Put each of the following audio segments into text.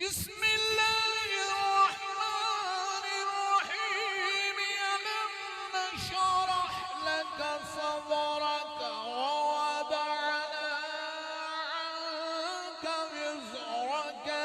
बिस्मिल्लाहिर्रहमानिर्रहीम अलम नशरह लक सदरक ववदअना अन्का विज़रक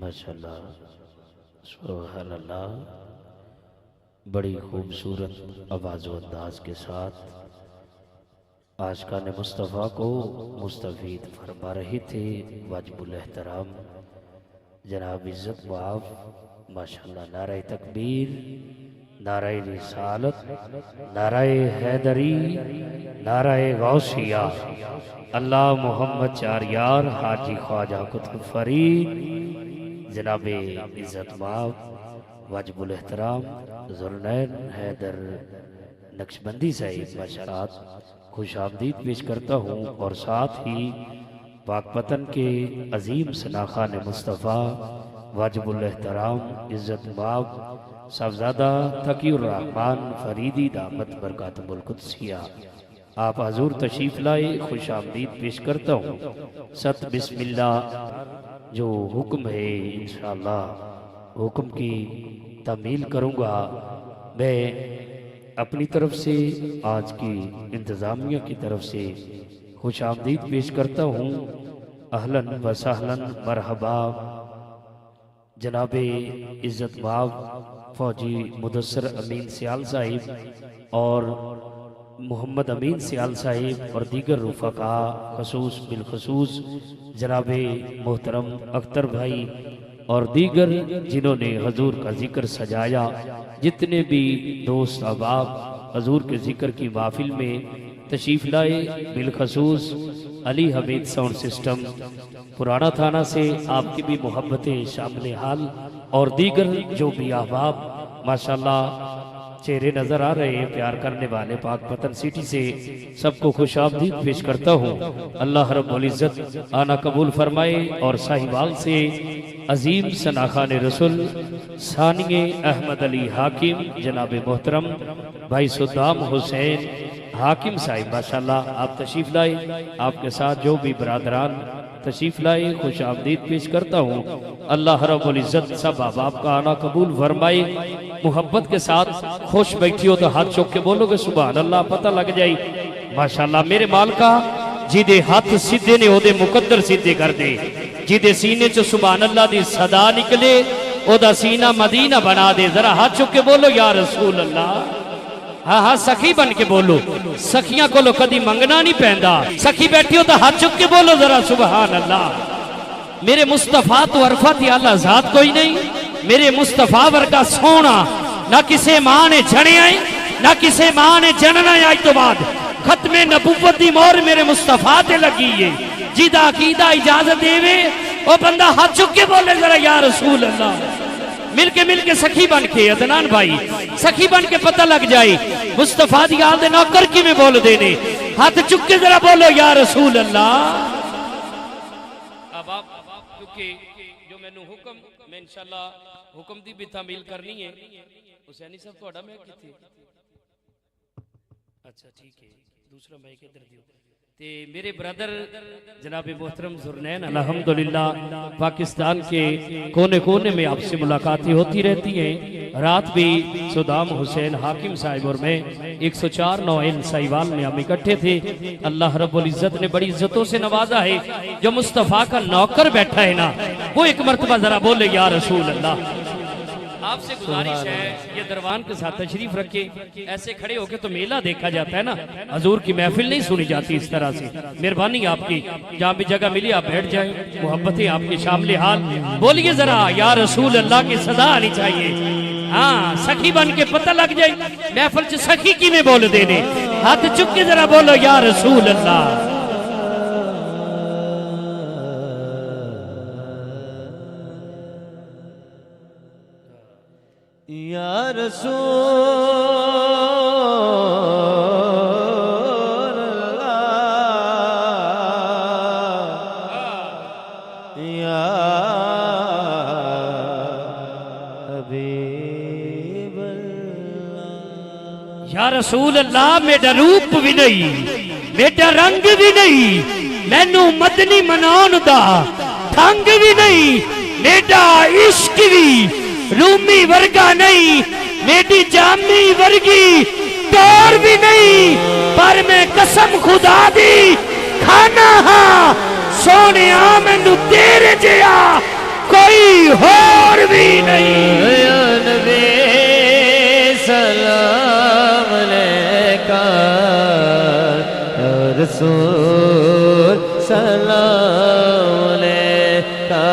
माशाअल्लाह सुभान अल्लाह। बड़ी खूबसूरत आवाज़ व अंदाज के साथ आशिकान मुस्तफ़ा को मुस्तफ़ीद फरमा रहे थे वाजिबुल एहतराम जनाब इज़्ज़त वाफ। माशाअल्लाह, नारे तकबीर, नारे रिसालत, नारे हैदरी, नारे गौसिया, अल्लाह मोहम्मद चार यार हाजी ख्वाजा कुतुब फरीद जनाब इज़्ज़त वाफ वाजिबुल एहतराम ज़ुल्नैन हैदर नक्शबंदी साहिब माशाअल्लाह खुश आमदीद पेश करता हूँ और साथ ही पाकपतन के अजीम सनाखान मुस्तफ़ा वाजिबुल एहतराम इज़्ज़त बाब साहबजादा तकीउर रहमान फरीदी दामत बरकातुल कुद्सिया आप हजूर तशरीफ लाए, खुश आमदीद पेश करता हूँ। सत बिस्मिल्लाह जो हुक्म है इंशाअल्लाह हुक्म की तामील करूँगा। मैं अपनी तरफ से आज की इंतज़ामिया की तरफ से खुश आमदीद पेश करता हूँ। अहलन व सहलन मरहबा जनाबे इज़्ज़त बाब फौजी मुदस्सर अमीन सियाल साहिब और मोहम्मद अमीन सियाल साहिब और दीगर रुफ़क़ा खसूस बिलखसूस जनाबे मोहतरम अख्तर भाई और दीगर जिन्होंने हजूर का जिक्र सजाया, जितने भी दोस्त अहबाब हजूर के जिक्र की महफिल में तशरीफ लाए, बिलखसूस अली हमीद साउंड सिस्टम पुराना थाना से आपकी भी मोहब्बतें शामिल हाल और दीगर जो भी अहबाब माशाल्लाह चेहरे नजर आ रहे हैं प्यार करने वाले पाकपतन सिटी से सबको खुश आमदीद पेश करता हूँ। अल्लाह रब्बुल इज़्ज़त आना कबूल फरमाए और साहिवाल से अजीम सनाखान रसूल सानिए अहमद अली हाकिम जनाब मोहतरम भाई सुद्दाम हुसैन हाकिम साहिब माशाल्लाह आप तशरीफ लाए, आपके साथ जो भी बरादरान तशरीफ लाए खुश आमदीद पेश करता हूँ। अल्लाह रब्बुल इज़्ज़त सब आप का आना कबूल फरमाए। मोहब्बत के साथ खुश बैठी हो तो हाथ चौक के बोलोगे सुभान अल्लाह, पता लग जाए माशाल्लाह। मेरे माल का जिदे हाथ सीधे ने ओदे मुकद्दर सीधे कर दे, जिदे सीने च सुभान अल्लाह दी सदा निकले ओदा सीना मदीना बना दे। जरा हाथ चौक के बोलो या रसूल अल्लाह। हाँ हाँ सखी बन के बोलो, सखियां को कदी मंगना नहीं पैंदा। सखी बैठी हो तो हाथ चुक के बोलो जरा सुभान अल्लाह। मेरे मुस्तफा तो अरफत आला जात कोई नहीं, मेरे मुस्तफा वर्गा सोना ना किसे मां ने जनिया ना किसे मां ने जनना। आज तो बाद खत्मे नबुव्वत दी मोहर मेरे मुस्तफा ते लगी है। जिदा अकीदा इजाजत देवे ओ बंदा हाथ चुक के बोले जरा या रसूल अल्लाह। मिलके सखी बन के अदनान भाई सखी बन के पता लग जाए मुस्तफा दी आल दे नौकर की में बोल देने। हाथ चुक के जरा बोलो या रसूल अल्लाह। अब आप क्योंकि जो मैनू हुक्म मैं इंशाल्लाह हुक्म दी भी तामील करनी है। हुसैनी साहब थोड़ा मैं किथे अच्छा ठीक है दूसरा मैं इधर दियो ते मेरे ब्रदर जनाब मोहतरम जुरनैन अल्हम्दुलिल्लाह पाकिस्तान के कोने कोने में आपसे मुलाकातें होती रहती हैं। रात भी सुदाम हुसैन हाकिम साहिब और मैं 104 नौएल साहिवाल में हम इकट्ठे थे। अल्लाह रब्बुल इज्जत ने बड़ी इज्जतों से नवाजा है। जो मुस्तफ़ा का नौकर बैठा है ना, वो एक मरतबा जरा बोले या रसूल अल्लाह। आपसे गुजारिश है ये दरबान के साथ तशरीफ रखे। ऐसे खड़े होके तो मेला देखा जाता है ना, हजूर की महफिल नहीं सुनी जाती इस तरह से। मेहरबानी आपकी, जहाँ भी जगह मिली आप बैठ जाए। मोहब्बतें आपके शामिल हाल। बोलिए जरा या रसूल अल्लाह की सदा आनी चाहिए। हाँ, सखी बन के पता लग जाए महफिल च सखी की में बोल देने। हाथ चुक के जरा बोलो या रसूल अल्लाह। या रसूल अल्लाह, या हबीब अल्लाह। या रसूल अल्लाह, मेरा रूप भी नहीं, मेरा रंग भी नहीं, मैनू मदनी मनाउन दा ढंग भी नहीं, मेरा इश्क भी रूमी वर्गा नहीं, मेरी जामी वर्गी तौर भी नहीं, पर मैं कसम खुदा दी खाना हाँ सोने मैनू तेरे जिया कोई होर भी नहीं। या नबी सलाम अलैका, या रसूल सलाम अलैका,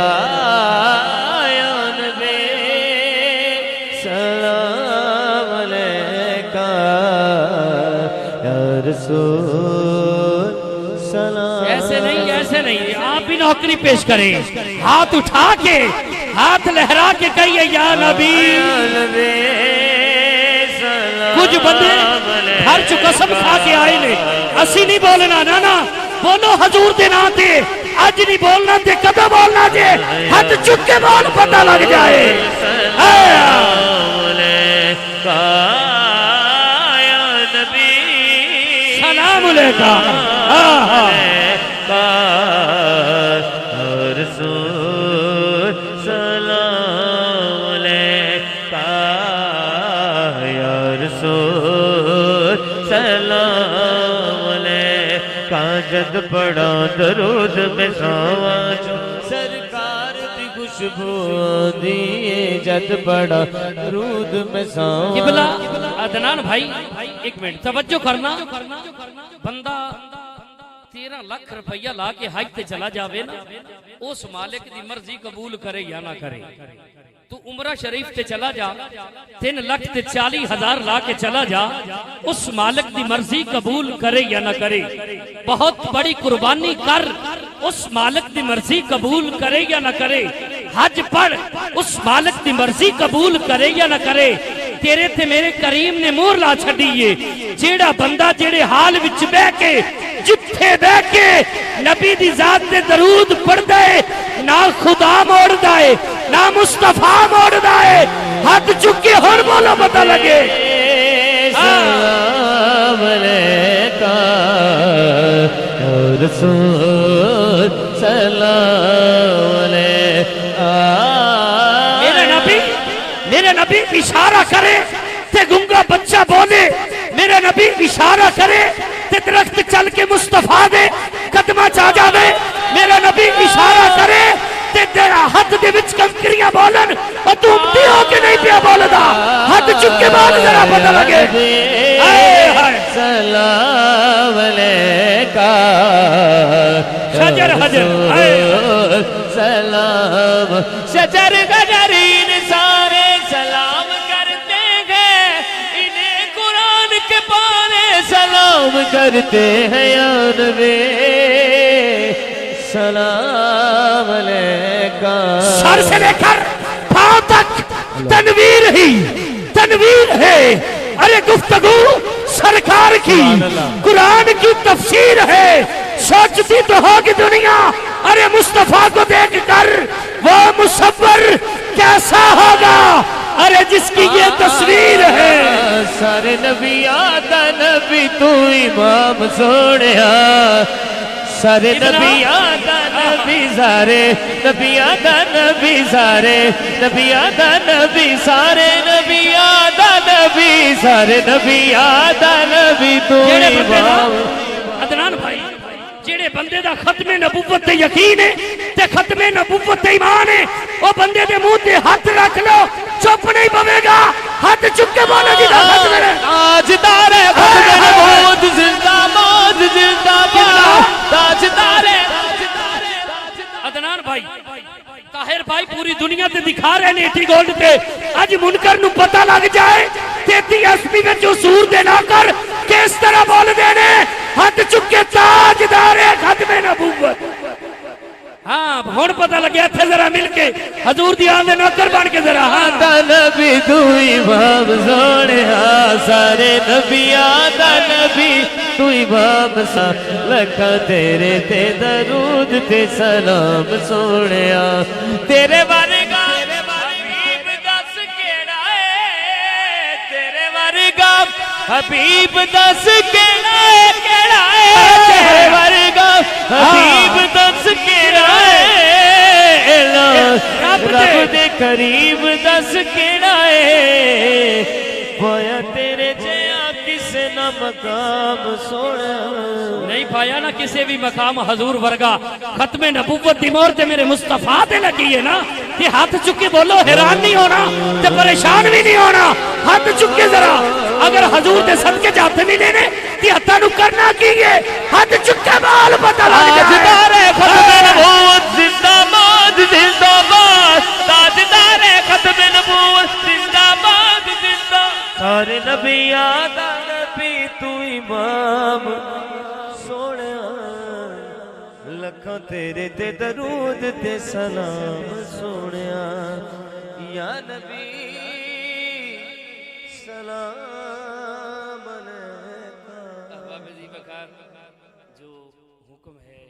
ऐसे नहीं, ऐसे नहीं, आप भी नौकरी पेश करें। हाथ उठा के, हाथ लहरा के कहिए या नबी। कुछ बंदे हर चु कसम खा के आए ने, असी नहीं बोलना ना ना, बोलो हजूर दे नाम ते। अज नहीं बोलना ते कदों बोलना जे, हाथ चुक के बोल पता लग जाए। सलाम अलैका रसूल सलाम अलैका, या रसूल सलाम अलैका। जद पढ़ा दरूद में सावा सरकार दी खुशबू दिए, जद पढ़ा दरूद में सावा। अदनान भाई एक मिनट तवज्जो करना। बंदा 13 लाख रुपया ला के हज ते चला जावे ना, उस मालिक दी मर्जी कबूल करे या ना करे। तू उमरा शरीफ ते चला जा, 3,40,000 ला के चला जा, उस मालिक दी मर्जी कबूल करे या ना करे। बहुत बड़ी कुर्बानी कर, उस मालिक दी मर्जी कबूल करे या ना करे। हज पढ़, उस मालिक दी मर्जी कबूल करे या ना करे। तेरे ते मेरे करीम ने मोहर ला छड़ी है। जेड़ा बंदा जेड़े हाल विच बह के, जिथे बह के नबी दी जात ते दरूद पढ़दा है, ना खुदा मोड़दा है ना मुस्तफा मोड़दा है। हाथ चुक के हुण बोलो पता लगे। सलाम अलैका, या रसूल सलाम अलैका। मेरे नबी इशारा करे ते गूंगा बच्चा बोले, मेरे नबी इशारा करे ते दरख्त चल के मुस्तफा दे कदमा च आ जावे। मेरा नबी इशारा करे ते तेरा हाथ दे विच कंकरियां बोलन, और तू उम्मती हो के नहीं पिया बोलदा। हाथ चुक के बोल जरा पता लगे। सलाम अलैका, शजर हजर सलाम शजर गजरीन सारे सलाम करते हैं, इन्हें कुरान के पारे सलाम करते हैं। या नबी सलाम अलैका। सर से लेकर पांव तक तनवीर ही तनवीर है। अरे गुफ्तगू सरकार की, कुरान की तफसीर है। सोचती तो होगी दुनिया, अरे मुस्तफा को देखकर वो मुसव्वर कैसा होगा, अरे जिसकी ये तस्वीर है। सारे नबिया दा नबी तू इमाम सोनिया सारे नबिया दा नबी सारे नबिया दा नबी सारे नबिया दा नबी सारे नबिया दा नबी सारे नबिया दा नबी तू इमाम अदनान भाई जेड़े बंदे दा खत्मे नबूवत ते यकीन है ते खत्मे नबूवत ते ईमान है ओ बंदे दे मुंह ते हाथ रख लो चुप नहीं पवेगा हाथ चुक के बोलो जी दा खत्मे है ताजदार है खत्मे नबूवत जिंदाबाद जिंदाबाद ताजदार है अदनान भाई ताहिर भाई पूरी दुनिया ते दिखा रहे ने एटी गोल्ड ते अज मुनकर नु पता लग जाए 33 में जो सूर दे ना कर किस तरह बोल देने हाथ चुके ताजदार है खत्मे नबूवत हाँ हुण पता लगे इत्थे जरा मिलके हजूर दी आंदे नौकर बन के जरा हाँ नबी तू इमाम सोनिया सारे नबिया दा नबी तू इमाम सा लखा तेरे ते दरूद ते सलाम सोनिया तेरे वर्गा हबीब दस केड़ा है तेरे वर्गा हबीब दस केड़ा है तेरे वर्गा हबीब दस केड़ा है रब दे करीब दस केड़ा है पाया तेरे जया किसे न मकाम सोना नहीं पाया ना किसी भी मकाम हजूर वर्गा खत्मे नबूवत दी मोहर ते मेरे मुस्तफा ते लगी है ना ये हाथ चुक के बोलो हैरान नहीं होना ते परेशान भी नहीं होना हाथ चुक के जरा अगर हजूर दे सदके जाते भी देने ते हत्था नु करना की है हाथ चुक के बाल पता लग जाए खत्मे नबूवत जिंदाबाद जिंदाबाद ताजदार है खत्मे नबूवत जिंदाबाद जिंदाबाद सारे नबिया दा नबी तू इमाम सोनिया लखा तेरे ते दरूद ते सलाम सोनिया या नबी सलाम अलैका जो हुक्म है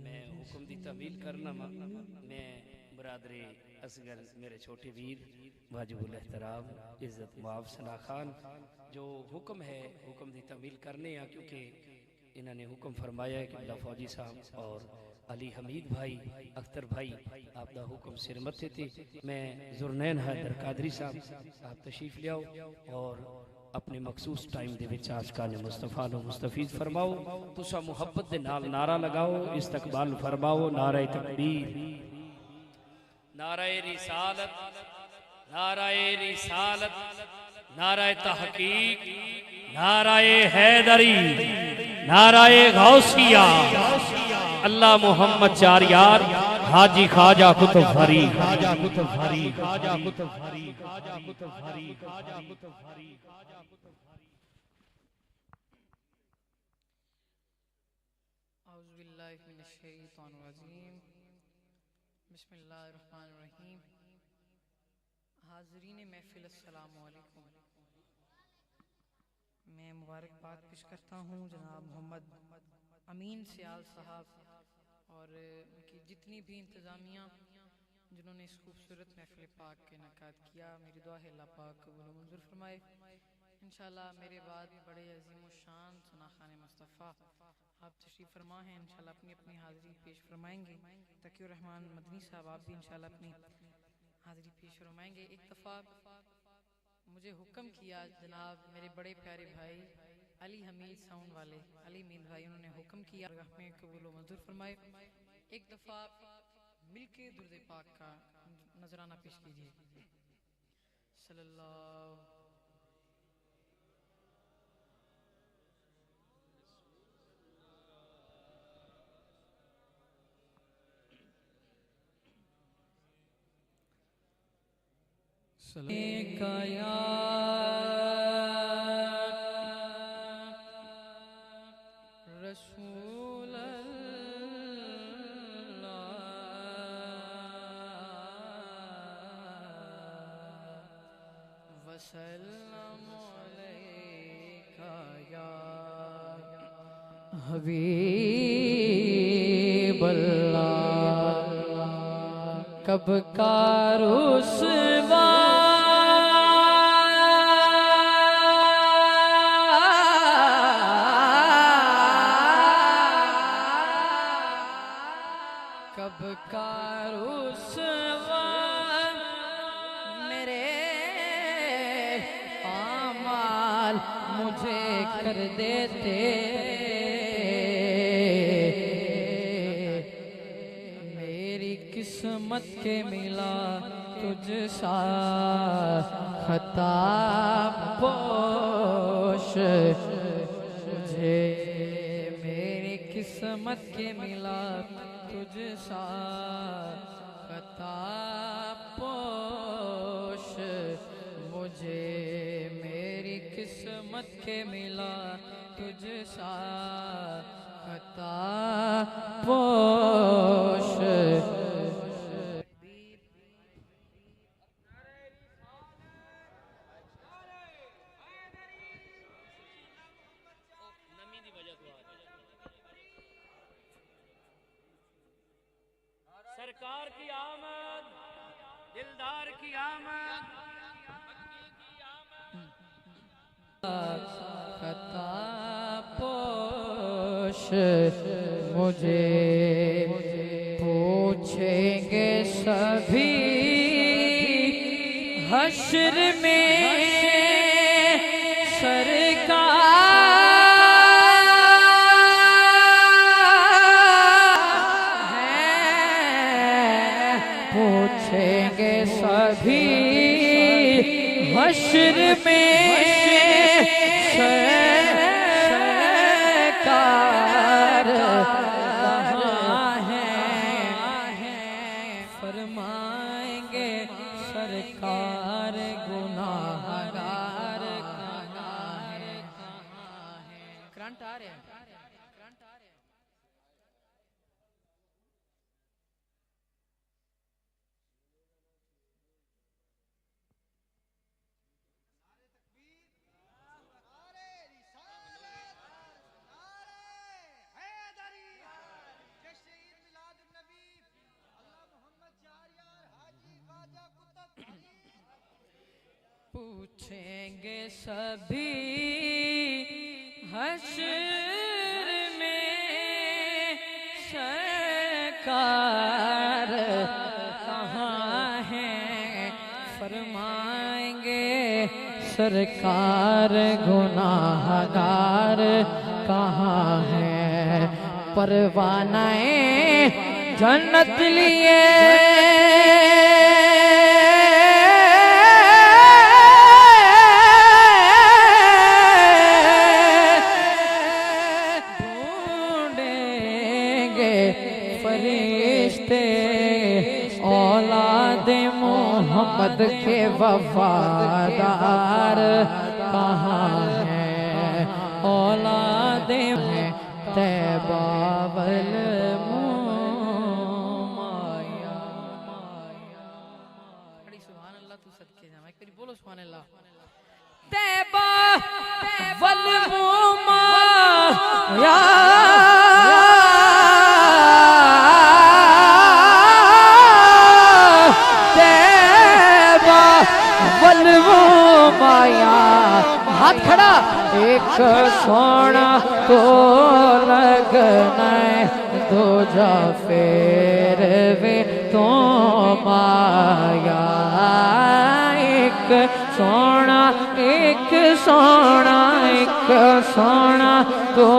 मैं हुक्म दी तमील करना मैं बरादरे असगर मेरे छोटे वीर वाजिबुल एहतराम इज्जत मुआफ सना खान जो हुक्म है हुक्म दी तमील करने हैं क्योंकि इन्होंने हुक्म फरमाया है कि अल्लाह फौजी साहब और अली हमीद भाई अख्तर भाई आपका हुक्म सिर मथे थे मैं जुरनैन हैदर कादरी साहब आप तशरीफ लियाओ और अपने मखसूस टाइम दे विच आशिका ने मुस्तफा नु मुस्तफीज फरमाओ तुसा मुहब्बत दे नाल नारा लगाओ इस्तकबाल फरमाओ नारे तकबीर नारे रिसालत नारे तहकीक नारे हैदरी नारे गौसिया अल्लाह मोहम्मद चार यार हाजी खाजा कुतुब फरी खाजा कुतुब फरी खाजा कुतुब फरी खाजा कुतुब फरी खाजा कुतुब फरी औज़ु बिल्लाहि मिनश शैतानिर रजीम बिस्मिल्लाहिर्रहमानिर्रहीम हाज़रीन महफिल अस्सलामु अलैकुम मैं मुबारकबाद पेश करता हूँ जनाब मोहम्मद अमीन सियाल साहब और उनकी जितनी भी इंतज़ामिया जिन्होंने इस खूबसूरत महफिल पाक के इनेकाद किया मेरी दुआ है अल्लाह पाक कबूल व मंजूर फरमाए इंशाल्लाह मेरे बाद बड़े अजीम व शान सना खान मुस्तफ़ा आप तशरीफ़ फरमा हैं इंशाल्लाह अपनी अपनी हाज़िरी पेश फरमाएंगे तकीउर रहमान मदनी साहब आप भी इंशाल्लाह अपनी हाज़िरी पेश फरमाएंगे। एक दफ़ा मुझे हुक्म किया जनाब मेरे बड़े प्यारे भाई अली हमीद साउंड वाले अली हमीद भाई उन्होंने हुक्म किया में कबूल व मंजूर फरमाए। एक दफ़ा मिलके दुरूद पाक का नजराना पेश कीजिए सल्लल्लाहु रसूल अल्लाह वसल्लम अलैका या हबीब अल्लाह कब का रुसवा मुझे कर देते, मेरी किस्मत के मिला तुझ सा खता पोश मुझे, मेरी किस्मत के मिला तुझ सा खता पोश मुझे, मेरी किस्मत के मिला तुझ सा खता पोश। सरकार की आमद, दिलदार की आमद, खता पोश मुझे, पूछेंगे सभी हश्र में सरकार है, पूछेंगे सभी हश्र में सरकार कहाँ है, फरमाएंगे सरकार गुनाहगार कहाँ है। करंट आ रहे हैं, करंट आ रहे हैं। पूछेंगे सभी हश्र में सरकार कहाँ है, फरमाएंगे सरकार गुनाहगार कहाँ है। परवानाए जन्नत लिए फरिश्ते औलाद मोहम्मद के वफादार कहाँ है, औलाद हैं तैबा वल माया। सुभान अल्लाह तू सदके जा, मैं करी बोलो सुभान अल्लाह। तैबा वल माया माया, हाथ खड़ा, एक सोना तो लगना दो जा फेर वे तो माया, एक सोना एक सोना एक सोना तो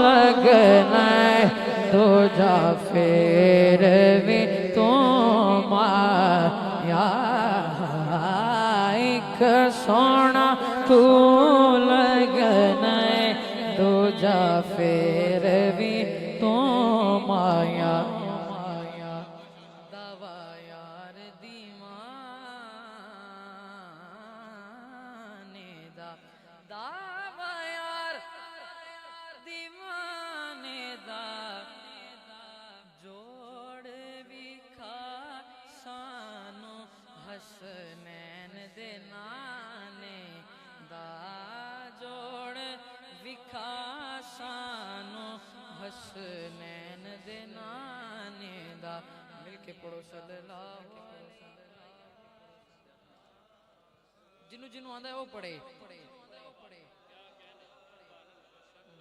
लगना दो जा फेर वे तो माया, एक सोना तू लगना दो जा फेर भी तो माया। दावा यार दीवाने दा, दावा यार दीवाने दा, जोड़ विखा सानो हसनैन दे नाने दा, जोड़ विखा सानो हसनैन दे नाने दा। मिलके पढ़ो सल्लल्लाहु, जिन्नू जिन्नू आंदा है वो पढ़े।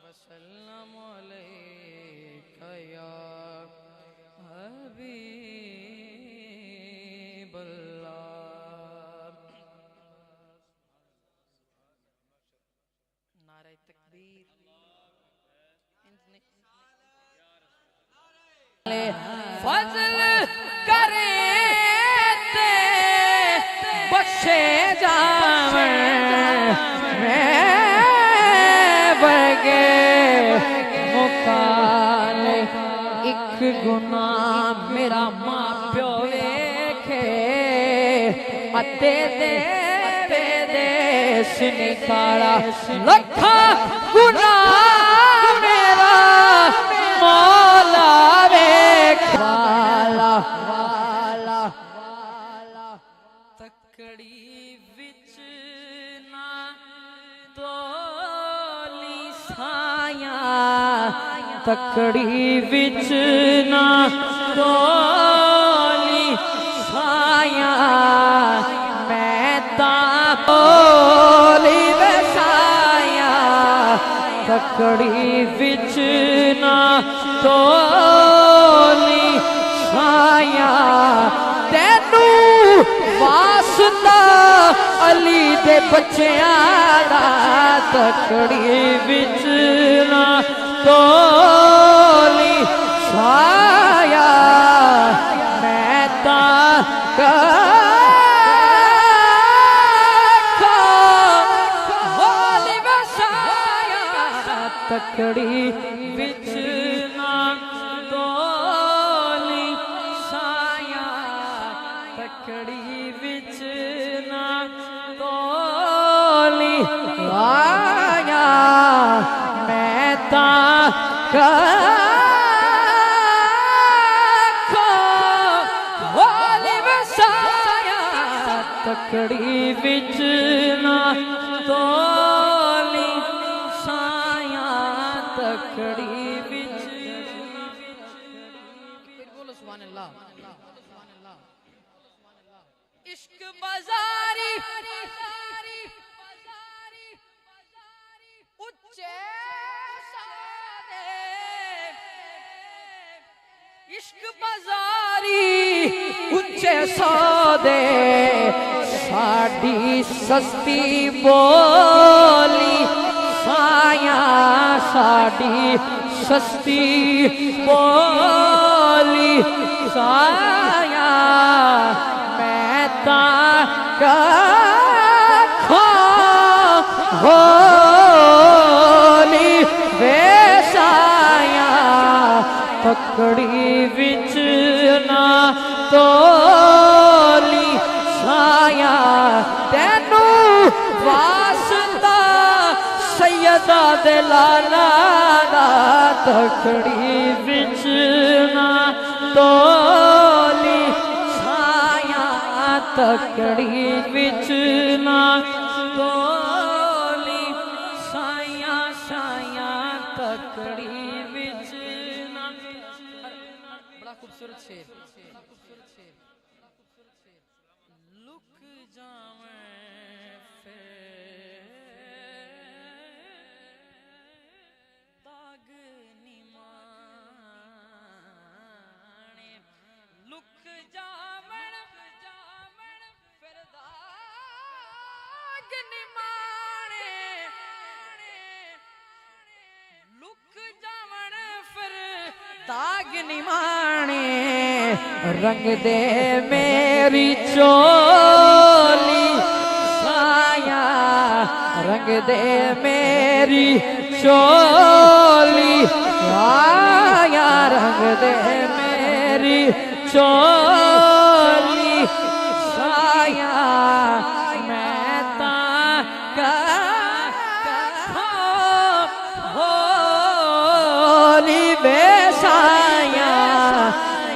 वसल्लम अलैका या हबीबल्लाह। नाराए तकबीर। फजल करे ते बख्शे जावन मैं बगे मुकाल एक गुनाह मेरा मां प्यो वेखे अते दे देश निकाला लखा गुनाह मेरा मौला वेखाला तकड़ी विच ना तोली साया तकड़ी विच ना तोली साया मैं ता तोली वसाया तकड़ी विच ना तोली साया तेनू वास्ता अली दे बच्चियां दा तकड़ी विच ना तोली साया मैं ता होली वसाया तकड़ी विच ना तोली साया तकड़ी विच ना तोली आया मैं ता होली वसाया तकड़ी विच ना तोली साया तकड़ी विच बोलो सुभान अल्लाह। इश्क बाजारी उच्चे सादे इश्क बाजारी उच्चे सौदे साड़ी सस्ती बोली साया साड़ी सस्ती बोली साया मैं ता होली वेसाया तकड़ी विच ना तोली साया तेनू वास्ता सैयदा दे लाला दा तकड़ी विच ना तोली साया तकड़ी विच ना तोली साया साया तकड़ी विच ना बड़ा खूबसूरत शेर लुक जावें फिर दाग निमाने लुक जावण फिर दाग निमाने लुक जावण फिर दाग निमाने रंग दे मेरी चोली साया रंग दे मेरी चोली साया रंग दे मेरी चोली साया मैं ता होली बेसाया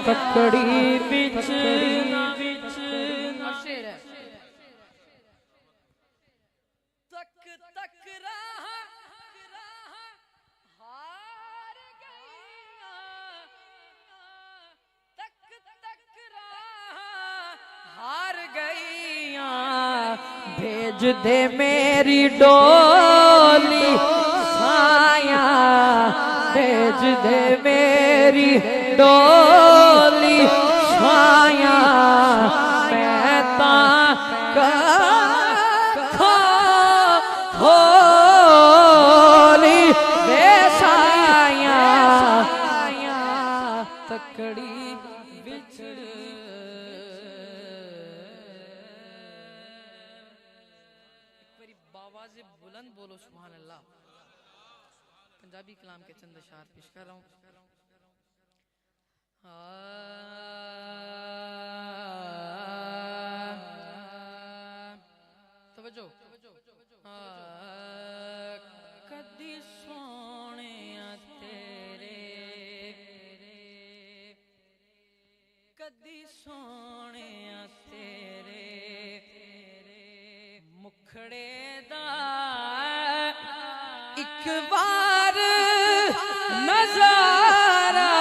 तकड़ी बिच तक तक राह हार गईया तक तक राह हार गईया भेज दे मेरी डोली साया भेज दे मेरी डोली साया मैं ता पंजाबी कलाम के चंद अशार पेश कर रहा हूँ। तवज्जो। कदी सोने तेरे, कदी सोने तेरे मुखड़े दा एक बार नजारा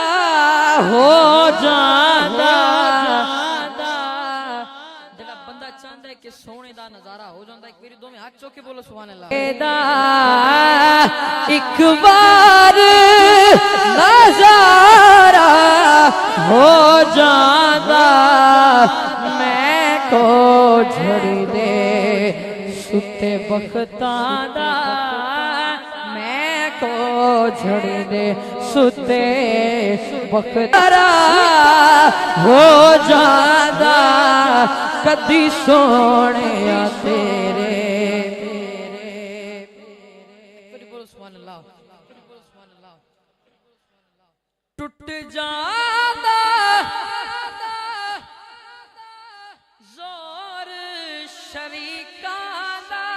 हो जांदा। जेड़ा बंदा चाहता है कि सोने दा नजारा हो जांदा, एक मेरी दोवें हाथ चौक के बोलो सुभान अल्लाह। एक बार नजारा हो जांदा, मैं को झड़ी दे सुते बख्तां दा, मैं को झड़ी दे सुते बख्तारा हो जांदा, कदी सोने तेरे। बोलो सुभान अल्लाह। टूट जांदा जोर शरीकां दा।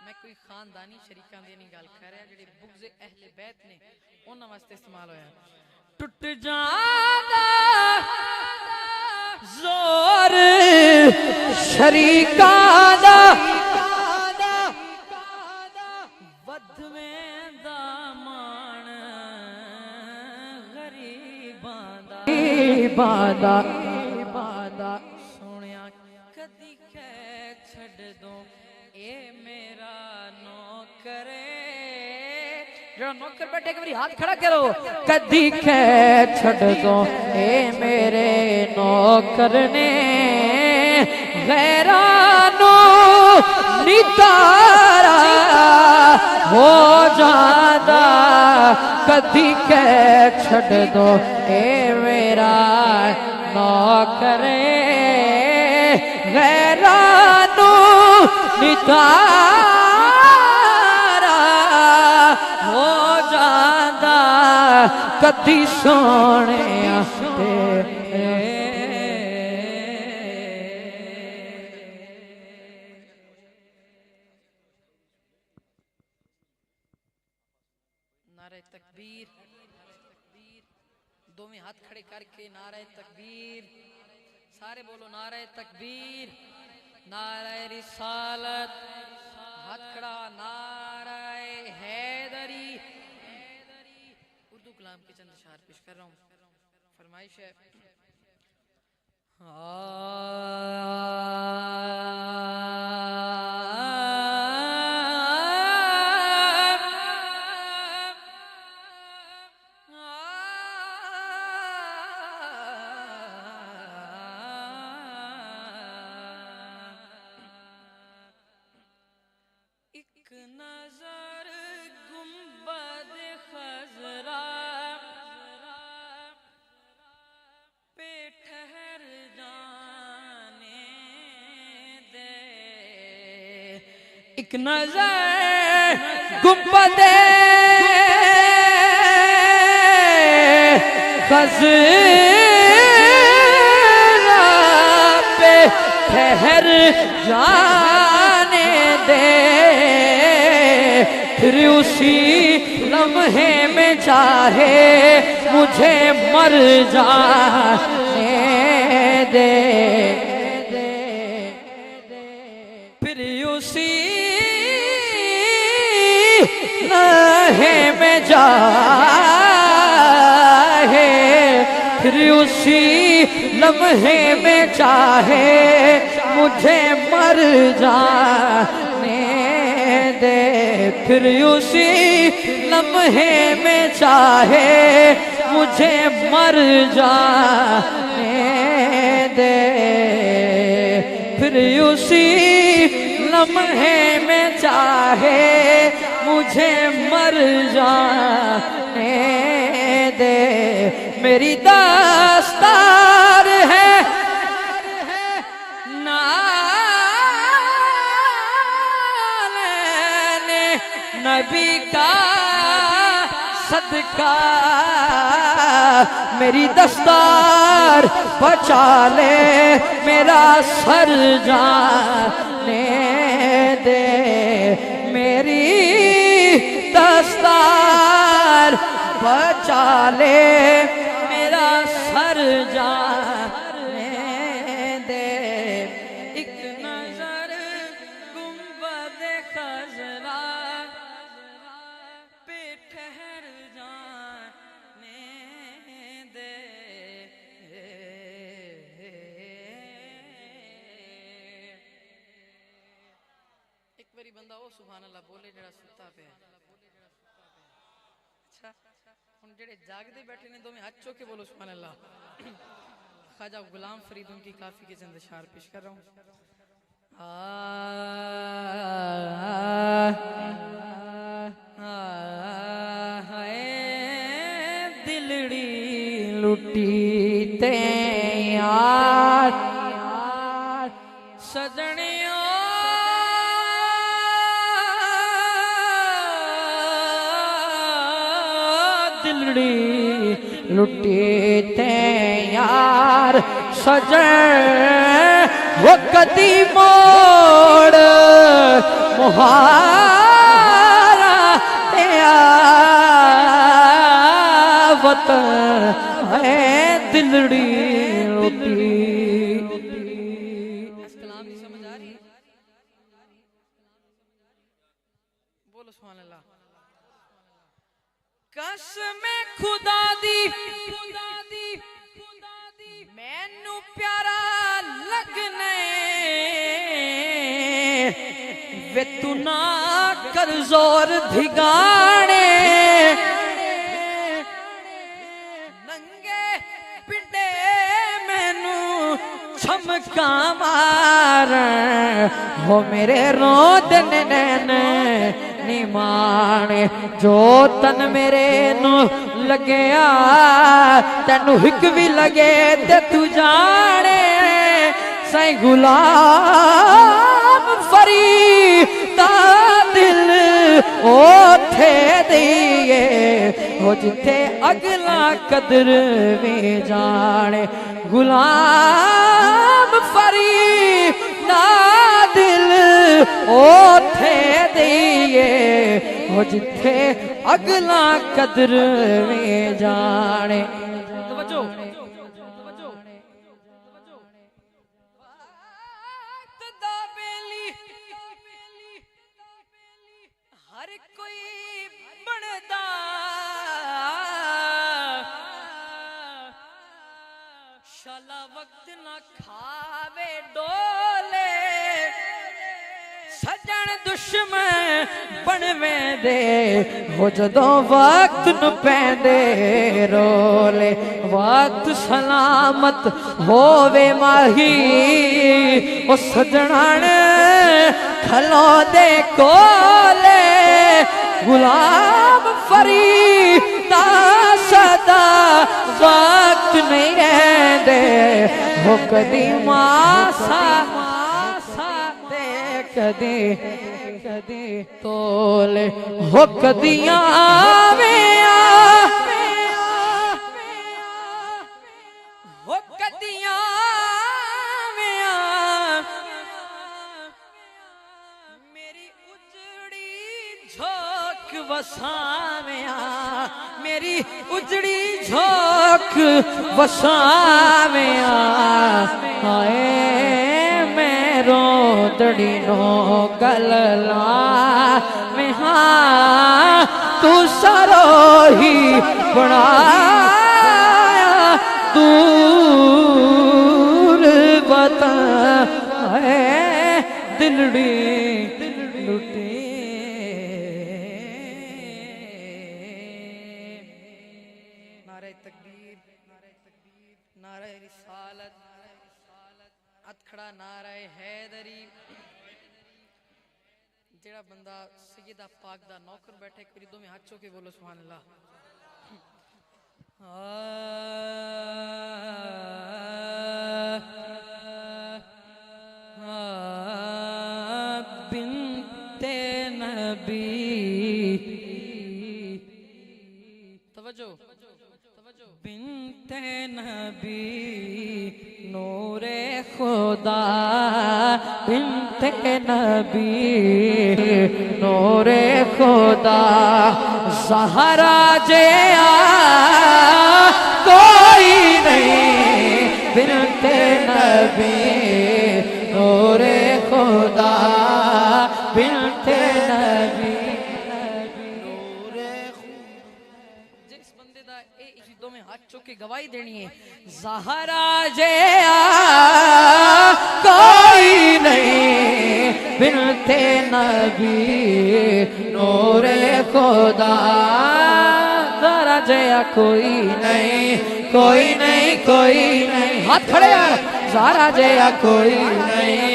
मैं कोई खानदानी शरीकां दी नहीं गल कर रहा, जेडे बुग़्ज़ अहले बैत ने उन्हां वास्ते इस्तेमाल होया। टूट जांदा जोर शरीकां दा, वधवें दा मान गरीबां दा। सोनिया कदी कह छड़ दो ए मेरा नौकरे। जरा नौकर बैठे एक बारी हाथ खड़ा करो। कदी कह छड़ दो ए मेरे नौकर ने गैरानो नितारा हो जांदा, कदी कह छड़ दो ए मेरा नौकर गैरानो नितारा हो जांदा, कदी सोने तेरे। नारे तकबीर, दोवें हाथ खड़े करके नारे तकबीर, सारे बोलो नारे तकबीर, नारे रिसालत, हाथ खड़ा, नारे हैदरी। उर्दू कलाम के चंद अशार पेश कर रहा हूँ। फरमाइश है एक नजर गुंबद खजरा पे ठहर जाने दे। एक नजर गुंबद खजरा पे ठहर जाने दे, फिर उसी लम्हे में चाहे मुझे मर जाने दे, फिर उसी लम्हे में चाहे, फिर उसी लम्हे में चाहे मुझे मर जाने दे, फिर उसी लम्हे में चाहे मुझे मर जाने दे, फिर उसी लम्हे में चाहे मुझे मर जाने दे। मेरी दास्तार है नाले नबी का सदका मेरी दस्तार बचा ले, मेरा सर जाने दे, मेरी दस्तार बचा ले, मेरा सर जाने दे। एक नजर गुंबद खजरा पे ठहर जाने दे। एक बारी बंदा ओ सुभान अल्लाह बोले जरा सुता पे। अच्छा हुन जेड़े जागदे बैठे ने दोवें हाथ चौके बोलो सुभान अल्लाह। ख्वाजा गुलाम फरीद उनकी काफी के चंद अशआर पेश कर रहा हूं। दिलड़ी लुटी ते यार सजनिया दिलड़ी लुटी ते यार सजन वो कदी मोड़ मुहारा तेरा वतन है दिलड़ी लुटी। कलाम नहीं समझ आ रही? बोलो सुभान अल्लाह। कसम खुदा दी मैनू प्यारा लगने वे तू ना कर जोर धिगाने, नंगे पिंडे मैनू छमका मार हो मेरे रोद नैन निमाने जो तन मेरे नु लगया तेनू हिक भी लगे ते तू जाने सही गुलाम फरीदा दिल ओथे दिए हो जिथे अगला कदर भी जाने गुलाम फरीदा दिल ओथे दिए हो जिथे अगला कदर में जाने। तवज्जो हर कोई बनदा शाला वक्त ना खावे डोले सजन दुश्मन बनवे दे हो जदों वक्त नु पैंदे रोले वक्त सलामत होवे माही ओ सजनण खलो दे कोले गुलाम फरीदा सदा वक्त नहीं रहंदे हो कदी मासा कदे कदे तोले हो कदियां हो कदियां मेरी उजड़ी झोंक वसाव्या मेरी उजड़ी झोंक वसाव्या हाय रोदड़ी नो गलला में हाँ तू सरो ही बनाया दूर बता है दिलड़ी लुटी। नारे तकबीर नारे रिसालत अतखड़ा नारे हैदरी। जेड़ा बंदा सैयदा पाक दा नौकर बैठे एक बारी दोवें हाथ चौके बोलो सुभान अल्लाह। बिनते नबी तवज्जो बिनते नबी नूरे खुदा बिनते नबी नूरे खुदा ज़हरा जे कोई नहीं बिनते नबी नूरे खुदा बिनते नबी जिस बंदे दा ए जिदों में हाथ चुक के गवाही देनी है ज़हरा जे कोई नहीं बिनते नबी नूरे खुदा ज़हरा जे कोई नहीं कोई नहीं कोई नहीं हाथ खड़े यार ज़हरा जे कोई नहीं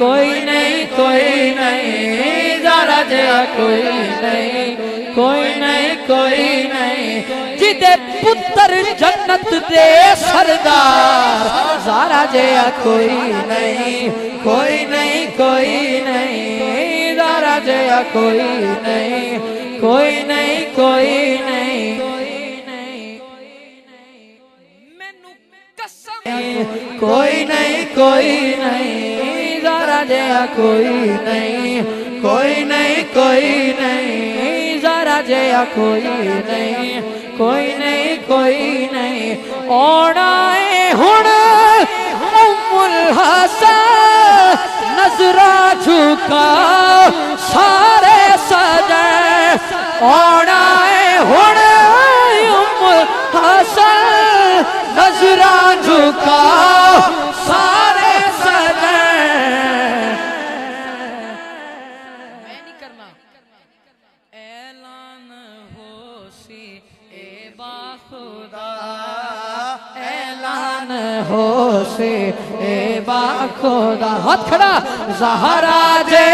कोई नहीं कोई नहीं ज़हरा जे कोई नहीं कोई नहीं कोई नहीं जिदे पुत्र जन्नत दे सरदार ज़हरा जे कोई नहीं कोई नहीं कोई नहीं ज़हरा जे कोई नहीं कोई नहीं कोई नहीं मैनू कसम कोई नहीं कोई नहीं ज़हरा जे कोई नहीं कोई नहीं कोई नहीं ज़हरा जे कोई नहीं कोई नहीं कोई नहीं औना हुण उम्मुल हसन नजरा झुका सारे सजन औना हुण उम्मुल हसन नजरा झुका सारे सजन मैं नहीं करना ऐलान हो सी ए बाखुदा ऐलान हो से ए बाखुदा हाथ खड़ा ज़हरा जे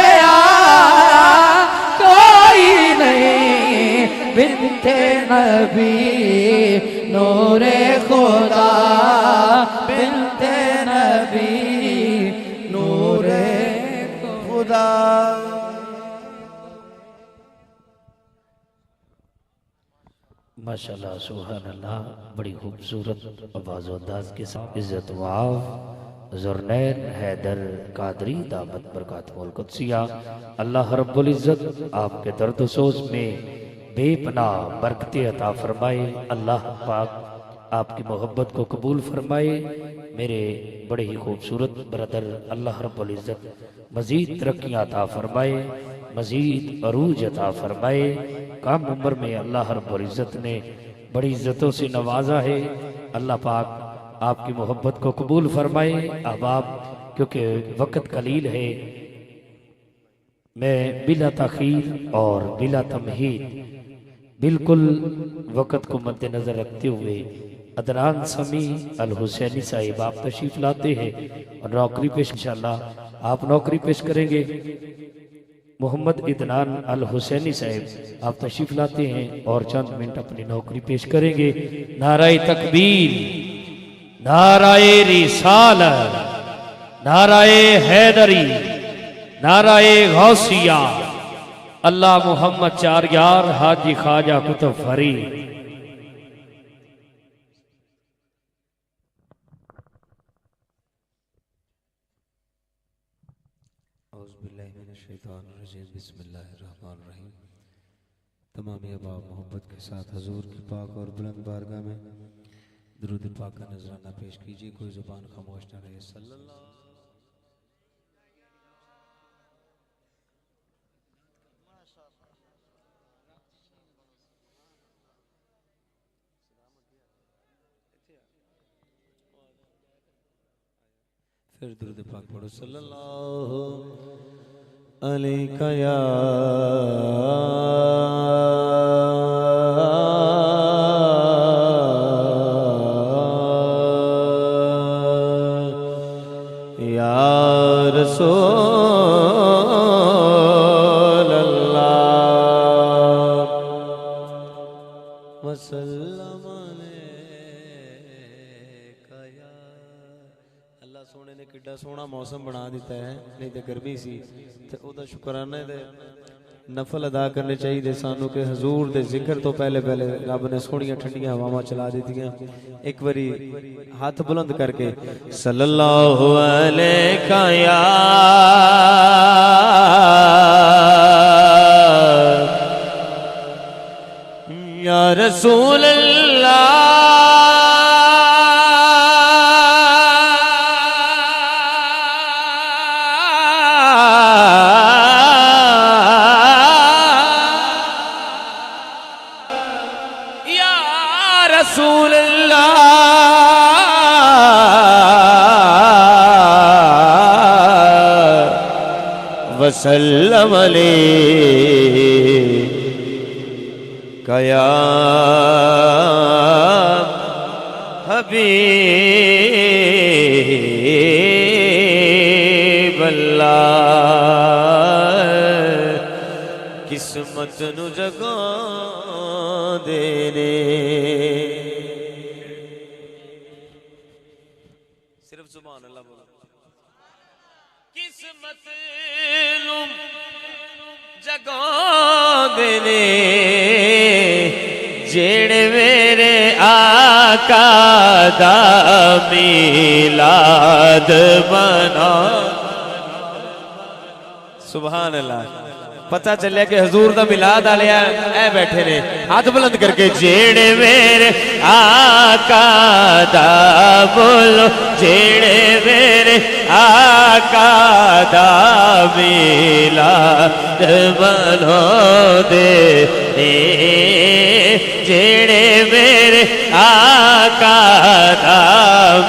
कोई नहीं बिनते नबी नूरे खुदा बिनते नबी नूरे खुदा माशाल्लाह सुभान अल्लाह बड़ी खूबसूरत आवाज़ अंदाज के साथ इज़्ज़त वाव ज़ुरनैन हैदर कादरी दामत बरकातुहुल कुद्सिया अल्लाह रब्बुल इज़्ज़त आपके दर्द सोज में बेपनाह बरकतें अता फरमाए। अल्लाह पाक आपकी मोहब्बत को कबूल फरमाए। मेरे बड़े ही खूबसूरत ब्रदर अल्लाह रब्बुल इज़्ज़त मज़ीद तरक्कियाँ अता फरमाए, मज़ीद अरूज अता फरमाए। कम उम्र में अल्लाह रब्बुल इज़्ज़त ने बड़ी इज़्ज़तों से नवाजा है। अल्लाह पाक आपकी मोहब्बत को कबूल फरमाए। अब आप क्योंकि वक़्त कलील है, मैं बिला तख़ीर और बिला तमहीद बिल्कुल वक़्त को मद्देनज़र रखते हुए अदनान समी अल हुसैनी साहिब आप तशरीफ़ लाते हैं और नौकरी पेश इंशाअल्लाह आप नौकरी पेश करेंगे। मोहम्मद इदनान अल हुसैनी साहिब आप तशरीफ़ लाते हैं और चंद मिनट अपनी नौकरी पेश करेंगे। नाराए तकबीर, नाराए रिसालत, नाराए हैदरी, नाराए गौसिया, अल्लाह मोहम्मद चार यार हाजी ख्वाजा कुतुब फरीद। बिस्मिल्लाहिर्रहमानिर्रहीम। तमाम अहबाब मोहब्बत के साथ हजूर की पाक और बुलंद बारगाह में दुरूद पाक का नजराना पेश कीजिए। कोई जुबान खामोश न रहे। सल्लल्लाहु फिर दुरूद पाक पढ़ो। सल्लल्लाहु अलैका या रसूल अल्लाह वसल्लम अलैका या। अल्लाह सोने ने किड्डा सोहना मौसम बना दिता है, नहीं तो गर्मी सी ते ओदा शुकराना दे नफल अदा करने चाहिए सानू के हजूर दे जिक्र तो पहले पहले रब ने सोहणियां ठंडियां हवावां चला दित्तियां। एक बारी हाथ बुलंद करके सल्लल्लाहु अलैका या रसूल रसूल अल्लाह वसल्लम अलैका या हबीब अल्लाह। किस्मत नु जगा देने सिर्फ सुभान अल्लाह बोलो। किस्मत नु जगा देने जेड़े मेरे आका दा मिलाद मना। सुभान अल्लाह। पता चलिया कि हजूर दा मिलाद आलिया ऐ बैठे ने हाथ बुलंद करके जेड़े मेरे आका दा बोलो जेड़े मेरे आका दा मिलाद मना दे जेड़े मेरे आका दा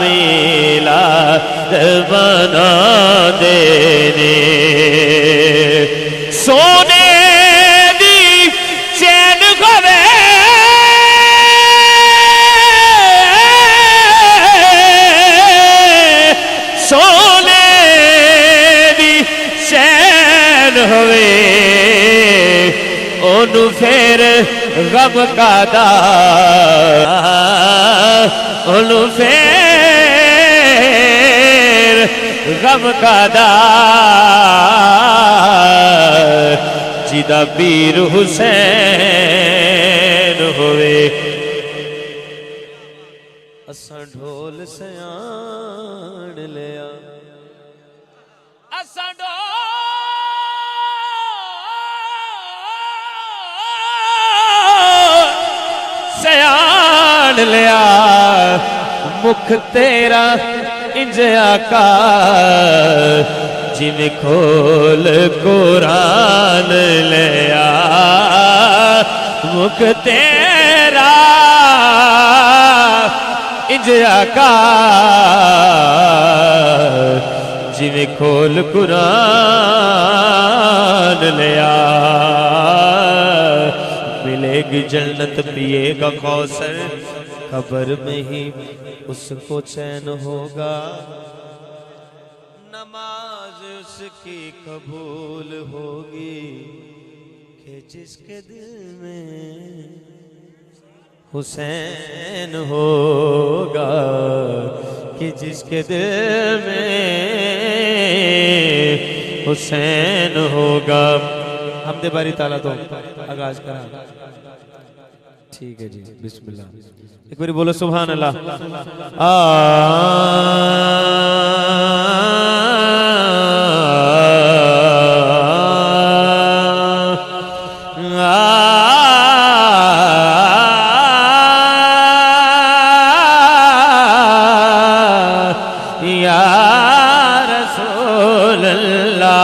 मिलाद मना देने। सोने दी चैन होवे सोने दी चैन होवे ओनू फिर गम का दा ओनू फिर गम का दा जिदा पीर हुसैन होवे। असा ढोल सयान लिया असा ढोल सयान लिया मुख तेरा इंज आका जिमें खोल कुरान लिया मुख तेरा इंज आका जिमें खोल कुरान लिया। मिलेगी जन्नत पिएगा कौसर कब्र में ही उसको चैन होगा। नमाज उसकी कबूल होगी कि जिसके दिल में हुसैन होगा कि जिसके दिल में हुसैन होगा। हमदे बारी ताला तो आगाज करा। ठीक है जी बिस्मिल्लाह। एक बारी बोलो सुभान अल्लाह। या रसूल अल्लाह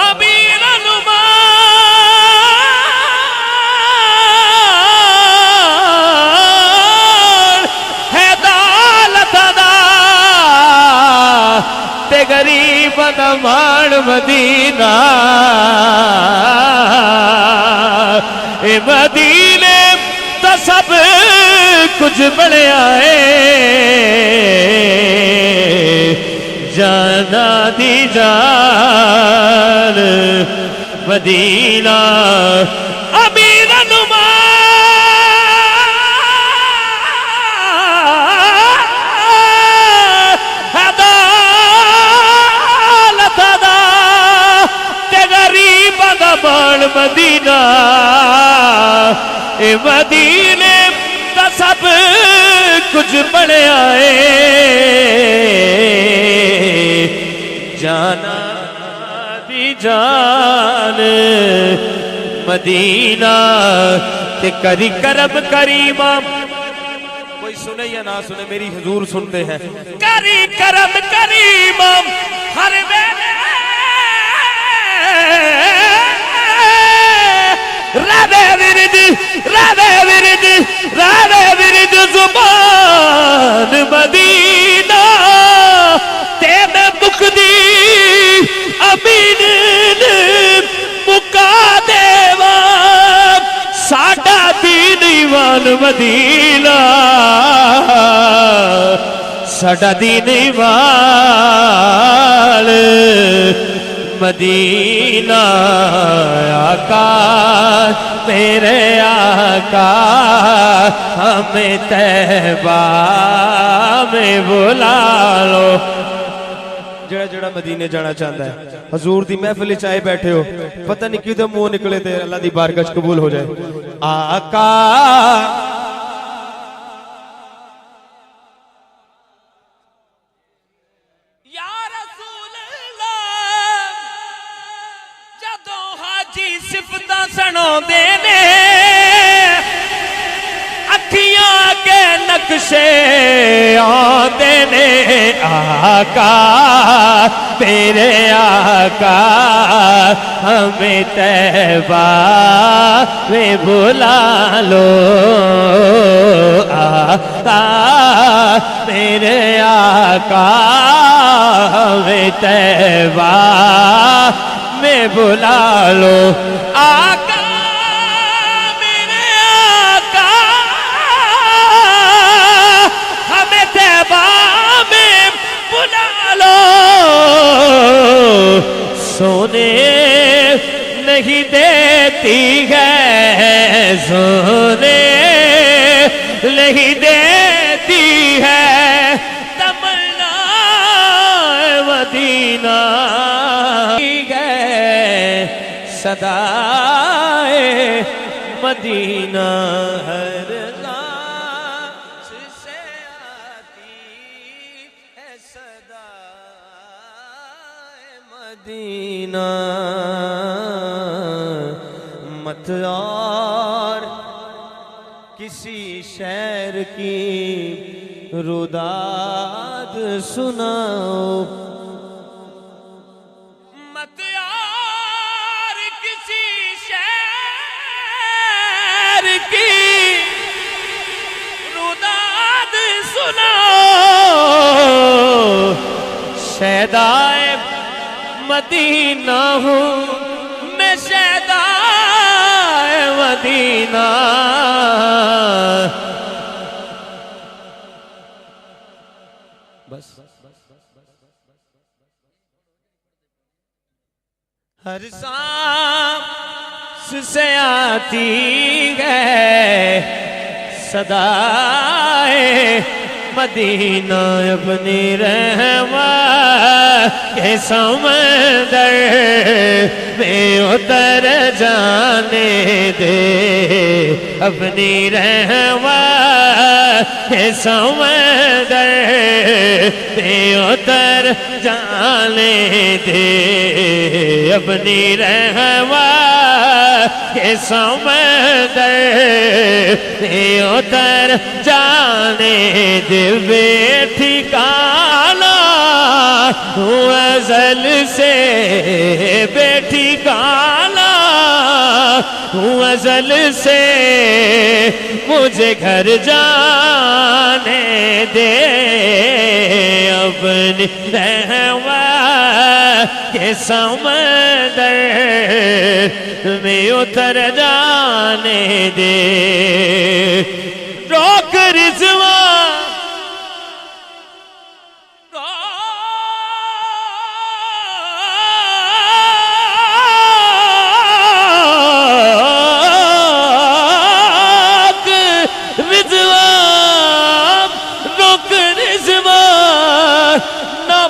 अमीर अनुमान है दौलत दा ते गरीब दा मान मदीना ए मदीने तो सब कुछ बनया है जाना दी जान मदीना अमीर अनुमान दौलत दा ते गरीब बाल मदीना ए मदीने दा सब कुछ बनया है जाना दी जान मदीना ते करी करम करीमा कोई सुने या ना सुने मेरी हुजूर सुनते हैं करी करम करीमा हर वेले रावे विरद रावे विरद रावे विरद जुबान मदीना ते मैं मुकदी अमीन मुका देवा साडा दीन ईमान मदीना साडा दीन ईमान मदीना आका मेरे आका हमें तैबा में बुला लो जड़ा जड़ा मदीने जाना चाहता है हजूर दी महफिल च आए बैठे हो पता नहीं किदे मुंह निकले ते अल्लाह दी बारगाह च कबूल हो जाए आका या रसूल अल्लाह जदों हाजी सिफतां सुणाउंदे ने अखियां के नक्शे आते ने आका तेरे आका हमें तैबा में बुला लो आका तेरे आका हमें तैबा में बुला लो आका सोने नहीं देती है सोने नहीं देती है तमन्ना मदीना है सदाए मदीना हर लाश से आती है सदा मदीना मत और किसी शहर की रुदाद सुनाओ मत और किसी शहर की रुदाद सुनाओ शहदाए मदीना हूँ मैं शहदाए मदीना बस हर सांस से आती है सदाए मदीना अपनी रहमत के समंदर में उतर जाने दे अपनी रहमत के समंदर में उतर जाने दे अपनी रहमत के समंदर में उतर जाने दे बेठिकाना हूँ अज़ल से बेठिकाना हूँ अज़ल से मुझे घर जाने दे अपनी रहमत के समंदर में उतर जाने दे रोक रिज़वा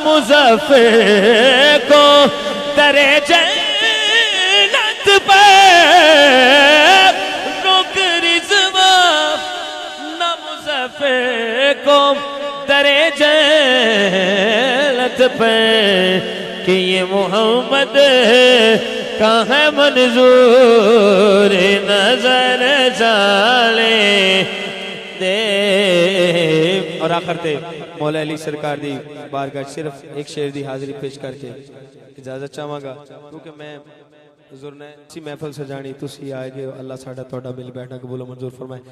मुज़फ़्फ़र को दरे जन्नत को दरे जन्नत पे कि ये मोहम्मद कहाँ है मंजूर नजर जाले दे। और आखिर ते मौला अली सरकार दी बारगाह सिर्फ एक शेर दी हाजिरी पेश करके इजाजत चाहांगा क्योंकि मैं हुजूर ने इसी महफिल सजानी तुसी आए गए अल्लाह साडा तोड़ा मिल बैठना कबूल मंजूर फरमाए।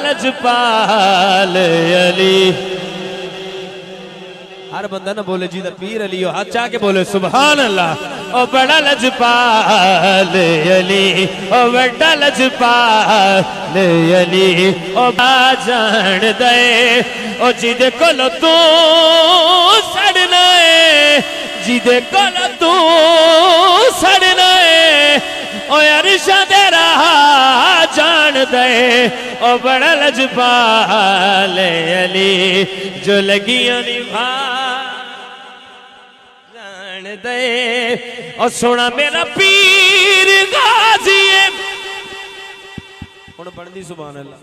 लजपाल अली हर बंदा ना बोले जी दा पीर अली हो हाथ चाह के बोले सुभान अल्लाह। ओ बड़ा लजपाल अली ओ बड़ा लजपाल अली ओ जान दे ओ जिदे कोल तू सड़ना है जिदे कोल तू सड़ना है ओ अरशा दे रहा जान दे ओ बड़ा लजपाल अली जो लगियां निभा जान दे। और सोना मेरा पीर गाजी हुण बनदी सुभान अल्लाह।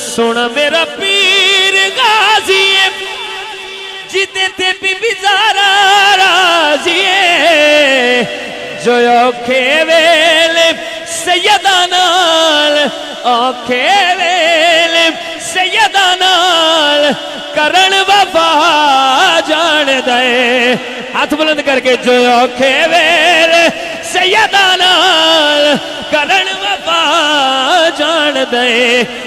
सोना मेरा पीर गाजी जिदे ते बीबी ज़ारा राजी जो औखे वेले सैयदा नाल औखे वेले सैयदा नाल करण वफा जान दे। हाथ बुलंद करके जो औखे वेले सैयदा नाल करण वफा जान दे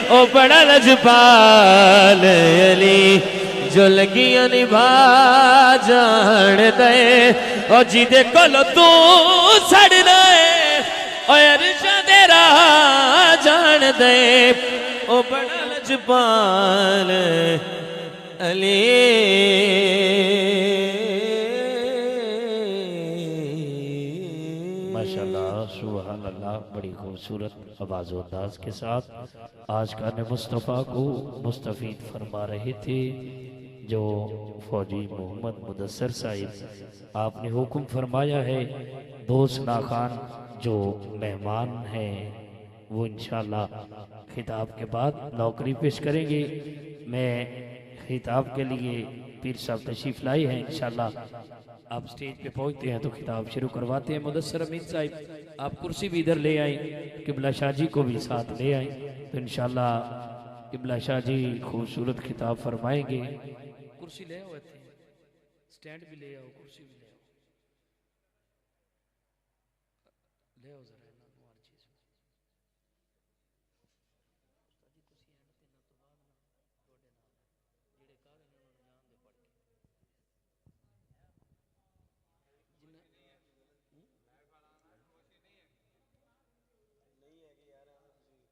ओ बड़ा लजपाल अली जो लगियां निभा जान दे ओ जिदे कोल तू सड़ना है ओ अरशा दे राह जान दे ओ बड़ा लजपाल अली। माशाल्लाह सुभान अल्लाह बड़ी खूबसूरत आवाज़ व अंदाज के साथ आज का ने मुस्तफ़ा को मुस्तफ़ीद फरमा रहे थे जो फौजी मोहम्मद मुदस्सर साहिब आपने हुक्म फरमाया है दोस्त नाखान जो मेहमान हैं वो इंशाल्लाह खिताब के बाद नौकरी पेश करेंगे। मैं खिताब के लिए पीर साहब तशरीफ लाई हैं इंशाल्लाह आप स्टेज पे पहुंचते हैं तो खिताब शुरू करवाते हैं। मुदस्सर अमीन साहिब आप कुर्सी भी इधर ले आए किबला शाह जी को भी साथ ले आए तो इंशाल्लाह किबला शाह जी खूबसूरत खिताब फरमाएंगे। कुर्सी ले आओ स्टैंड भी ले आओ कुर्सी भी ले आओ ले आओ जरा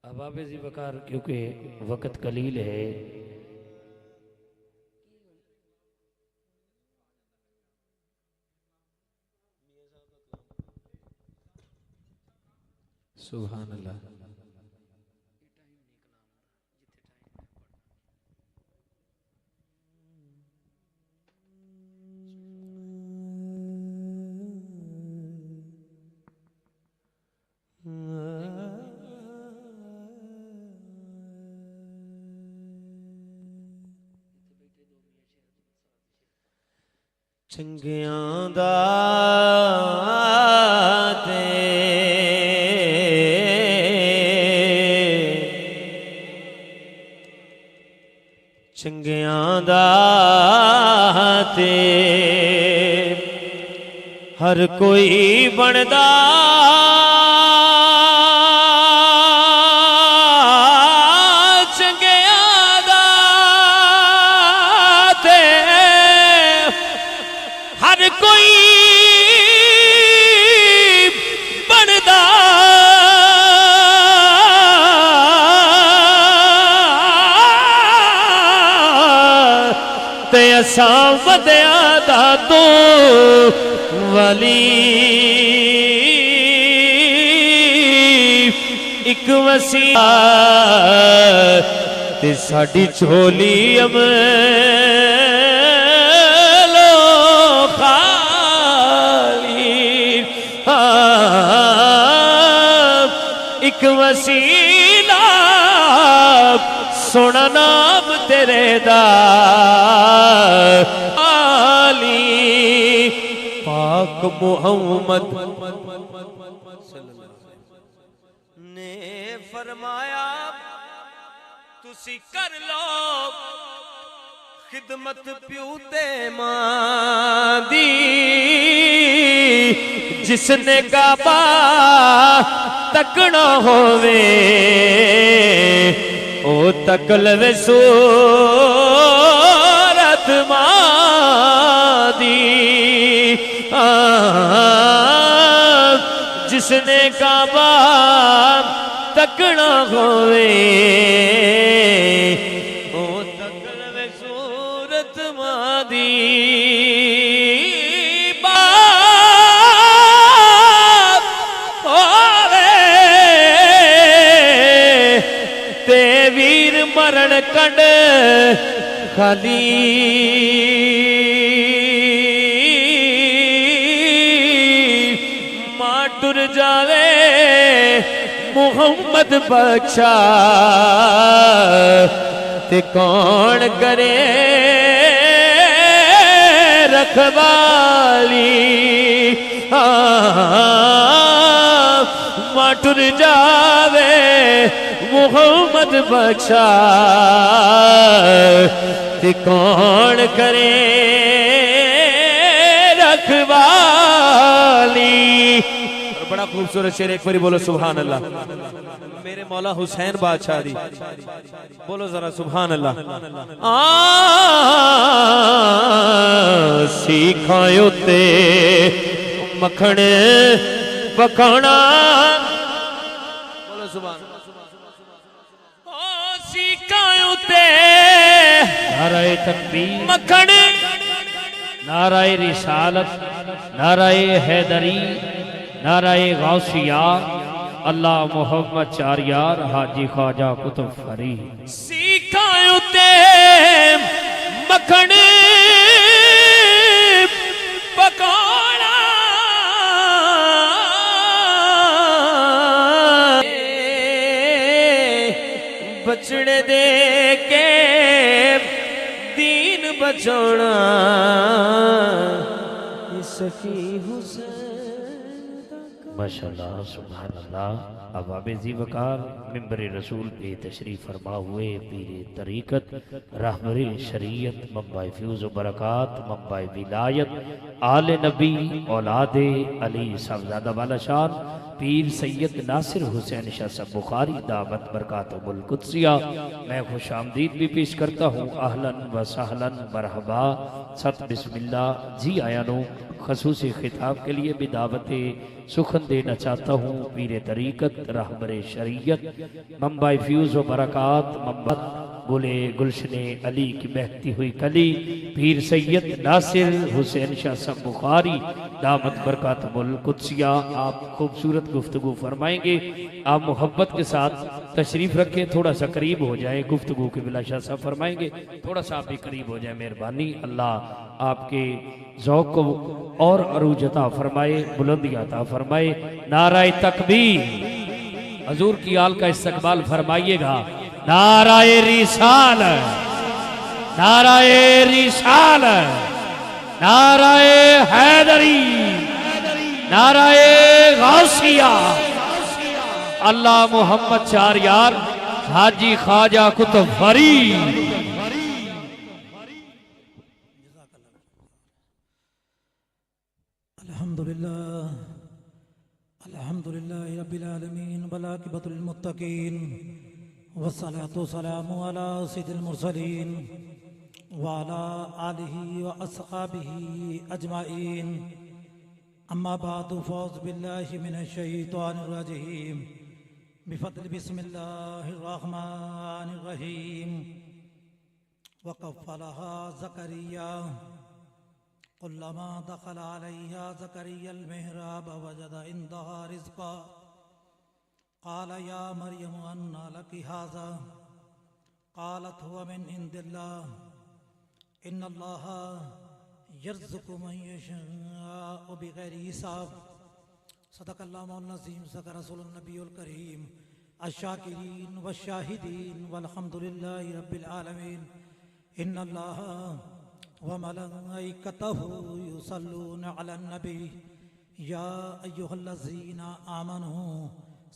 अबाब जी वकार क्योंकि वक़्त कलील है। सुभान अल्लाह। चंगियां दा ते चंगियां दा ते हर कोई बनदा सावदिया दा तू वली एक वसीला ते साडी झोली अमलो खाली एक वसीला सोना नाम तेरे दा आली पाक मुहम्मद ने फरमाया तुसी कर लो खिदमत प्यू ते मां दी जिसने काबा तकना होवे ओ तकलवे सूरत मादी जिसने काबा तकना होवे ओ तकलवे सूरत मादी मरण कंड खाली मां टुर जावे मुहम्मद बख्शा ते कौन करे रखवाली मां टुर जावे मुहम्मद बख्शा ते कौन करे रखवाली। बड़ा खूबसूरत शेर, एक बारी बोलो सुभान अल्लाह। मेरे मौला हुसैन बादशाह दी, बोलो जरा सुभान अल्लाह। सीखायो ते मखण पकाना, बोलो सुभान। नाराए तकबीर, मखण नाराए रिसालत, नाराए हैदरी, नाराए गौसिया, अल्लाह मोहम्मद चार यार हाजी ख्वाजा कुतुब फरीद। सीखायो ते मखण पकाना, बचने दे के दीन बचाना सखी हुसैन। माशाअल्लाह सुभान अल्लाह। अब आबेजी वकार मिंबर रसूल पे तशरीफ फरमा हुए पीर तरीक़त, रहबरे शरीयत, मंबाए फ्यूज़ व बरक़ात, मंबाए विलायत, आले नबी, औलादे अली साहबजादा वाला शान पीर सैयद नासिर हुसैन शाह साहब बुखारी दावत बरकातुहुल कुद्सिया। मैं खुश आमदीद भी पेश करता हूँ। अहलन व सहलन मरहबा, सत बिस्मिल्लाह जी आया नो। खसूसी खिताब के लिए भी दावत सुखन देना चाहता हूँ पीर तरीक़त, रहबरे शरीयत, मंबाए फ्यूज़ व बरक़ात, मंबत गुले गुलशने अली की बहती हुई कली पीर सैयद नासिर हुसैन शाह साहब बुखारी दामत बरकातुहुल कुद्सिया। आप खूबसूरत गुफ्तगू फरमाएंगे। आप मोहब्बत के साथ तशरीफ रखें, थोड़ा सा करीब हो जाए। गुफ्तगू के बिला शाह साहब फरमाएंगे, थोड़ा सा आप भी करीब हो जाए, मेहरबानी। अल्लाह आपके ज़ौक़ को और अरूज अता फरमाए, बुलंदी अता फरमाए। नाराए तकबीर, हजूर की आल का इस्तकबाल फरमाइएगा। नाराए रिसाल, नाराए रिसाल, नाराए हैदरी, नाराए गौसिया, अल्लाह मोहम्मद चार यार हाजी ख्वाजा कुतुब फरीद। अल्हम्दुलिल्लाह रब्बिल आलमीन वलाकिबतुल मुत्तकीन वस्सलातु वस्सलामु अला सय्यिदिल मुरसलीन व अला आलिहि व अस्हाबिहि अजमाइन। अम्मा बादु फौज़ बिल्लाहि मिनश शैतानिर रजीम बिफद्ल बिस्मिल्लाहिर रहमानिर रहीम। वकफ़लहा ज़करिया कुल्लमा दखल अलैहा ज़करिया अल-मिहराब वजद इंदहा रिज़्क़ा क़ाल या मरियम अन्ना लकी हाज़ा क़ालत हुवा मिन इंदिल्लाह इन्नल्लाहा यर्ज़ुक़ु मन यशाअु बिग़ैरि हिसाब सदक़ल्लाहु मौलाना अज़ीम सदक़ रसूलुन नबियुल करीम अश-शाकिरीन वश-शाहिदीन वल्हम्दुलिल्लाहि रब्बिल आलमीन इन्नल्लाहा व मलाइकतहु युसल्लूना अलन नबी या अय्युहल्लज़ीना आमनू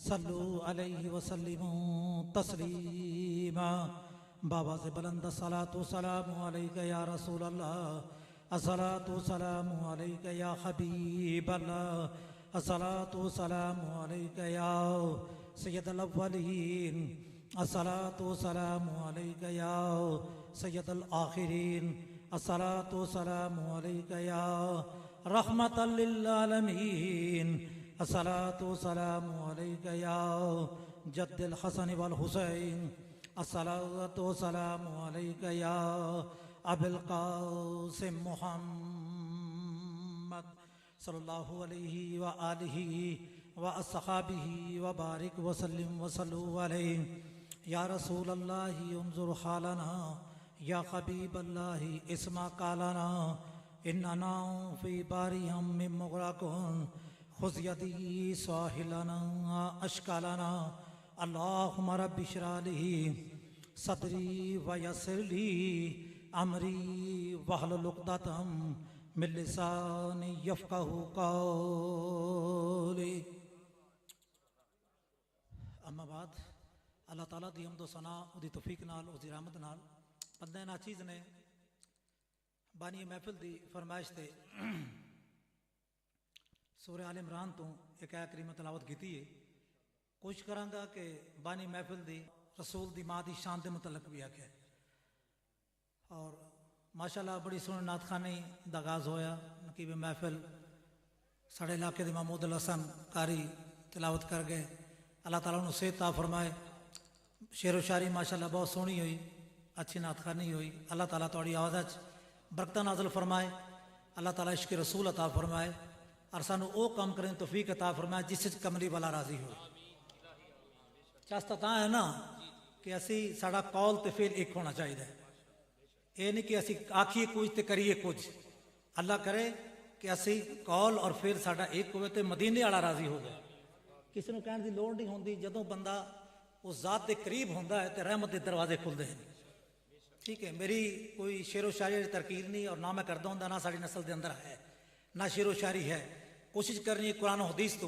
सल्लू अलैहि वसल्लिमू तस्लीमा। बाबा से बुलंद अस्सलातु वस्सलामु अलैका या रसूल अल्लाह, अस्सलातु वस्सलामु अलैका या हबीब अल्लाह, अस्सलातु वस्सलामु अलैका या सय्यदल अव्वलीन, अस्सलातु वस्सलामु अलैका या सय्यदल आखिरीन, अस्सलातु वस्सलामु अलैका या रहमतल लिल आलमीन, अस्सलातु वस्सलामु अलैका या जद्दिल हसन वल हुसैन, अस्सलातु वस्सलामु अलैका या अबुल कासिम मुहम्मद सल्लल्लाहु अलैहि व आलिहि व अस्हाबिहि व बारिक व सल्लिम व सल्लु अलैहि या रसूल अल्लाहि उन्जुर हालना या हबीब अल्लाहि इस्मा कालना इन्नना फी बारिहम मिन मुगरकुन खुज़ यदी साहिलना अशकालना अल्लाहुम्मा रब्बि इश्रह ली सदरी व यस्सिर ली अमरी वहलुल उक़दतम मिन लिसानी यफ़क़हू क़ौली। अम्मा बाद अल्लाह ताला दी हम्द व सना उदी तौफीक नाल उदी रहमत नाल बंदे नाचीज़ ने बानी महफिल दी फरमाइश ते सूरह आल इमरान तो एक आयत करीमा तलावत की है। कोशिश करांगा कि बानी महफिल दी रसूल दी माँ दी शान दे मुतलक भी आखे और माशाल्लाह बड़ी सोहनी नात खानी दा आगाज़ होया। नकीब महफिल साढ़े इलाके दे महमूद अल हसन कारी तिलावत कर गए। अल्लाह ताला उन्हें सेहत ता फरमाए। शेर व शायरी माशाल्लाह बहुत सोहनी हुई, अच्छी नात खानी हुई। अल्लाह ताला तुहाडी आवाज़ बरकत नाज़िल फरमाए। अल्लाह ताला इश्क़ रसूल अता फरमाए और सानू ओ काम करने तौफीक अता फरमाए जिस कमली वाला राजी हो। चास्ता तां है ना कि असी साड़ा कौल ते फिर एक होना चाहिए। ये नहीं कि असी आखिए कुछ ते करिए कुछ। अल्लाह करे कि असी कौल और फिर साड़ा एक होवे ते मदीने वाला राजी हो गया। किसी को कहने की लोड़ नहीं होंदी। जदों बंदा उस जात के करीब होंदा है तो रहमत के दरवाजे खुलते हैं। ठीक है, मेरी कोई शेरो शायरी तरकीर नहीं और ना मैं करता हूँ ना साड़ी नस्ल के अंदर है ना शेरो शायरी है। कोशिश करनी है कुरान हदीस तो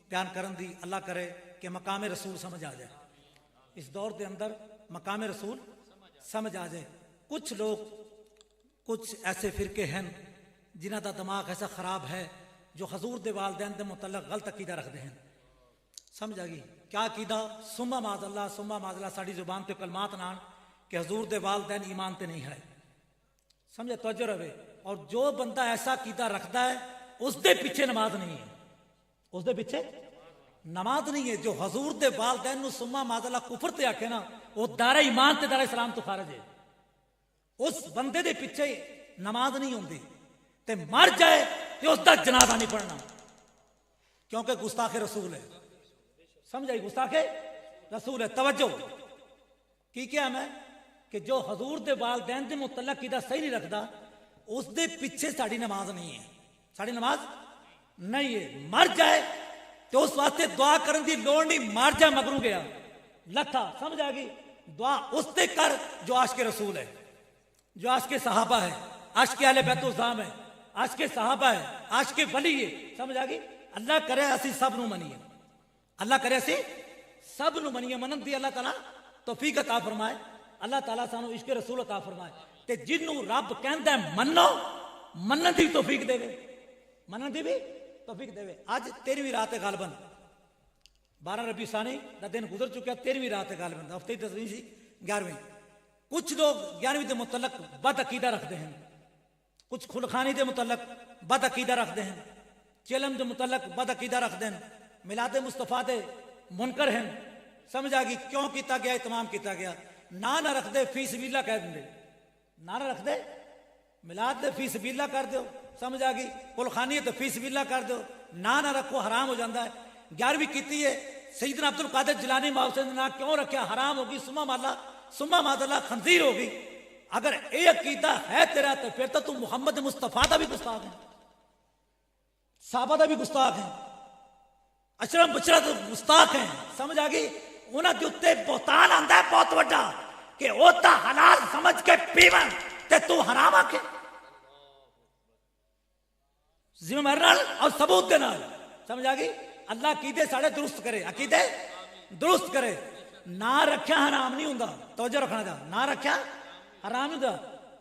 बयान करन दी। अल्लाह करे कि मकाम रसूल समझ आ जाए। इस दौर के अंदर मकाम रसूल समझ आ जाए। कुछ लोग कुछ ऐसे फिरके हैं जिन्हों का दिमाग ऐसा खराब है जो हजूर दे वालदैन के मुतल्लक गलत अकीदा रखते हैं। समझ आ गई क्या अकीदा? सुम्मा माज़ल्ला साड़ी जुबान ते कलमात नान कि हजूर दे वालदैन ईमान ते नहीं है। समझे तवज्जो रहे। और जो बंदा ऐसा अकीदा रखता है उसके पीछे नमाज नहीं है। उसके पीछे नमाज नहीं है। जो हजूर दे वालदैन नू सुम्मा माज़ल्ला कुफर ते आखे ना वो दारा ईमान ते दारा इस्लाम तो खारज है। उस बंदे दे पीछे नमाज नहीं होंदी ते मर जाए तो उसका जनाजा नहीं पढ़ना क्योंकि गुस्ताखे रसूल है। समझ आई? गुस्ताखे रसूल है। तवज्जो की क्या मैं कि जो हजूर दे वालदैन दे मुतल्लक कीदा सही नहीं रखता उसके पीछे साड़ी नमाज नहीं है। साड़ी नमाज नहीं है। मर जाए तो उस वास्ते दुआ करने की लोड़ नहीं। मर जाए मगरू गया लथा। समझ आ गई? दुआ उससे कर जो आशिक़ रसूल है, जो आशिक़ सहाबा है, आशिक़ अहले बैतुज़्ज़ाम है, आशिक़ सहाबा है, आशिक़ वली है। समझ आ गई? अल्लाह करे असी सब नू मनीए। अल्लाह करे असी सब नू मनीए। मनन दी अल्लाह ताला तौफीक अता फरमाए। अल्लाह ताला सानू इश्क रसूल अता फरमाए ते जिन्नू रब कहंदा है मन्नो मनन दी तौफीक देवे। मनन दी भी तौफीक देवे। आज 13वीं रात है गालबन 12 रबी सानी का दिन गुजर चुका। 13वीं रात है गालबन हफ्ते की 10वीं सी 11वीं। कुछ लोग 11वीं के मुतल्लक बद अकीदा रखते हैं। कुछ खुलखानी के मुतल्लक बद अकीदा रखते हैं। चिलम के मुतल्लक बद अकीदा रखते हैं। मिलाद मुस्तफा दे मुनकर हैं। समझ आ गई क्यों किया गया? इतमाम किया गया। ना रखते फी सबीला कह देंगे। नारा रख दे, मिलाद दे फी सबीला कर दो, समझ आ गई, कुलखानी है तो फी सबीला कर दो, ना रखो हराम हो जाता है। 11वीं की है सईदना अब्दुल कादिर जिलानी माउसे ना क्यों रखा, हराम होगी, सुम्मा मादल्ला खंजीर होगी। अगर ये अकीदा है तेरा तो फिर तो तू मुहम्मद मुस्तफा का भी गुस्ताख है, साहबा का भी गुस्ताख है, अशरफ बशरा तो गुस्ताख है, समझ आ गई। उन्होंने उत्ते बोहतान आंदा है बहुत बड़ा कि वो तो हलाल समझ के पीवन ते तू हराम आके जिम्मेदार नाल और सबूत के नाल, समझ आ गई। अल्लाह अकीदे साढ़े दुरुस्त करे, अकीदे दुरुस्त करे। ना रखा हराम नहीं होंदा, तवज्जो रखना चा, ना रखा हराम नहीं होंदा।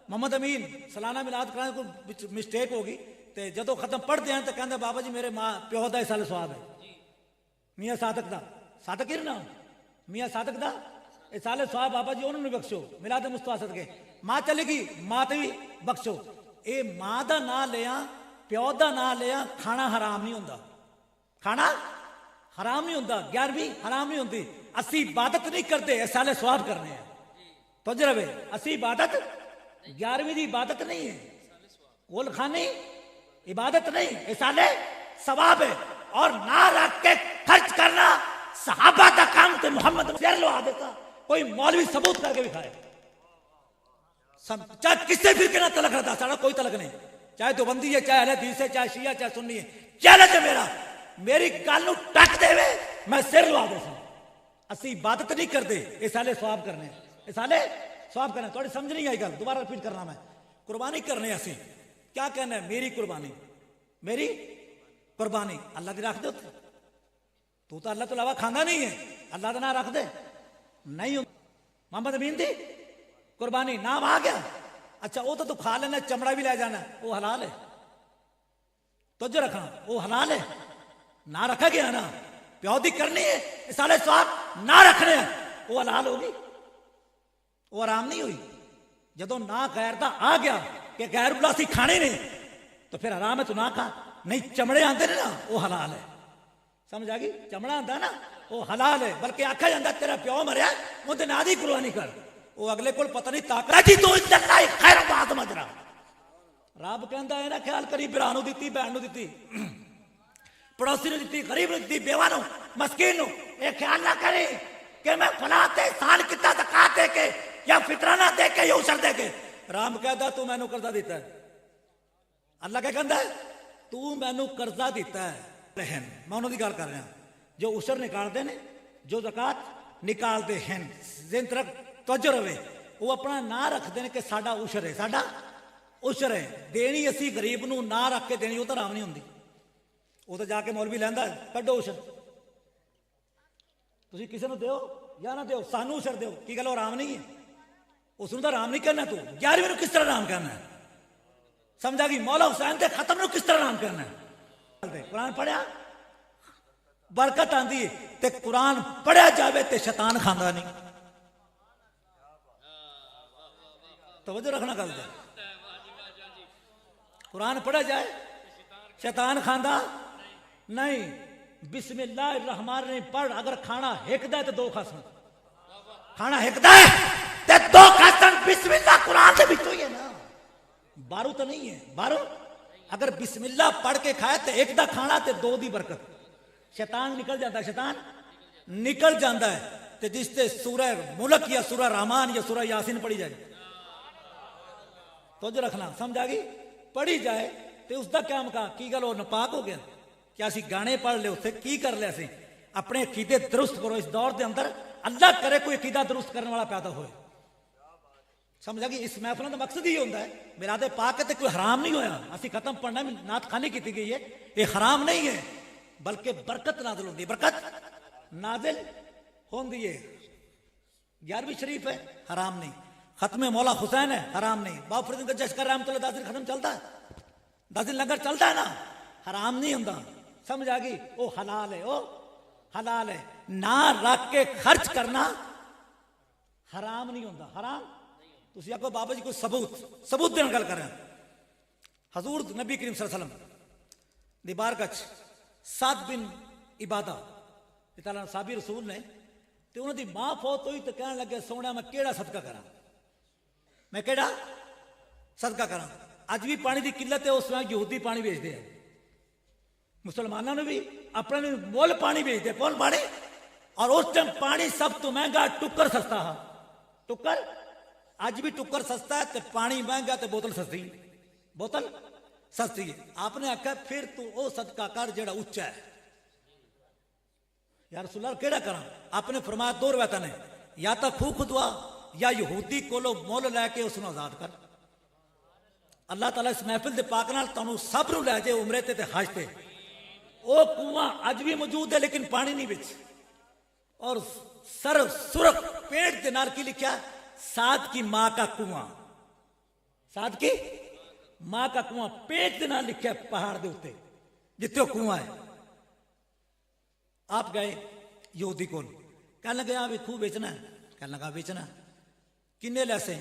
मोहम्मद अमीन सालाना मिलाद कराने को मिस्टेक होगी तो जदों खत्म पढ़ते हैं तो कहते बाबा जी मेरे माँ प्यो का इस साल स्वाब है, मियाँ सादक का, सादक ही ना मियाँ सादक का इस साल स्वाब बाबा जी उन्होंने बख्शो, मिलाद मुस्तफा सदके। माँ चलेगी, माँ ते भी बख्शो। ये माँ का ना लिया, प्यो का ना लिया, खाना हराम नहीं होंदा, खाना हराम नहीं होंदा, 11वीं हराम नहीं होंदी। असी इबादत नहीं करते, इस साले स्वाब करने हैं, तो रहे असी इबादत 11वीं की इबादत नहीं है, गोल खानी इबादत नहीं, इस साले सवाब है। और ना रख के खर्च करना सहाबा का काम थे, मोहम्मद शेर लगा देता, कोई मौलवी सबूत करके भी खाए, चाहे किससे फिर के ना तलक रहता, सारा कोई तलक नहीं, चाहे देवबंदी है, चाहे अहले हदीस है, चाहे शिया, चाहे सुन्नी है, चैलेंज है मेरा, मेरी गल नूं टक देवे मैं सिर लवा दे। असी इबादत नहीं करते, इस साले स्वाब करने, इस साले स्वाब करने। थोड़ी समझ नहीं आई गल, दोबारा रिपीट करना मैं। कुर्बानी करने असी क्या कहना है, मेरी कुर्बानी, मेरी कुर्बानी अल्लाह की रख दे। तू तो अल्लाह तो अलावा खाना नहीं है, अल्लाह का ना रख दे नहीं। मोहम्मद अमीन दी कुर्बानी नाम आ गया, अच्छा वो तो तू खा लेना, चमड़ा भी ले जाना, वो हलाल है, तुझे रखना वो हलाल है, ना रखा गया ना, प्यो दी करनी है, साले स्वाब ना रखने वो हलाल होगी, वो आराम नहीं हुई। जदों ना गैर का आ गया कि गैर बुलासी खाने ने तो फिर हराम है, तू ना खा। नहीं चमड़े आते ने ना वो हलाल है, समझ आ गई, चमड़ा आंदा ना वो हलाल है। बल्कि आखा जाता तेरा प्यो मरिया उनके ना दी कुर्बानी कर, वो अगले को पता नहीं ताकत जी, तू खैर बात समझ रहा। रब कहता है ना ख्याल करी, भरा नूं दित्ती, भैन नूं दित्ती, पड़ोसी ने दी, गरीब ने दी, बेवा नूं, मस्कीन नूं, ये ख्याल ना करे कि मैं फला ते साल कितना ज़कात दे के या फितराना दे के या उसर दे के। राम कहता तू मैनू कर्जा दिता है, अल्लाह क्या कहता है तू मैनू कर्जा दिता है। रहन मैं उन्होंने गल कर रहा, जो उसर निकालते हैं, जो ज़कात निकालते हैं, जिन तरह तवज्जो रहे, वो अपना ना रखते हैं कि साडा उशर है, साडा उशर है। देनी असी गरीब नूं ना रख के देनी, वो तो आराम नहीं होंगी, वो तो जाके मौलवी लैंदा कड्डो उशर, तुसीं किसी नूं दिओ या ना दिओ, सानू उशर दिओ, की गल आराम नहीं है, उसनूं तो आराम नहीं करना। तू 11वीं नूं किस तरह आराम करना है, समझा गई। मौला हुसैन के खत्म नूं किस तरह आराम करना है। कुरान पढ़िया बरकत आंदी है, ते कुरान पढ़िया जावे ते शैतान खांदा नहीं, तवज्जो रखना गल ते। कुरान पढ़ा जाए शैतान खांदा नहीं। बिस्मिल्लाहिर्रहमानिर्रहीम पढ़, अगर खाना हिकदा है तो दो खासन, खाना हिकदा है ते दो खासन बिस्मिल्लाह कुरान दे विचों ही है ना, बारू तो नहीं है। बारू अगर बिस्मिल्लाह पढ़ के खाए तो एक दा खाना ते दो दी बरकत, शैतान निकल जाता है, शैतान निकल जाता है। तो जिससे सूरह मुल्क या सूरह रहमान या सूरह यासीन पढ़ी जाए, तो जो रखना समझ आ गई, पढ़ी जाए तो उसका क्या मका की गल वो नपाक हो गया। क्या असी गाने पढ़ ले उससे की कर लिया, असी अपने अकीदे दुरुस्त करो। इस दौर के अंदर अल्लाह करे कोई अकीदा दुरुस्त करने वाला पैदा होए, समझ आ गई। इस महफिल का मकसद ही होता है मिलादे पाक है, कोई हराम नहीं होया। असी खत्म पढ़ना नात खानी की गई है, ये हराम नहीं है, बल्कि बरकत नाजिल होती है, बरकत नाजिल होती है। 11वीं शरीफ है, हराम नहीं। खत्म मौला हुसैन है, हराम नहीं। बाबा फरीद का जश्कर रहमतुल्लाह 10 दिन खत्म चलता है, 10 दिन लंगर चलता है ना, हराम नहीं होता, समझ आ गई। वो हलाल है, वो हलाल है। ना रख के खर्च करना हराम नहीं होता, हराम। तुसी आखो बाबा जी कोई सबूत देने गल कर रहे हैं। हजूर नबी करीम सल्लल्लाहु अलैहि वसल्लम दी बारगाह 7 दिन इबादा इताला साबी रसूल ने, तो उन्होंने मां फौत हुई तो कहने लगे सोने मैं केड़ा सदका करा, मैं केड़ा सदका करा। अज भी पानी की किल्लत है, उस समय यहूदी पानी बेचते हैं, मुसलमानों ने भी अपने मुल पानी बेचते। कौन पानी? और उस टाइम पानी सब तो महंगा, टुक्कर सस्ता है। टुक्कर अज भी टुक्कर सस्ता है, तो पानी महंगा, तो बोतल सस्ती, बोतल सस्ती है। आपने आख्या फिर तू वो सदका कर जेड़ा उच्चा है। यार रसूलुल्लाह केड़ा करा? आपने फरमाया 2 रवायत ने, या तो खूह खुदवा या यहूदी कोलो मुल लैके उसनू आजाद कर। अल्लाह ताला इस महफिल दे पाक नाल तुहानू सब नू लै जाए उमरे ते हज ते। वो कुआं अज भी मौजूद है, लेकिन पानी नहीं बिच। और सर सुरख पेट के नाल की लिखा? साद की मां का कुआं। साद की मां का कुआं पेट के नाल लिखा पहाड़ के उत्ते जिथे कुआं है। आप गए यहूदी को, कह लगे भी खूह बेचना है? कह लगा बेचना। किन्ने लैसे?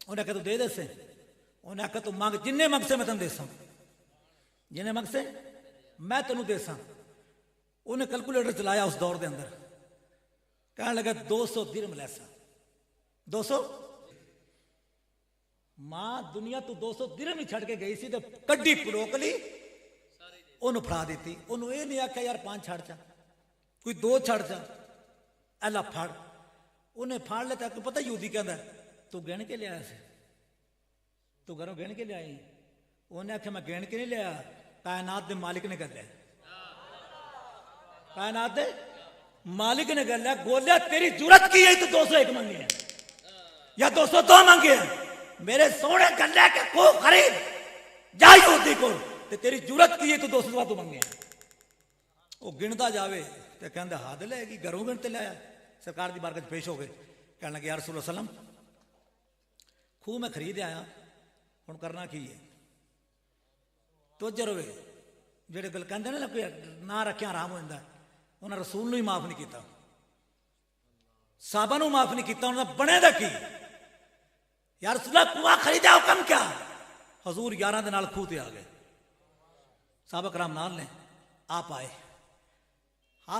उन्हें आख्या तू दे दसे। उन्हें आख्या तू मंग, जिन्ने मंग से मैं तेन देसा, जिन्ने मंग से मैं तेन देसा। उन्हें कैलकुलेटर चलाया उस दौर के अंदर, कह लगा 200 दिरहम लैसा। 200 मां दुनिया तू 200 दिरहम ही छड़ के गई सी, तो कड्डी परोक ली, उन्होंने फड़ा दी। उन्होंने ये नहीं आख्या यार 5 छड़ जा, कोई 2 छड़ जा, ऐला फड़। उन्हें फाड़ लेता। पता यहूदी कहता तू गिन के लिया से, तू घरों गिन के लिया? उन्हें आख्या मैं गिन के नहीं लिया, कायनात के मालिक ने कर लिया। कायनात दे मालिक ने कर लिया। बोलिया तेरी जरूरत की है तो 201 मांगे है या 202 मांगे है? मेरे सोने गल्ले के को खरीद जा यहूदी को, ते तेरी जरूरत की है तो 202 तो मांगे है। वो गिनता जावे तो कहते हद लेगी, घरों गिनते लाया। सरकार की बारगाह पेश हो गए, कहने लगे यार रसूल सल्लम खूह मैं खरीद आया, हुण करना की है? तो जरवे जेडे गल कहते ना कोई ना रखिया आराम हो जाता, उन्हें रसूल नूं ही माफ नहीं किया, साहबा नूं माफ नहीं किया। उन्होंने बने दा की? यार रसूलुल्लाह कुआं खरीदा, हुक्म क्या? हजूर 11 दे नाल खूह ते आ गए, साहबा कराम नाल ने। आप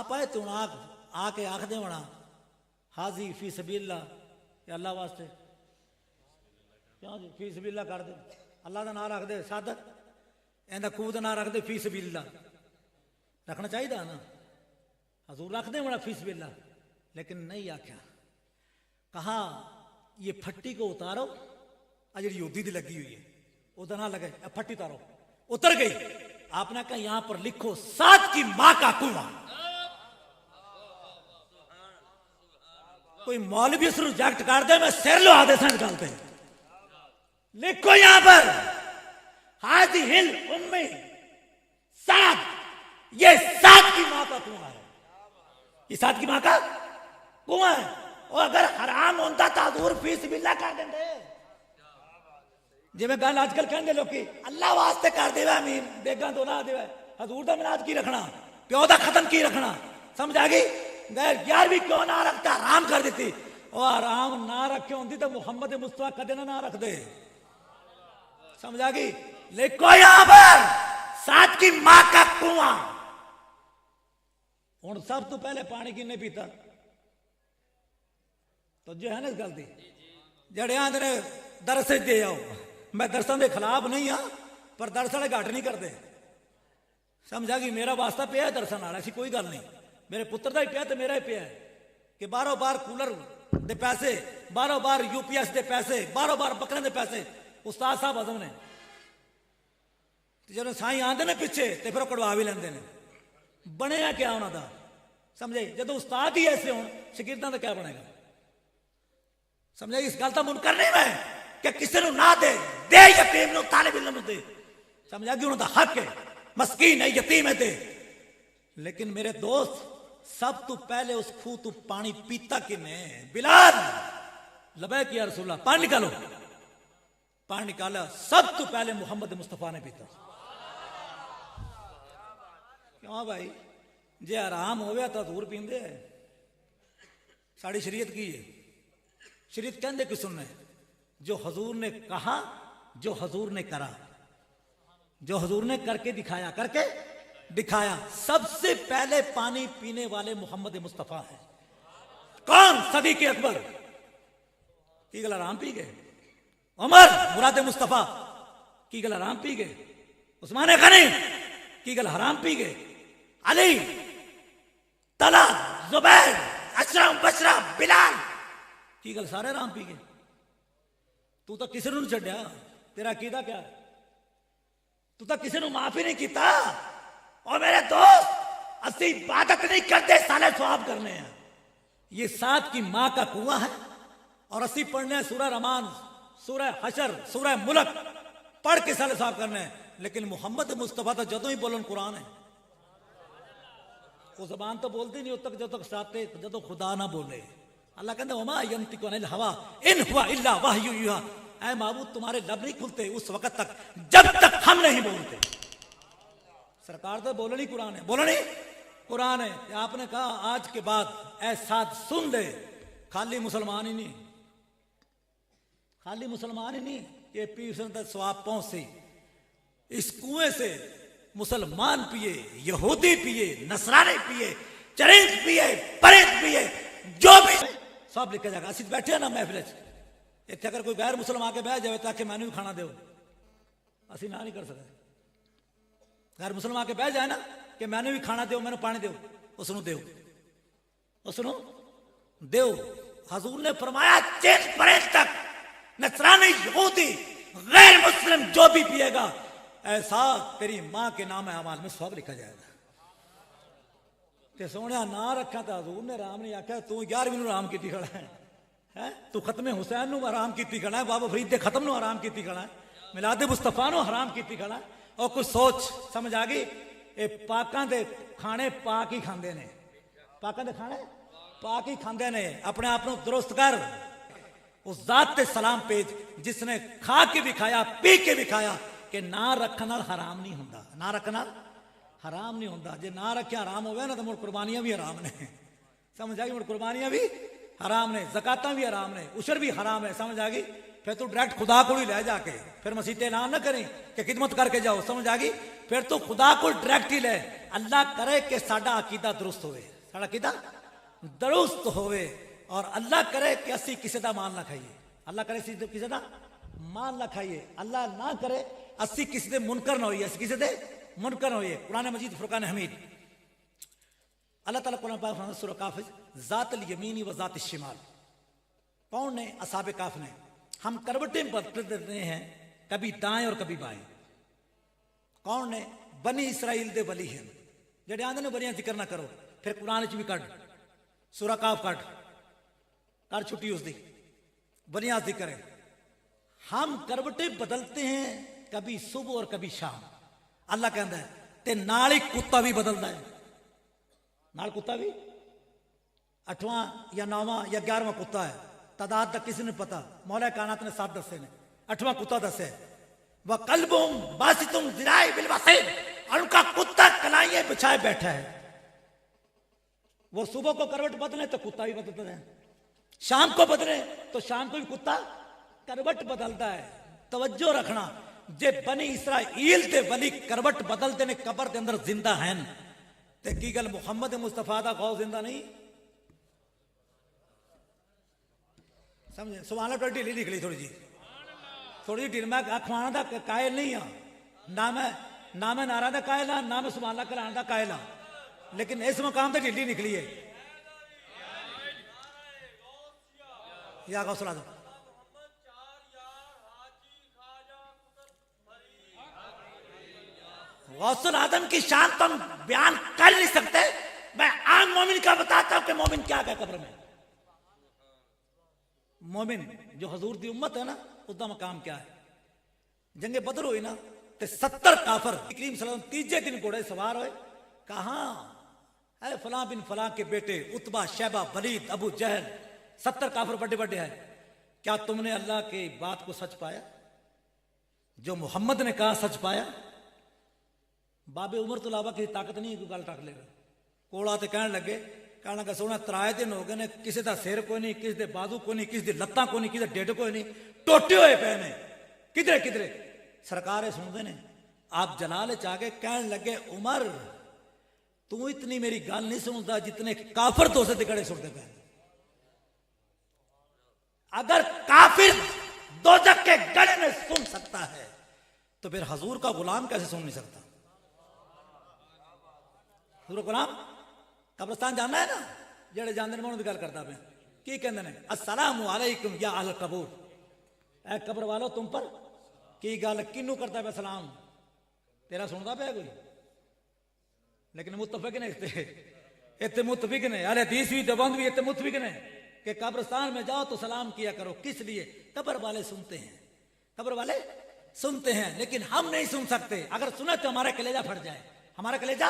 आए तो आके आख दे होना हाजी फी सबील्लाह, या अल्लाह वास्ते क्यों जी फी सबील्लाह कर दे, अल्लाह का नाम रख दे, सद इहदा खूह का नाम रख दे फी सबील्लाह, रखना चाहिए ना। हजूर रख दे होना फी सबील्लाह, लेकिन नहीं आख्या। कहा ये फट्टी को उतारो, जी यहूदी दी लगी हुई है उधर ना लगे, फट्टी उतारो। उतर गई। आपने कहा यहां पर लिखो साद की मां का कुआं। कोई मौलवी उस रिजेक्ट कर दे, मैं सिर लुहा दे सन निकालते। लिखो यहां पर हाजी हिल उम्मी साद, ये साद की मां का कुआं है, ये साद की मां का कुआं है। और अगर हराम होता तो हजूर फीस बिल्ला कर देंगे। जिवें गल आजकल कहते लोग अल्लाह वास्ते कर देवे अमीन, बेगा तो ना देवे। हजूर का मिलाद की रखना, प्यो का खत्म की रखना, समझ आ गई? 11वीं क्यों ना रखता, हराम कर देती। और हराम ना रखे होती तो मुहम्मद मुस्तफा कदे ना रख दे, समझ आ गई? लिखो यहां पर साद की मां का कुआं। हुण सब तो पहले पानी किन्ने पीता? तो जो है ना इस गलती जड़े आंदे दरस दे आओ, मैं दरसां के खिलाफ नहीं हाँ, पर दरस वाले घट नहीं करते, समझा गई? मेरा वास्ता पिया दरसां नाल, ऐसी कोई गल नहीं। मेरे पुत्र का ही पिया तो मेरा ही पिया है कि बारों बार कूलर दे पैसे, बारों बार यूपीएस दे पैसे, बारों बार बकरे दे पैसे उस्ताद साहब आजम ने जो साई आते ने पिछे तो फिर कड़वा भी लेंगे ने। बने क्या उन्होंने समझे? जो उस्ताद ही ऐसे हो शगिर्दां का क्या बनेगा? समझे? इस गल का मुनकर नहीं मैं कि किसी को ना दे, दे यतीम नूं, तालिब इल्म नूं दे, समझा कि उन्होंने हक है, मस्कीन है, यतीम है दे। लेकिन मेरे दोस्त सब तो पहले उस खूह तू पानी पीता किने? बिलाल लबैक या रसूलल्लाह, पानी निकालो। पानी निकाला, सब तो पहले मोहम्मद मुस्तफा ने पीता। क्यों भाई? जे आराम हो गया तो दूर पींदे है। साड़ी शरीयत की है, शरीयत कहते कि सुनने जो हजूर ने कहा, जो हजूर ने करा, जो हजूर ने करके दिखाया, करके दिखाया। सबसे पहले पानी पीने वाले मोहम्मद मुस्तफा है। कौन? सदीक अकबर की गल आराम पी गए? उमर मुराद मुस्तफा की गल हराम पी गए, उस्मान गनी की गल हराम पी गए, अली, तला, जुबैर, अशरफ, बशरा, बिलाल की गल सारे हराम पी गए। तू तो किसी ने छड्या, तेरा कीदा क्या? तू तो किसी ने माफ ही नहीं किया। और मेरे दोस्त असली इबादत नहीं करते, साले सवाब करने हैं। ये साथ की माँ का कुआं है और असी पढ़ने सूरह रहमान, सूरह हशर, सूरह मुल्क पढ़ के साले सवाब करने हैं। लेकिन मोहम्मद मुस्तफा तो जदों ही बोलन कुरान है, वो जबान तो बोलती नहीं तक जब तक साथे जदों खुदा ना बोले। अल्लाह कहते वमा यंतिकु अनिल हवा इन हुवा इल्ला वहयु युहा। ऐ माबूद तुम्हारे लब नहीं खुलते उस वक्त तक जब तक हम नहीं बोलते। सरकार तो बोलनी कुरान है, बोलनी कुरान है। आपने कहा आज के बाद ऐसा सुन ले, खाली मुसलमान ही नहीं, खाली मुसलमान ही नहीं, ये पीर तक स्वाब पहुंचे। इस कुएं से मुसलमान पिए, यहूदी पिए, नसरानी पिए, चरिंद पिए, परिंद पिए, जो भी सब लिखा जाएगा। असि बैठे ना महफिल इतने अगर कोई गैर मुसलमान आके बह जाए ताकि मैंने भी खाना दो, असि ना नहीं कर सकते। गैर मुसलमान आके बह जाए ना कि मैंने भी खाना दो, मैंने पानी दो, उसनु दो, उसनु दो। हजूर ने फरमाया चेक परेज तक नसरानी, यहूदी, गैर मुस्लिम जो भी पिएगा ऐसा तेरी मां के नाम है अमाल में सब लिखा जाएगा। ते सोने ना रखा तो हजूर ने राम ने आख्या तू 11वीं नूं आराम की खड़ा है, तू खत्मे हुसैन नूं आराम की खड़ा है, बाबा फरीद दे खत्म नूं आराम की खड़ा है, मिलाद मुस्तफा नूं हराम की खड़ा है। और कुछ सोच समझ आ गई, ये पाकां दे खाने पाक ही खांदे ने, पाकां दे खाने पाक ही खांदे ने। अपने आप नूं दुरुस्त कर, उस जात ते सलाम पेज जिसने खा के भी खाया, पी के भी खाया कि ना रखना हराम नहीं होंदा, ना रखना हराम नहीं होंदा। जे ना रखे हराम होवे ना तो मुड़ कुर्बानियां भी हराम ने, समझ आ गई? मुड़ कुर्बानियां भी हराम ने, ज़कातां भी हराम ने, उशर भी हराम है, समझ आ गई? फिर तू डायरेक्ट खुदा को ही ले जाके फिर मसीते ऐलान ना करें कि खिदमत करके जाओ, समझ आ गई? फिर तू खुदा को डायरेक्ट ही ले। अल्लाह करे कि साडा अकीदा दुरुस्त होवे, साडा अकीदा दुरुस्त होवे, और अल्लाह करे कि असी किसी का माल ना खाइए, अल्लाह करे किसी का माल ना खाइए, अल्लाह ना करे असी किसी दे मुनकर ना होइए, असी किसी दे मुनकर ना होइए। कुरान मजीद फुरकान हमीद अल्लाह ताला कुरान पाक में सूरह काफ ज़ातल यमीनी व ज़ातिश शिमाल, कौन ने? असहाबे काफ ने। हम करवटें बदल देते हैं कभी दाएं और कभी बाएं। कौन ने? बनी इसराइल दे वली हैं जेडे आंदे ने बलियां जिक्र ना करो, फिर कुरान च भी कट सूरह काफ कट कर छुट्टी उसकी बलियां जिक्र है। हम करवटें बदलते हैं कभी सुबह और कभी शाम, अल्लाह कहता है, ते नाल ही कुत्ता भी बदलता है, नाल कुत्ता भी 8वां या 9वां या 11वां कुत्ता है, तादाद तक किसी ने पता, मौला कायनात ने 7 दसे ने, 8वां कुत्ता दसे। वह कल्बुम बासितुम ज़िराई बिल वसील, और उनका कुत्ता कलाइयां बिछाए बैठा है। वो सुबह को करवट बदले तो कुत्ता भी बदलता है, शाम को बदले तो शाम को भी कुत्ता करवट बदलता है। तवज्जो रखना, जे बनी इसराइल दे वली करवट बदलते ने कबर के अंदर जिंदा हैं, ते की गल मुहम्मद मुस्तफा दा गौ जिंदा नहीं? समझे? सुभान अल्लाह ढीली निकली थोड़ी जी, थोड़ी जी ढील। मैं अखवाना दा कायल नहीं हाँ, ना मैं नारा दा कायल हाँ, ना मैं सुभान अल्लाह कलान दा कायल हाँ, लेकिन इस मकाम से ढीली निकली है। या गौसला दो गौसल आदम की शान तुम बयान कर नहीं सकते। मैं आम मोमिन का बताता हूं कि मोमिन क्या है कब्र में। मोमिन जो हजूर की उम्मत है ना, उसका मकाम क्या है? जंगे बदर हुई ना ते 70 काफर करीम सल्लल्लाहु अलैहि वसल्लम तीजे दिन घोड़े सवार हुए। कहां है? फलां बिन फलां के बेटे उतबा, शैबा, वलीद, अबू जहल, 70 काफर बड़े बड़े हैं। क्या तुमने अल्लाह की बात को सच पाया? जो मोहम्मद ने कहा सच पाया? बाबे उमर तो अलावा किसी ताकत नहीं कोई गल रख लेगा। कोला तो कहने लगे सोना 3 दिन हो गए ने, किसी का सिर कोई नहीं, किसी के बाजू कोई नहीं, किसी की लत्तां कोई नहीं, किसी ढिड कोई नहीं, टोटे हुए पे ने किधरे किधरे। सरकार सुनते ने, आप जलाल च आ गए, कहने लगे उमर तू इतनी मेरी गल नहीं सुनता जितने काफिर तो से दिगड़े सुनते पे। अगर काफिर दोजख के गले में सुन सकता है, तो फिर हजूर का गुलाम कैसे सुन नहीं सकता? हजूर का गुलाम कब्रिस्तान जाना है ना, जेड़े जानते मैं उन्होंने गल करता पे की कहते हैं, अस्सलामु अलैकुम या अहल कबूर, ऐ कब्र वालो तुम पर की गल किनू करता पे सलाम, तेरा सुनता पे कोई? लेकिन मुतफिक ने इतने मुतफिक ने, अरे हदीस भी दबंद भी इतने मुतफिक ने कि कब्रिस्तान में जाओ तो सलाम किया करो। किस लिए? कब्र वाले सुनते हैं, कब्र वाले सुनते हैं, लेकिन हम नहीं सुन सकते। अगर सुने तो हमारा कलेजा फट जाए, हमारा कलेजा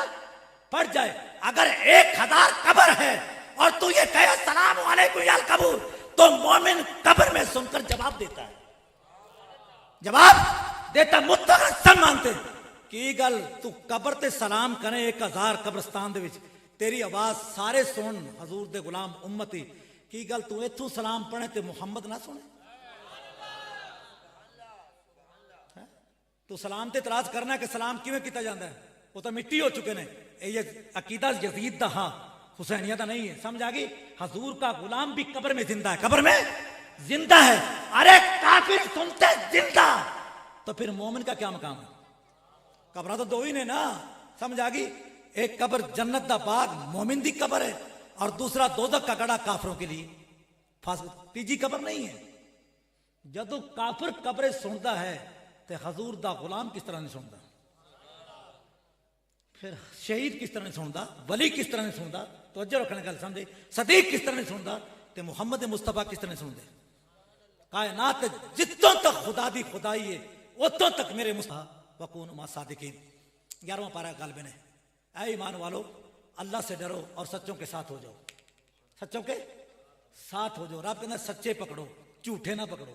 फट जाए। अगर 1000 कब्र है और तू ये कहे अस्सलामु अलैकुम या कबूर, तो मोमिन कब्र में सुनकर जवाब देता है, जवाब देता। मुतफिक सब मानते की गल, तू कब्र ते सलाम करे 1000 कब्रिस्तान दे विच, तेरी आवाज सारे सुन हजूर दे गुलाम उम्मती, की गल तू इथों सलाम पढ़े ते मुहम्मद ना सुने? तू सलाम ते इतराज करना कि सलाम किवें कीता जांदा है, वो तो मिट्टी हो चुके ने। ये अकीदा यजीद दा हाँ, हुसैनिया दा नहीं है, समझ आ गई? हजूर का गुलाम भी कब्र में जिंदा है, कब्र में जिंदा है। अरे काफिर सुनते जिंदा, तो फिर मोमिन का क्या मकाम है? कब्र तो दो ही ने ना, समझ आ गई? एक कब्र जन्नत दा बाग मोमिन दी कब्र है, और दूसरा दोजख का गड़ा काफरों के लिए। तीजी कब्र नहीं है। जदों काफिर कब्रे सुनता है तो हजूर दा गुलाम किस तरह नहीं सुनता? फिर शहीद किस तरह नहीं सुनता? वली किस तरह नहीं सुनता? तो अज्जर रखने गल समझे। सदीक किस तरह नहीं सुनता? तो मुहम्मद मुस्तफा किस तरह नहीं सुनते? कायनात जितों तक खुदा दी खुदाई है उतों तक मेरे मुस्तफा वकून मा सादिकीन। 11वां पारा गल बने, ऐ ईमान वालो अल्लाह से डरो और सच्चों के साथ हो जाओ, सच्चों के साथ हो जाओ। रब कहना सच्चे पकड़ो, झूठे ना पकड़ो।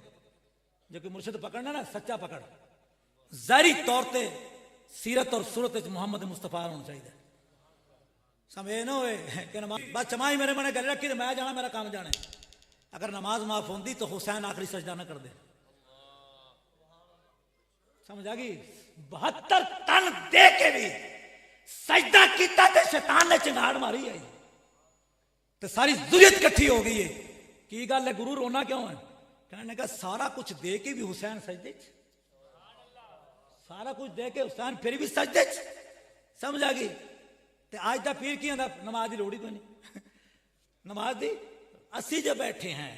जो कि मुर्शिद पकड़ना ना, सच्चा पकड़। जारी तौर पर सीरत और सूरत मुहम्मद मुस्तफा होना चाहिए। समझे ना होए कि बस चमाई मेरे मने गले रखी तो मैं जाना, मेरा काम जाने। अगर नमाज माफ होती तो हुसैन आखिरी सजदा ना कर दे। समझ आ गई? 72 तन दे के भी सजदा किया तो शैतान ने चिंगाड़ मारी है, तो सारी जुरियत इकट्ठी हो गई है। की गल है गुरु रोना क्यों है? कहने का सारा कुछ दे के भी हुसैन सजदे, सारा कुछ दे के हुसैन फिर भी सजदे। समझ आ गई? ते आज दा पीर की आंदा नमाज की लोड़ ही कोई नहीं। नमाज दी असी जो बैठे हैं,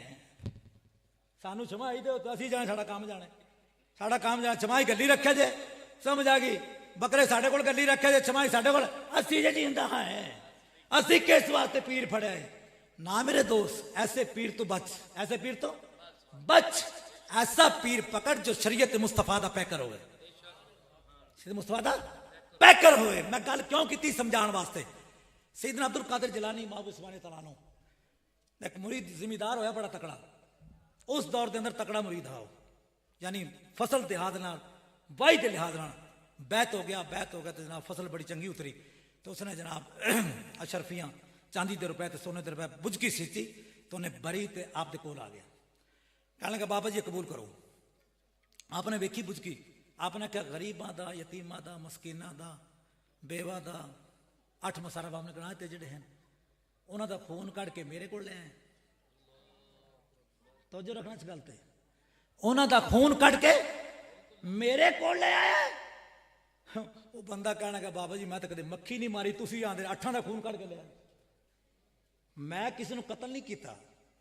सानू छमाई दो तो असी जाने, साडा काम जाने, साडा काम जाने। छमाई गली रखे जे, समझ आ गई? बकरे साडे कोल गली रखे जे, छमाई साडे कोल। असी जे जींदा है, असी किस वास्ते पीर फड़े है ना मेरे दोस्त? ऐसे पीर तो बच, ऐसे पीर तो बच। ऐसा पीर पकड़ जो शरीयत मुस्तफा दा पैकर होवे, शरीयत मुस्तफा दा पैकर होए। मैं गल क्यों की समझाने वास्ते। सैयदना अब्दुल कादिर जिलानी महबूब सुभान तआला नु एक मुरीद जिम्मेदार होया बड़ा तकड़ा। उस दौर के अंदर तकड़ा मुरीद हा, यानी फसल लिहाज नाल, वाही के लिहाज नाल बैत हो गया, बैत हो गया तो जनाब फसल बड़ी चंगी उतरी। तो उसने जनाब अशरफियां चांदी के रुपए तो सोने के रुपए बुझकी सीती, तो उन्हें बरी ते आप दे कोल आ गया। कहने लगा बाबा जी कबूल करो। आपने वेखी बुझकी, आपने क्या गरीबां दा, यतीमां दा, मस्कीनां दा, बेवा दा 8 मसारा बाप ने गणाए ते जिहड़े हैं उन्हां दा खून कढ़ के मेरे को ले आए। तो जो रखना इस गल ते, उन्हां दा खून कढ़ के मेरे को ले आया। वो बंदा कहना कि बाबा जी मैं तो कदे मक्खी नहीं मारी, तुसी आंदे 8 का खून कढ़ के ले आए। मैं किसी को कतल नहीं किया,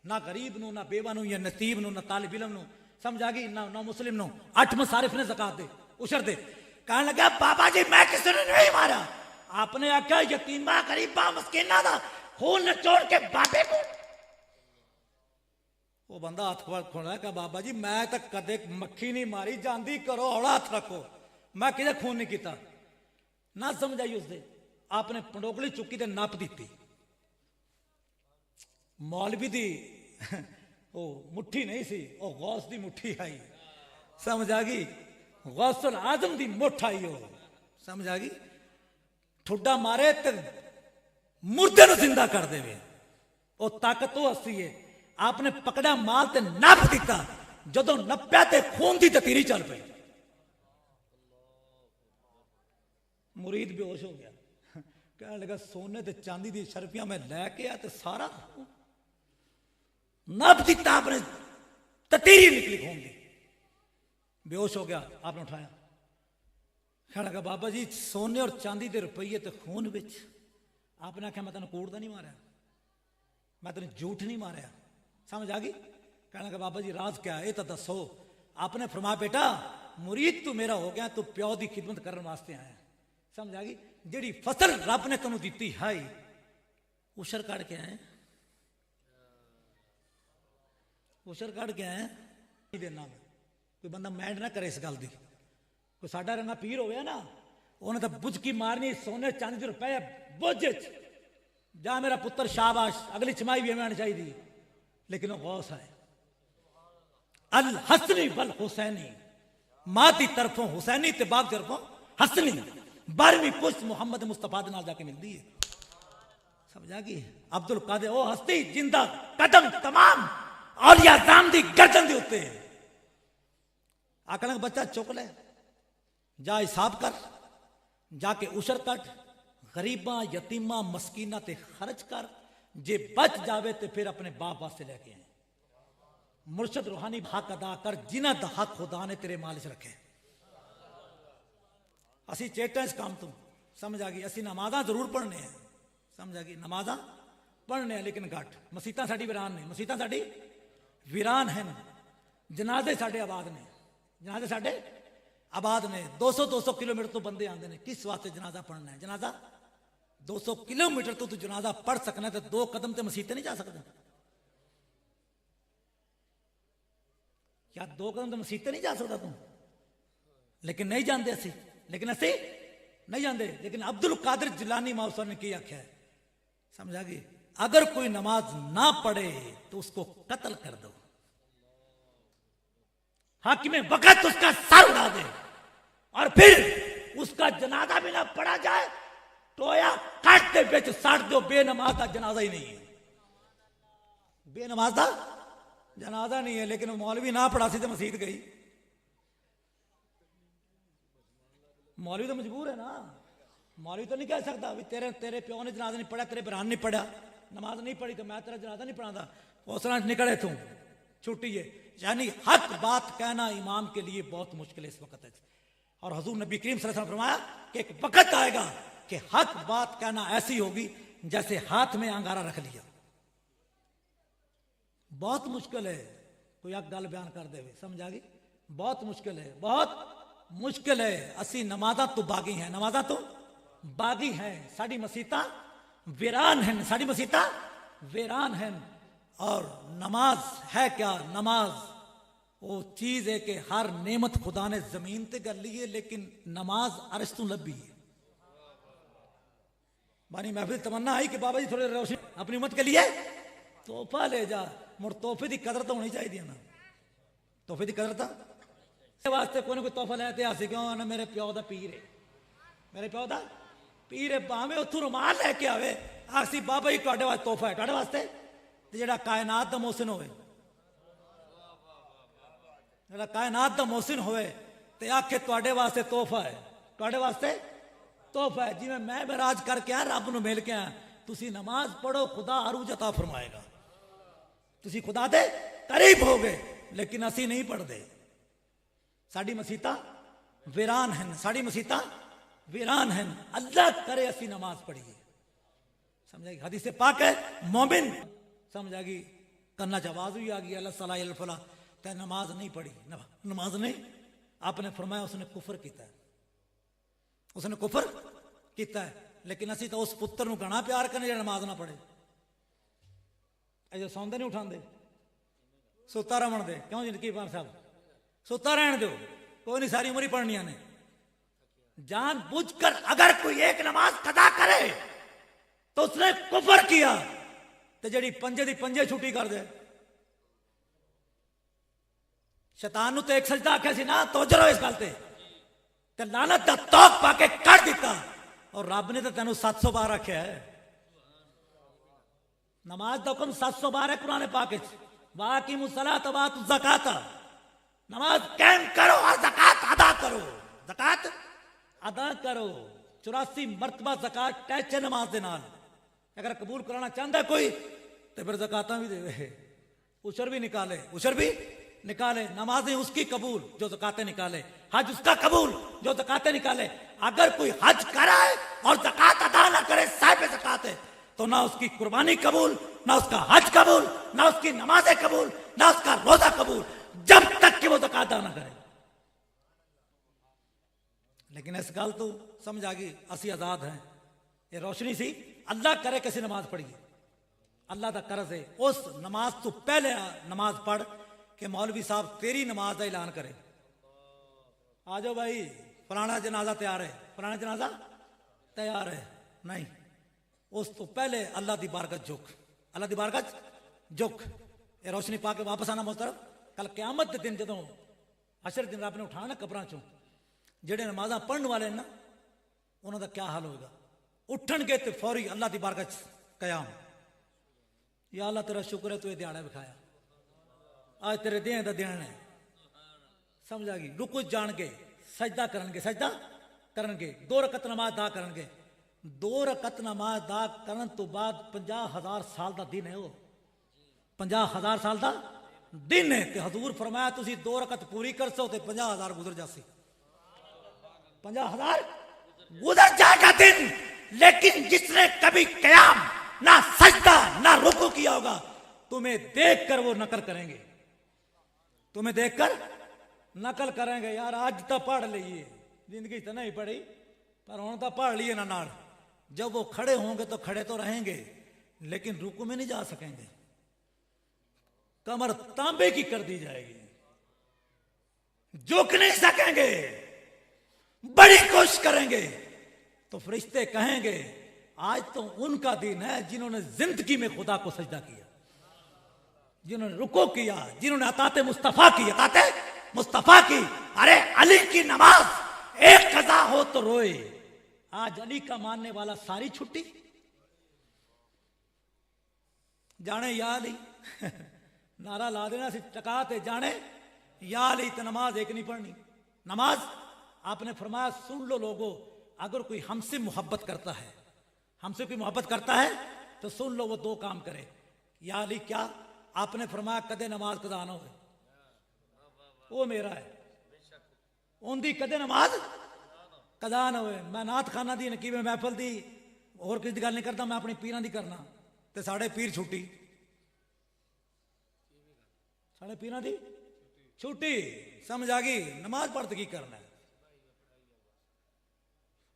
ना गरीब नू, ना बेवा नू, या नतीब नू, ना तालिब इलम नू, समझ आ गई? ना मुस्लिम नू। 8 मुसारिफ ने ज़कात दे, उशर दे। कहने लगा बाबा जी मैं किसी ने नहीं मारा। आपने आख्या यतीमा गरीबा मस्कीना दा खून निचोड़ के बाबे को। वो बंदा हाथ खोला कहा बाबा जी मैं तो कदे मक्खी नहीं मारी, जांदी करो, हौला हाथ रखो, मैं किसे खून नहीं किया। ना समझ आई उससे। आपने पंडोकली चुकी ते नप दी। मौलवी दी ओ मुट्ठी नहीं सी, ओ गौस दी मुट्ठी आई। समझ आ गई? गौसुल आजम दी मुठ आई। हो समझ आ गई? ठुड्डा मारे ते मुर्दे नूं जिंदा कर देवे, ओ ताकत तो हसी है। आपने पकड़ा माल ते नप दिता, जदों नप्या ते खून दी ततीरी चल पई। मुरीद बेहोश हो गया। कहने लगा सोने ते चांदी दी शर्फियां मैं लैके आ ते सारा नप दिता आपने, ततीरी निकली खून दी। बेहोश हो गया, आपने उठाया। कहने लगा बाबा जी सोने और चांदी के रुपये तो खून बिच। आपने आख्या मैं तेन कूड़ तो नहीं मारिया, मैं तेन झूठ नहीं मारिया। समझ आ गई? कहने लगा बाबा जी राज क्या है, तो दसो। आपने फरमाया बेटा मुरीद तू मेरा हो गया, तू प्यो की खिदमत करने वास्ते आया। समझ आ गई? जिहड़ी फसल रब ने तेन दी है उशर कड़ के आए, उशर कड़ के आए देना। कोई बंदा मैंड ना करे इस गल की। कोई साडा रंगा पीर हो गया ना, उन्हें तो बुझकी मारनी, सोने चांदी के रुपए बुझ जा मेरा पुत्र शाबाश, अगली छमाई भी हमें आनी चाहिए। लेकिन वो गौस है अल हसनी बल हुसैनी, माती तरफों हुसैनी ते बाप तरफों हसनी। 12वीं पुष्ट मुहम्मद मुस्तफा दे नाल जाके मिलती है। समझा कि अब्दुल कादिर ओ हस्ती जिंदा कदम तमाम औलिया जाम दी गर्दन दे उत्ते। आकलन बच्चा चुक ले, जा हिसाब कर, जाके उशर कट, गरीबा यतीमा मस्कीना ते खर्च कर, जे बच जावे ते फिर अपने बाप वास्ते लेके आए। मुर्शद रूहानी हक अदा कर, जिन्हां दा हक खुदा ने तेरे माल च रखे। असी चेटा इस काम तो समझ आ गई। असी नमाजा जरूर पढ़ने हैं, समझ आ गई, नमाजा पढ़ने हैं लेकिन घट। मसीतां साडी वीरान ने, मसीतां साडी वीरान हैं। जनाजे साडे आबाद ने, जनाजे साडे आबाद ने। 200 किलोमीटर तो बंदे आते हैं। किस वास्ते जनाजा पढ़ना है? जनाजा 200 किलोमीटर तो तू जनाजा पढ़ सकना, तो 2 कदम तो मसीते नहीं जा सकता। क्या 2 कदम तो मसीते नहीं जा सकता तू? लेकिन नहीं जानते असी, लेकिन असी नहीं जानते। लेकिन अब्दुल कादिर जिलानी मौसा ने क्या आख्या है, समझा गई? अगर कोई नमाज ना पढ़े तो उसको कत्ल कर दो, हाकिम वक्त उसका सर उड़ा दे, और फिर उसका जनाजा भी ना पढ़ा जाए, टोया काटते बेच साट दो। बेनमाज का जनाजा ही नहीं है, बेनमाज का जनाजा नहीं है। लेकिन मौलवी ना पढ़ा सी तो मसीत गई। मौलवी तो मजबूर है ना, मौलवी तो नहीं कह सकता भी तेरे प्यो ने जनाजा नहीं पढ़ा, तेरे बरान नहीं पढ़ा, नमाज नहीं पढ़ी तो मैं तेरा जनाजा नहीं पढ़ाता। हौसला निकले तू छुट्टी है। यानी हक बात कहना इमाम के लिए बहुत मुश्किल है इस वक्त है। और हजूर नबी करीम सल्लल्लाहु अलैहि वसल्लम ने फरमाया कि एक वक्त आएगा कि हक बात कहना ऐसी होगी जैसे हाथ में अंगारा रख लिया। बहुत मुश्किल है कोई एक गल बयान कर दे, समझा गई? बहुत मुश्किल है, बहुत मुश्किल है। असी नमाजा तो बागी हैं, नमाजा तो बागी हैं। साड़ी मसीता वीरान हैं, साड़ी मसीता वीरान हैं। और नमाज है क्या? नमाज वो चीज है कि हर नेमत खुदा ने जमीन ते कर ली है, लेकिन नमाज अर्श तो लभी है। बानी महफिल तमन्ना आई कि बाबा जी थोड़े रोशनी अपनी उम्मत के लिए तोहफा ले जा। मुड़ तोहफे की कदर तो होनी चाहिए ना, तोहफे की कदर तो वास्ते कोई ना कोई तोहफा ले इतिहासिक क्यों ना। मेरे प्यो का पीर है, मेरे प्यो का पीर है, भावे उतों रुमाल लैके आवे, आखसी बाबा जी तुहाडे वास्ते तोहफा है, तुहाडे वास्ते जेड़ा कायनात दा मोहसिन होवे, जेड़ा कायनात दा मोहसिन होवे ते आखे तुहाडे वास्ते तोहफा है, तुहाडे वास्ते तोहफा है। जिवें मैं मेराज करके आया, रब नूं मिल के आया, तुसी नमाज पढ़ो, खुदा अरूज अता फरमाएगा, तुसी खुदा दे करीब हो गए। लेकिन असी नहीं पढ़ते, साड़ी मसीता वीरान हैं, साड़ी मसीता वीरान हैं। अल्लाह करे असी नमाज पढ़िए, समझाएगी? हदीस पाक है मोमिन, समझाएगी? करना जवाज भी आ गई अल्लाह सला फला, तै नमाज नहीं पढ़ी, नमाज नहीं, आपने फरमाया उसने कुफर किया, उसने कुफर किया है। लेकिन असी तो उस पुत्र नूं घना प्यार करने जो नमाज ना पढ़े। अजो सौंदे नहीं उठाते, सुता रमन दे, क्यों जिंदगी पार साहब सुता रहने दो, कोई नहीं, सारी उम्र ही पढ़निया ने। जान बुझ कर अगर कोई एक नमाज कदा करे तो उसने कुफर किया। तो जड़ी पंजे दी पंजे छुट्टी कर दे। शैतान तो एक सजदा आख्या सी ना, तो जरो इस गल ते लानत दा तौक पाके कर दिता। और रब ने तो तेन 700 बार आख्या है, नमाज का हुक्म 700 बार है कुरान पाक च। वाक़िमु सलात व आतु ज़कात, नमाज कायम करो और ज़कात अदा करो, ज़कात अदा करो। 84 मरतबा ज़कात टैच नमाज दे नाल। अगर कबूल कराना चाहता कोई तो फिर ज़कातां भी देवे, उशर भी निकाले, उशर भी निकाले, नमाजें उसकी कबूल जो ज़कातें निकाले, हज उसका कबूल जो ज़कातें निकाले। अगर कोई हज कराए और ज़कात अदा ना करे, साहिब ज़कात है, तो ना उसकी कुर्बानी कबूल, ना उसका हज कबूल, ना उसकी नमाजें कबूल, ना उसका रोजा कबूल, जब तक कि वो ज़कात अदा ना करे। लेकिन इस गल तो समझ आ गई, असी आजाद हैं, ये रोशनी सी अल्लाह करे किसी नमाज पढ़िए, अल्लाह का कर्ज है। उस नमाज तो पहले नमाज पढ़ कि मौलवी साहब तेरी नमाज का ऐलान करे, आ जाओ भाई फलाना जनाजा तैयार है, फलाना जनाजा तैयार है। नहीं, उस तो पहले अल्लाह की बारगत झुक, अल्लाह की बारगत झुक। ये रोशनी पा के वापस आना मोहतरम, कल क़यामत के दिन जो हशर दिन रब ने उठाना कब्रां चों, जेडे नमाजा पढ़ने वाले ना उन्होंने क्या हाल होगा। उठनगे तो फौरी अल्लाह की बारगत कयाम, या अल्लाह तेरा शुक्र है तू ये दिहाड़ा विखाया, आज तेरे दिन का दिन है। समझ आ गई। रुको जान के सजदा करनगे, सजदा करनगे, 2 रकत नमाज अदा करनगे। 2 रकत नमाज अदा करन तो बाद 50,000 साल का दिन है, वो 50,000 साल का दिन है। तो हजूर फरमाया तुसी 2 रकत पूरी कर सो तो 50,000 गुजर जासी, 50,000 गुजर जाएगा दिन। लेकिन जिसने कभी कयाम ना सजदा ना रुकू किया होगा, तुम्हें देखकर वो नकल करेंगे, तुम्हें देखकर नकल करेंगे। यार आज तो पढ़ लीजिए, जिंदगी तो नहीं पढ़ी पर हूं तो पढ़ लिए ना नाल। जब वो खड़े होंगे तो खड़े तो रहेंगे, लेकिन रुकू में नहीं जा सकेंगे, कमर तांबे की कर दी जाएगी, झुक नहीं सकेंगे, बड़ी कोशिश करेंगे। तो फरिश्ते कहेंगे आज तो उनका दिन है जिन्होंने जिंदगी में खुदा को सजदा किया, जिन्होंने रुको किया, जिन्होंने अताते मुस्तफा की, अताते मुस्तफा की। अरे अली की नमाज एक कज़ा हो तो रोए, आज अली का मानने वाला सारी छुट्टी। जाने या अली नारा ला देना सी टकाते, जाने या अली तो नमाज एक नहीं पढ़नी। नमाज आपने फरमाया सुन लो लोगों, अगर कोई हमसे मोहब्बत करता है, हमसे कोई मोहब्बत करता है तो सुन लो वो 2 काम करे। या अली क्या? आपने फरमाया कदे नमाज कदा ना हो, वो मेरा है, उनकी कदे नमाज कदा ना हो। मैं नाथ खाना दी नकीब महफल दी और किसी गल नहीं करता, मैं अपनी पीरां दी करना। ते साढ़े पीर छुट्टी, साढ़े पीरां दी छुट्टी। समझ आ गई? नमाज पढ़ते की करना है,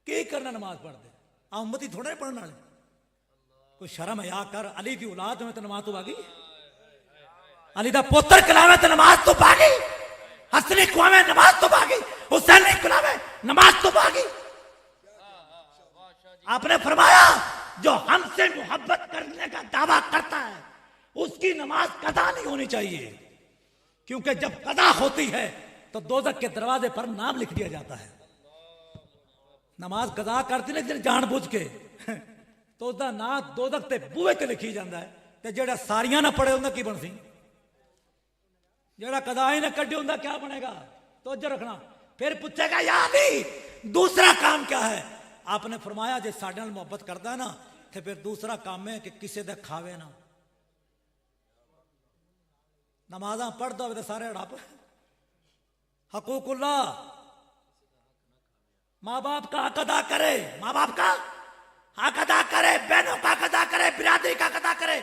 की करना नमाज पढ़ते उम्मती थोड़ा नहीं पढ़ने वाले। कोई शर्म है या कर, अली की औलाद में तो नमाज तो बागी, अली दा पुत्र कलावे तो नमाज तो बागी, हसनी कुआवे नमाज तो बागी, हुसैन कलावे नमाज तो बागी। आपने फरमाया जो हमसे मोहब्बत करने का दावा करता है उसकी नमाज कदा नहीं होनी चाहिए, क्योंकि जब कदा होती है तो दोजख के दरवाजे पर नाम लिख दिया जाता है। नमाज कदा करती ना जानबूझ के तो उसका नाम दोजख के बूहे ते लिखी जाता है। ते जेड़ा सारियां ना पढ़े उनका की बनसी, जेड़ा कदा ही ना कटे उनका क्या बनेगा? तो जो रखना। फिर पूछेगा याद ही दूसरा काम क्या है? आपने फरमाया जे साडे नाल मोहब्बत करता है ना तो फिर दूसरा काम है कि किसी दे खावे ना। नमाजा पढ़ता हो तो सारे हड़प। हकूकुल्लाह, माँ बाप का हक अदा करे, माँ बाप का हक अदा करे, बहनों का हक अदा करे, बिरादरी का हक अदा करे,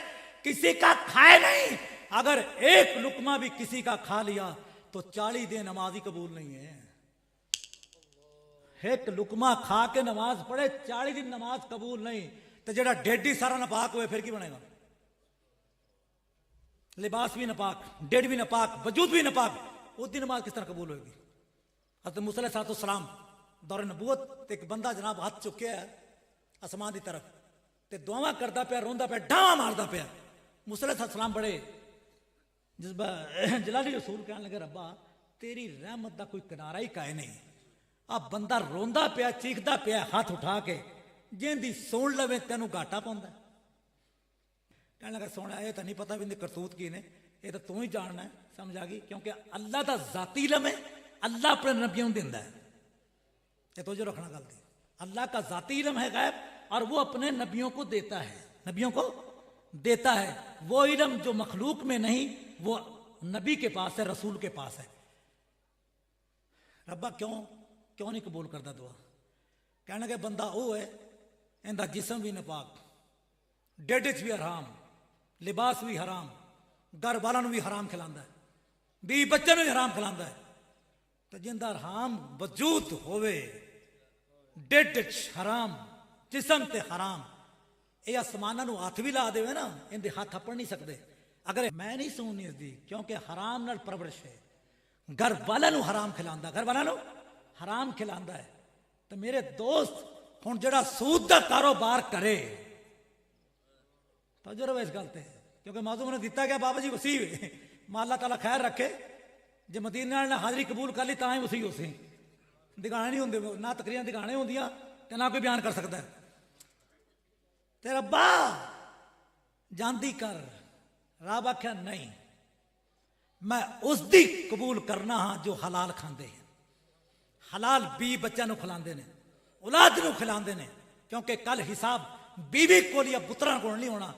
किसी का खाए नहीं। अगर एक लुकमा भी किसी का खा लिया तो 40 दिन नमाज ही कबूल नहीं है। एक लुकमा खा के नमाज पढ़े 40 दिन नमाज कबूल नहीं। तो जेड़ा डेढ़ सारा नपाक हुए फिर की बनेगा? लिबास भी नपाक, डेढ़ भी नपाक, वजूद भी नपाक, उसकी नमाज किस तरह कबूल होगी? हज़रत मूसा अलैहिस्सलाम दौरे नबूवत एक बंदा जनाब हाथ चुके है आसमान की तरफ ते दुआवां करता पाया, रोंदा पाया, डावा मारता पाया। मूसा अलैहिस्सलाम बड़े जलाली रसूल कहने लगे रब्बा तेरी रहमत का कोई किनारा ही काहे नहीं। अब बंदा रोंदा पाया, चीखदा पाया, हाथ उठा के जिंदी सुन लवे तेनू घाटा पाउंदा। कहने लगा सोना ये तो नहीं पता भी करतूत की ने, ये तो तू ही जानना है। समझ आ गई? क्योंकि अल्लाह का जाती इल्म है, अल्लाह अपने नबियों को दिंदा है। ये तो जो रखना गलती, अल्लाह का जाती इल्म है गायब और वो अपने नबियों को देता है, नबियों को देता है। वो इल्म जो मखलूक में नहीं वो नबी के पास है, रसूल के पास है। रब्बा क्यों नहीं कबूल करता दुआ? कहने के बंदा वो है इनका जिस्म भी नापाक, डेढ़ भी हराम, लिबास भी हराम, घर वालों भी हराम खिलांदा है, बीवी बच्चों भी हराम खिलांदा है। तो जिंदा हराम वजूद होवे, डेढ़ हराम, जिस्म ते हराम, ये आसमाना हाथ भी ला देवे ना, इनके हाथ अपड़ नहीं सकते। अगर मैं नहीं सुननी इसकी, क्योंकि हराम नाल परवरिश है, घर वालों हराम खिलांदा, घर वालों हराम खिलांदा है। तो मेरे दोस्त हुण जड़ा सूद का कारोबार करे, तजुर्बा इस गल ते, क्योंकि माजूम ने दिता गया बाबा जी वसी अल्लाह ताला खैर रखे, जे मदीने वाले ने हाजरी कबूल कर ली तां ही वसी उसी दिखाने नहीं होंगे, ना तकरीरें दिखाने होंदियां ते ना कोई बयान कर सकता है। ते रब्बा जानदी कर, रब आख्या नहीं, मैं उसदी कबूल करना हाँ जो हलाल खांदे हैं, हलाल बीवी बच्चों को खिलाते हैं, औलाद को खिलाते हैं, क्योंकि कल हिसाब बीवी को या पुत्रा को नहीं होना,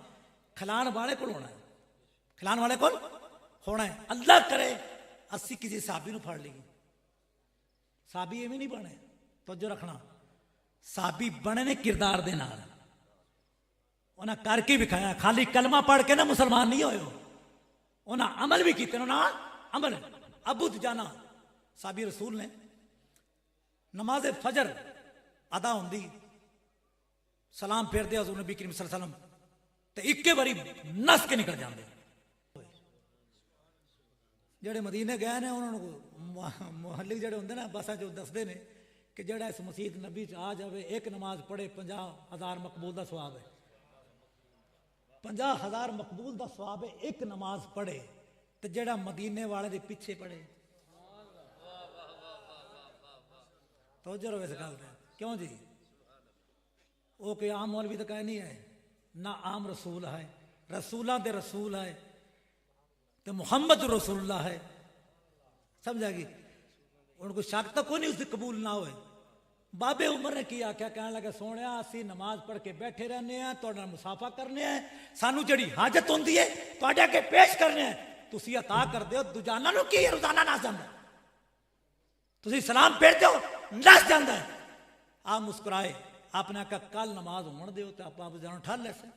खिलाने वाले को होना है, खिलाने वाले को होना है। अल्लाह करे असी किसी साबी को फड़ ली, साबी एवं नहीं बने, तो जो रखना साबी बने ने किरदार दे नाल, उन्हें करके विखाया, खाली कलमा पढ़ के ना मुसलमान नहीं होए, उन्हें अमल भी किए, अमल अबू जाना साबी रसूल ने नमाज फजर अदा होंदी, सलाम फेरते हजूर नबी करीम सल्लल्लाहु अलैहि वसल्लम ते इक्के बारी नस के निकल जाते। जेड़े मदीने गए ने उन्होंने मुहल्लिक जेड़े होंगे ना बसा जो दसते ने कि जेड़ा इस मसीत नबी च आ जाए, एक नमाज पढ़े 50,000 मकबूल का सवाब है, 50,000 मकबूल का सवाब है एक नमाज पढ़े, तो जेड़ा मदीने वाले दे पीछे पढ़े। तो जरो इस गल क्यों जी, वो कोई आम मौलवी तो कह नहीं है, ना आम रसूल है, रसूलों के रसूल है, तो मुहम्मद रसूलुल्लाह है, समझेगी। उनको शक तो कोई नहीं उसकी कबूल ना होए। बाबे उमर ने की आख्या, कहने लगे सोने असी नमाज पढ़ के बैठे रहने हैं, तुहाडे नाल मुसाफा करने हैं, सानू जड़ी हाजत होंदी है तुहाडे अगे पेश करने हैं, तुसी अता कर दो, दुजाना नू की रोजाना नस जांदा, तुसी सलाम फेरदे हो नस जांदा है। आप मुस्कुराए, आपने आख्या कल नमाज होण दिओ ते आप जानो ठल लैसे,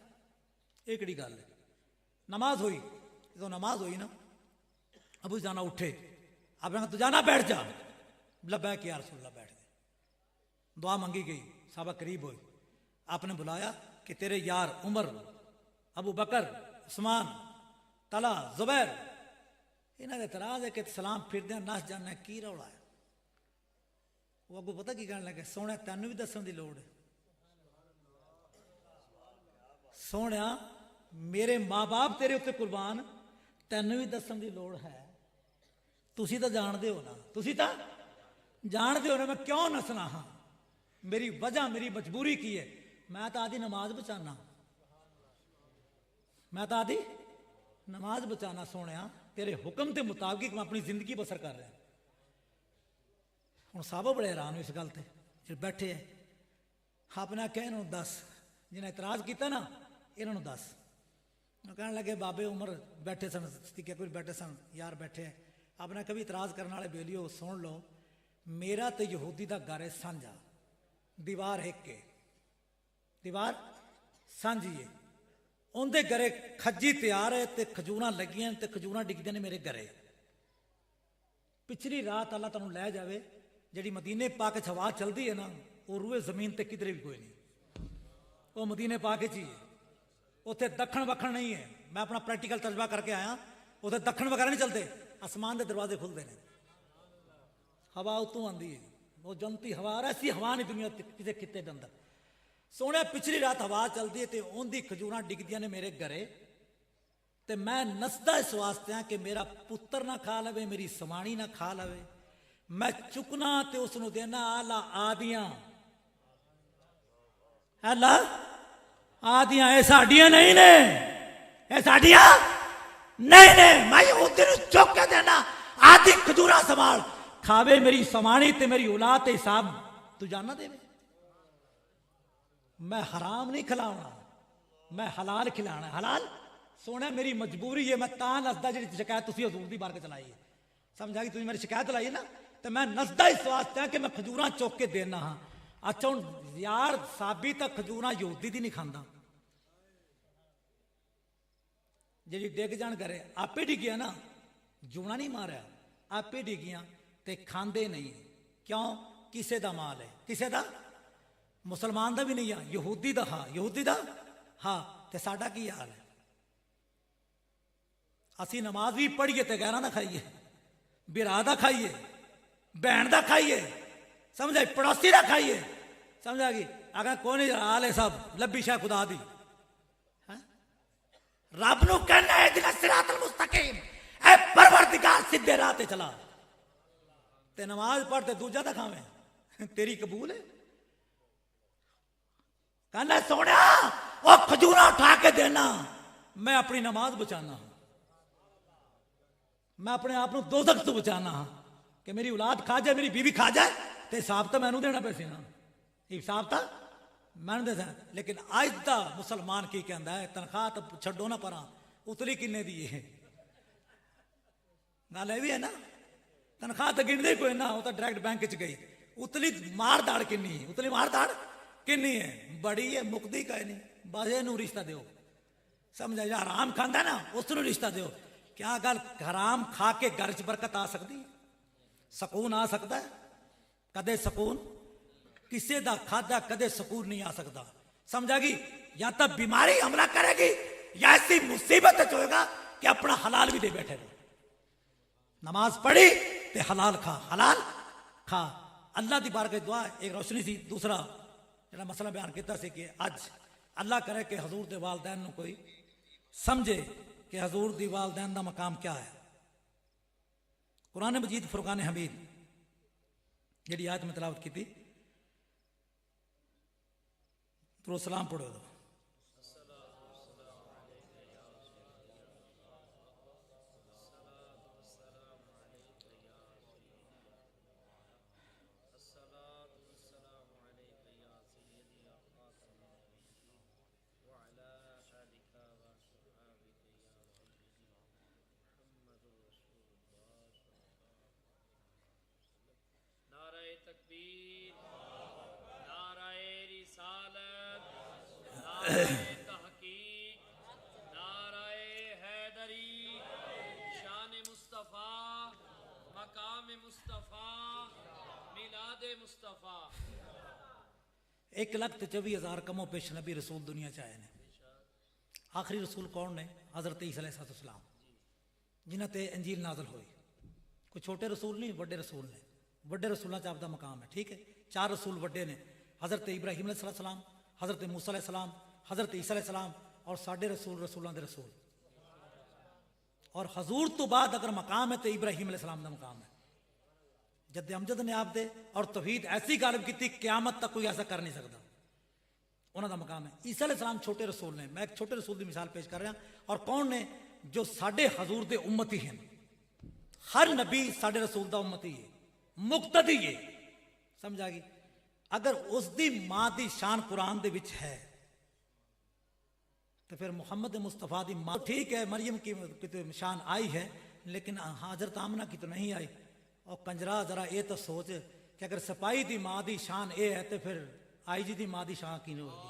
ये किहड़ी गल है। नमाज हुई, जो नमाज हुई ना, अबू जाना उठे, आपने कहा तू जाना बैठ जा, लब्बैक या रसूलल्लाह, बैठ गए, दुआ मंगी गई, साहबा करीब हुए, आपने बुलाया कि तेरे यार उमर, अबू बकर, उस्मान, तला, जुबैर, इन्होंने इतराज है कि सलाम फिरदे नस जाना की रौला है। वो अगू पता की कहने लगे, सोने तेन भी दसन की लोड़ है, सोने मेरे माँ बाप तेरे उत्ते कुर्बान, तेन भी दसन की लोड़ है, तुसी तो जानते हो ना, तुसी तो जानते हो ना मैं क्यों नसना हाँ, मेरी वजह मेरी मजबूरी की है, मैं तो आदि नमाज बचाना, मैं तो आदि नमाज बचाना, सोने तेरे हुक्म के मुताबिक मैं अपनी जिंदगी बसर कर रहा। हूँ सब बड़े हैरान हो इस गल से, जो बैठे है, आपने आख्या इन्हों दस, जिन्हें इतराज किया ना इन्हों दस। कहने लगे बाबे उमर बैठे सन, सिद्दीक़ अकबर बैठे सन, यार बैठे है, आपने कभी इतराज करने वाले बेलियो सुन लो, मेरा तो यहूदी का घर है सांझा, दीवार एक के, दीवार सांझी है, उनके घरे खज्जी तैयार है, तो खजूर लगियां, तो खजूर डिगदियां ने मेरे घरे। पिछली रात अल्लाह तुहानूं लै जावे, जी मदीने पाक हवा चलती है ना, वो रूए जमीन ते किधरे भी कोई नहीं, वो मदीने पाक ही है, उत्थे दखण वखण नहीं है। मैं अपना प्रैक्टिकल तजर्बा करके आया, उत्थे दखण वगैरह नहीं चलते, आसमान के दरवाजे खुलते हैं, हवा उतों आती है, वो जनती हवा, ऐसी हवा नहीं दुनिया किसी खिते के अंदर। सोने पिछली रात हवा चलती है, तो उनकी खजूर डिगदियां ने मेरे घरे, तो मैं नसदा इस वास्ते कि मेरा पुत्र ना खा लवे, मेरी समाणी ना खा लवे, मैं चुकना तो उसनों देना आला आदियां, आला आदियां, ये साडियां नहीं ने, ये साडियां नहीं ने, मैं उस चुक के देना, आदि खजूरा संभाल खावे, मेरी समाणी ते मेरी औलाद ते हिसाब तू जानना देवे। मैं हराम नहीं खिलाना, मैं हलाल खिलाना, हलाल सोने मेरी मजबूरी है, मैं तां नसदा जी शिकायत तुसी हजूर दी बार के चलाई है, समझा कि तुम मेरी शिकायत लाई है ना, तो मैं नसदा इस वास्ते कि मैं खजूर चुक के देना हाँ। अच्छा हूँ यार साबी तो खजूर यहूदी दी नहीं खांदा, जी डिग जान करे आपे डिगिया ना, जूना नहीं मारिया, आपे डिगिया ते खांदे नहीं, क्यों? किसे दा माल है, किसे दा? मुसलमान दा भी नहीं है, यहूदी दा हाँ, यहूदी दा हाँ, ते साडा की हाल है? असी नमाज भी पढ़िए तो गैरां दा खाइए, बिरा दा खाइए, भैन दा खाइए, समझा, पड़ोसी दा खाइए, समझा गई। अगर कौन हाल है सब लब्बी शाह खुदा दी, रब नूं कहना है जिन्हें सिरातल मुस्तकीम ऐ परवरदिगार सीधे राह ते चला, ते नमाज पढ़ते दूजा दा खावे, तेरी कबूल है? कहना सोने वो खजूरा उठा के देना, मैं अपनी नमाज बचाना, मैं अपने आप को दोज़ख तो बचाना कि मेरी औलाद खा जाए, मेरी बीवी खा जाए, तो हिसाब तो मैनू देना पैसे ना, हिसाब तो मैंने दे। लेकिन अज का मुसलमान की कहता है तनख्वाह तो छो ना पर उतली किन्ने दी है, गल भी है ना, तनख्वाह तो गिनते कोई ना, वो तो डायरैक्ट बैंक च गई, उतली मार दाड़ किन्नी है, उतली मार दाड़ किन्नी है, बड़ी है, मुकदी का नहीं, बस इनू रिश्ता दो, समझा जा, हराम खांदा ना उसनू रिश्ता दो। क्या गल हराम खा के घर च बरकत आ सकती, सकून आ सकता है? कदे सकून किसी का खादा कदे सकून नहीं आ सकता, समझा गई। या तो बीमारी हमला करेगी या ऐसी मुसीबत होएगा कि अपना हलाल भी दे बैठे रहो। नमाज पढ़ी ते हलाल खा, हलाल खा, अल्लाह की बारगाह दुआ एक रोशनी सी। दूसरा जरा मसला बयान किया सी कि अज अल्लाह करे कि हजूर दे वालदैन नूं कोई समझे कि हजूर दी वालदैन का मकाम क्या है। कुरान मजीद फुरकान हमीद जी आयत में तलावत की थी, तो सलाम पढ़ो दो। तकबीर, नाराए रिसालत, नाराए तहकीक, नाराए हैदरी, शान मुस्तफ़ा, मकाम मुस्तफ़ा, मिलाद मुस्तफ़ा। 1,24,000 कमो पेश नबी रसूल दुनिया चाहे ने। आखिरी रसूल कौन ने? हज़रत ईसा अलैहिस्सलाम, जिन्हां ते इंजील नाज़िल हुई। कोई छोटे रसूल नहीं, बड़े रसूल ने। बड़े रसूलों च आपका मकाम है, ठीक है। 4 रसूल बड़े ने, हज़रत इब्राहिम अलैहिस्सलाम, हज़रत मूसा अलैहिस्सलाम, हज़रत ईसा अलैहिस्सलाम और साढ़े रसूल रसूलों के रसूल। और हजूर तो बाद अगर मकाम है तो इब्राहिम अलैहिस्सलाम का मकाम है। जद अमजद ने आप दे और तौहीद ऐसी गालिब की क़यामत तक कोई ऐसा कर नहीं सकता, उन्होंने मकाम है। ईसा अलैहिस्सलाम छोटे रसूल ने। मैं एक छोटे रसूल की मिसाल पेश कर रहा। और कौन ने? जो साढ़े हजूर के उम्मती हैं। हर नबी साढ़े रसूल का उम्मती है, मुक्तदी है, समझा गई। अगर उसकी मां की शान कुरान दे विच है तो फिर मुहम्मद मुस्तफ़ा की मां, ठीक है मरियम की शान आई है, लेकिन हज़रत आमना की तो नहीं आई। और कंजरा जरा ये तो सोच कि अगर सिपाही की मां की शान ये है तो फिर आई जी की मां की शान की होगी।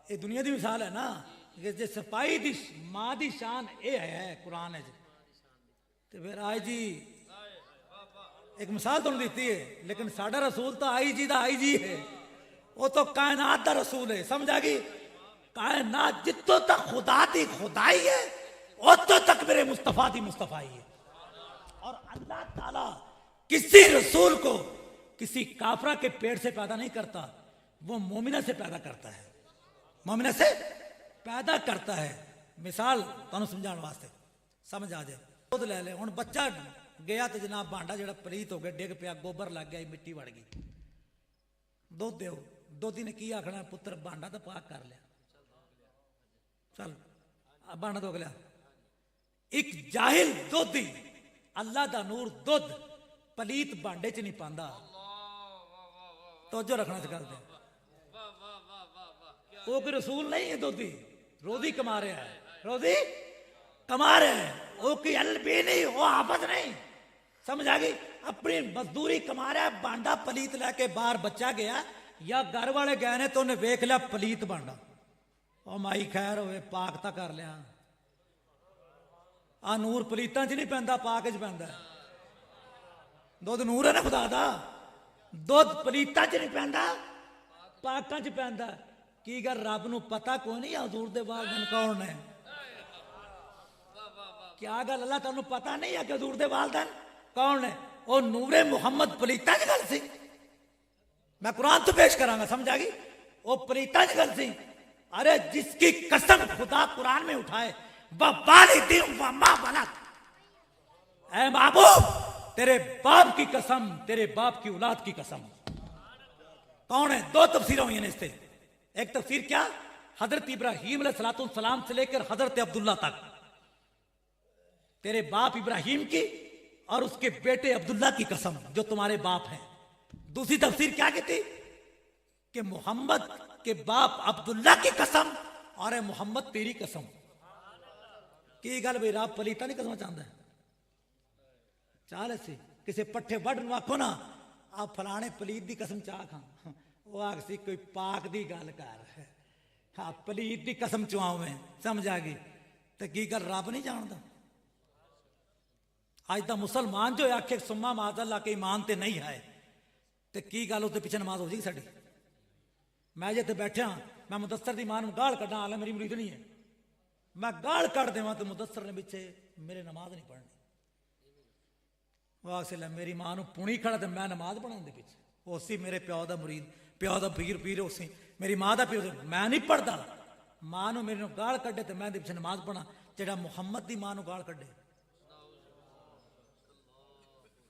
ये दुनिया की मिसाल है ना कि जो सिपाही की मां की शान ये है कुरान है, तो फिर आई जी एक मिसाल तुम दी है। लेकिन साडा रसूल तो आई जी का आई जी है, वो तो कायनात का रसूल है, समझा गई। कायनात जितों तक खुदा की खुदाई है उतों तक मेरे मुस्तफ़ा की मुस्तफ़ाई है। और अल्लाह ताला किसी रसूल को किसी काफरा के पेट से पैदा नहीं करता, वो मोमिना से पैदा करता है, मोमिना से पैदा करता है। मिसाल तुम समझाने वास्ते समझ आ जाए। दूध ले ले, हुण बच्चा गया तो जनाब भांडा जो पलीत हो गया, डिग पिया, गोबर लग गया, मिट्टी वड़ गई, दुध दो। दोधी ने की आखना, पुत्र भांडा तो पाक कर लिया, चल भांडा धो लिया। एक जाहिल दोधी अल्लाह का नूर दुध पलीत भांडे च नहीं पांदा, तो जो रखना सिखाते। वो कोई रसूल नहीं है दोधी, रोजी कमा रहा है, रोजी कमा रहे हैं। वो की भी नहीं, वो आफत नहीं, समझ आ गई। अपनी मजदूरी कमा रहा है, बांडा पलीत लेके बाहर बच्चा गया या घर वाले गए ने तो उन्हें वेख लिया पलीत बांडा, ओ माई खैर होवे पाक ता कर लिया। आ नूर पलीतां च नहीं पैंदा, पाक च पैंदा। दुध नूर है ना खुदा दा, दुध पलीतां च नहीं पैंदा, पाकां च पैंदा। की गल रब नूं पता कोई नहीं हजूर दे वालिदैन कौन ने? क्या गल अल्लाह तुहानू पता नहीं है कि हजूर दे वालिदैन कौन ने? ओ नूरे मुहम्मद पलीतां च गल सी। मैं कुरान तो पेश करांगा, समझ आ गई? वो पलीतां च गल सी। अरे जिसकी कसम खुदा कुरान में उठाए, ऐ महबूब तेरे बाप की कसम, तेरे बाप की औलाद की कसम। कौन है? दो तफसीरें हुई हैं इससे। एक तफसीर क्या? हजरत इब्राहीम अलैहिस्सलाम से लेकर हजरत अब्दुल्ला तक, तेरे बाप इब्राहीम की और उसके बेटे अब्दुल्ला की कसम जो तुम्हारे बाप हैं। दूसरी तफसीर क्या कहती? कि मोहम्मद के बाप अब्दुल्ला की कसम और है मोहम्मद तेरी कसम। की गल भाई रब पलीता नहीं कसम चाहता है? चाल ऐसी किसी पट्ठे वढ़ नूं आखो ना आप फलाने पलीत की कसम चाह खा, वो आख सी कोई पाक की गल कर, हाँ पलीत की कसम चुआव में, समझ आ गई? तो की गल रब नहीं जानता? अज का मुसलमान जो आखे सुम्मा माज़अल्लाह के ईमान ते नहीं है, तो की गल उसके पिछे नमाज हो जाएगी साड़ी? मैं जिते बैठा मैं मुदस्सर की मां गाल कढ़ा, हाल मेरी मुरीद नहीं है, मैं गाल कढ़ देव तो मुदस्सर ने पिछे मेरे नमाज नहीं पढ़नी। वाह मेरी मां पुणी खड़ा तो मैं नमाज पढ़ा दे पिछे, उसी मेरे प्यो का मुरीद, प्यो का पीर पीर उसी मेरी मां का प्यो, मैं नहीं पढ़ता। मां मेरे गाल कढ़े तो मैं पिछे नमाज पढ़ा। जेड़ा मुहम्मद की मां गाल कढ़े,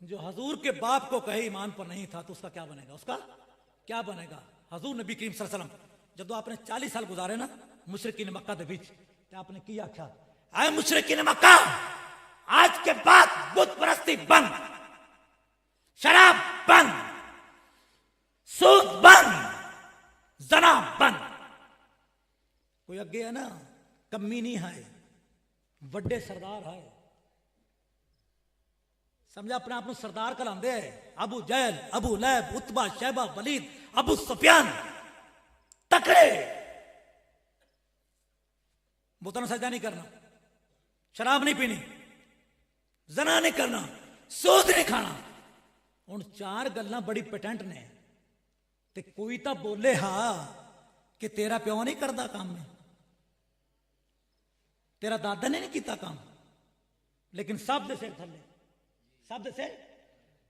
जो हजूर के बाप को कहे ईमान पर नहीं था, तो उसका क्या बनेगा? उसका क्या बनेगा? हजूर नबी करीम सल्लल्लाहु अलैहि वसल्लम जब आपने 40 साल गुजारे ना मुशरिकीन मक्का के बीच, तो आपने की आख्या? आए मुशरिकीन मक्का, आज के बाद बुत परस्ती बंद, शराब बंद, सूद बंद, जना बंद। कोई अगे है ना कमी नहीं है, बड़े सरदार है, समझा? अपने आप सरदार कहलाते हैं। अबू जहल, अबू लहब, उत्बा, शैबा, वलीद, अबू सुफियान तकड़े। बुतन सजा नहीं करना, शराब नहीं पीनी, जना नहीं करना, सूद नहीं खाना। उन चार गल्लां बड़ी पेटेंट ने, ते कोई तो बोले हाँ कि तेरा प्यो नहीं करता काम में, तेरा दादा ने नहीं किया काम, लेकिन सब दे सिर थले, सब दे सिर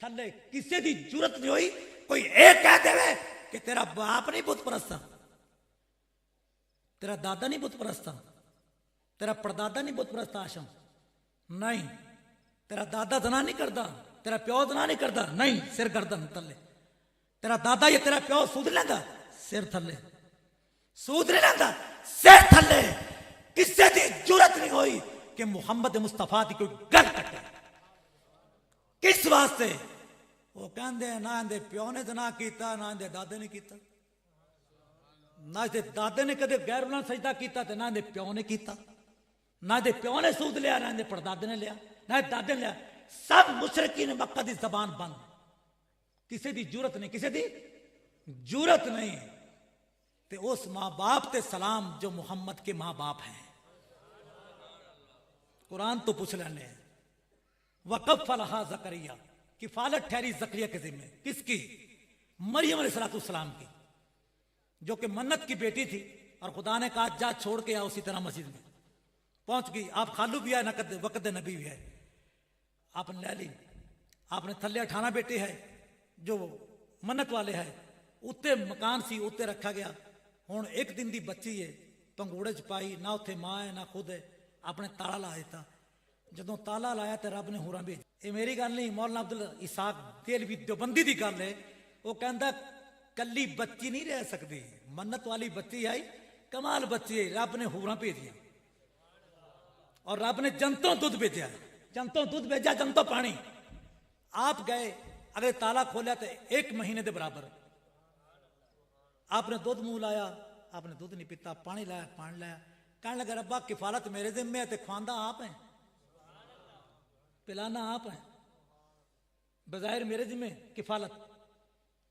थले। किसी की जरूरत नहीं हुई कोई एक कह देवे कि तेरा बाप नहीं बुत परस्त, तेरा दादा नहीं बुत परस्त, तेरा परदादा नहीं बुत परस्त आशम नहीं, तेरा दादा जना नहीं करता, तेरा प्यो जना नहीं करता, नहीं, सिर गर्दन थले। तेरा दादा या तेरा प्यो सूद लेंदा, सिर थले, सूद नहीं लेंदा, सिर थले। किसी की जरूरत नहीं हुई कि मुहम्मद मुस्तफा की कोई गल कटे। किस वास्ते? वो कहते ना इहदे प्यो ने जना किया, ना इहदे दादे ने किया, ना इहदे दादे ने कदे गैर गुलाम सजदा किया, ना इहदे प्यो ने किया, ना इहदे प्यो ने सूद लिया, ना इहदे परदादे ने लिया, ना दादे ने लिया। सब मुशरिकीन मक्का की जबान बंद, किसी की जरूरत नहीं, किसी की जरूरत नहीं। ते उस मां बाप ते सलाम जो मुहम्मद के मां बाप हैं। कुरान तो पूछ लेने वक़फ़ लहा ज़करिया, किफ़ालत ठहरी ज़करिया के ज़िम्मे, किसकी? मरियम अलैहिस्सलाम की, जो कि मन्नत की बेटी थी, और खुदा ने कहा जा छोड़ के आ उसी तरह मस्जिद में। पहुंच गई, आप खालू भी है न वक़्त नबी भी है, आपने ले ली। आपने थले 18 बेटे है जो मन्नत वाले है, उत्ते मकान सी उत्ते रखा गया। हुण एक दिन की बच्ची है, पंगूड़े च पाई, ना उत्थे मां है ना खुद है, आपने ताला ला दिता। जदों ताला लाया तो रब ने होरां भेज। ये मेरी गल नहीं, मौलाना अब्दुल इसाक देलवी देवबंदी की गल है। वो कहता कली बच्ची नहीं रह सकती, मन्नत वाली बच्ची आई, कमाल बच्ची है, रब ने होरां भेजिया, और रब ने जंतों दुध भेजा, जंतों दुध भेजा, जंतों पानी। आप गए, अगर ताला खोलिया तो 1 महीने के बराबर। आपने दुध मुंह लाया, आपने दुध नहीं पीता, पानी लाया, पानी लाया, कहने लगा रब्बा किफालत मेरे जिम्मे है तो ख्वांदा आप हैं, पिलाना आप हैं, बज़ाहिर मेरे जिम्मे किफालत।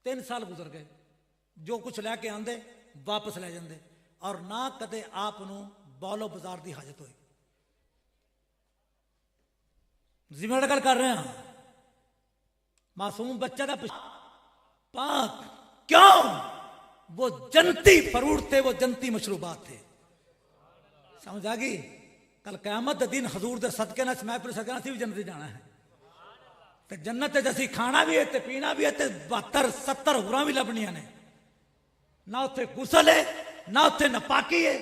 3 साल गुजर गए, जो कुछ लैके आंदे वापस ले जाते और ना कदे आप बौलो बाजार की हाजत हुई। जिम्मेदार गल कर रहे हैं, मासूम बच्चा का पाक, क्यों? वो जनती फरूट थे, वो जनती मशरूबात थे। समझ आ गई? कल क़यामत के दिन हजूर के सदके ना महफिल सदके असीं भी जन्नत जाना है। तो जन्नत असीं खाना भी है तो पीना भी है तो 72-70 हुरां भी लभनियां ने। ना उत्थे गुसल है, ना उत्थे नपाकी है,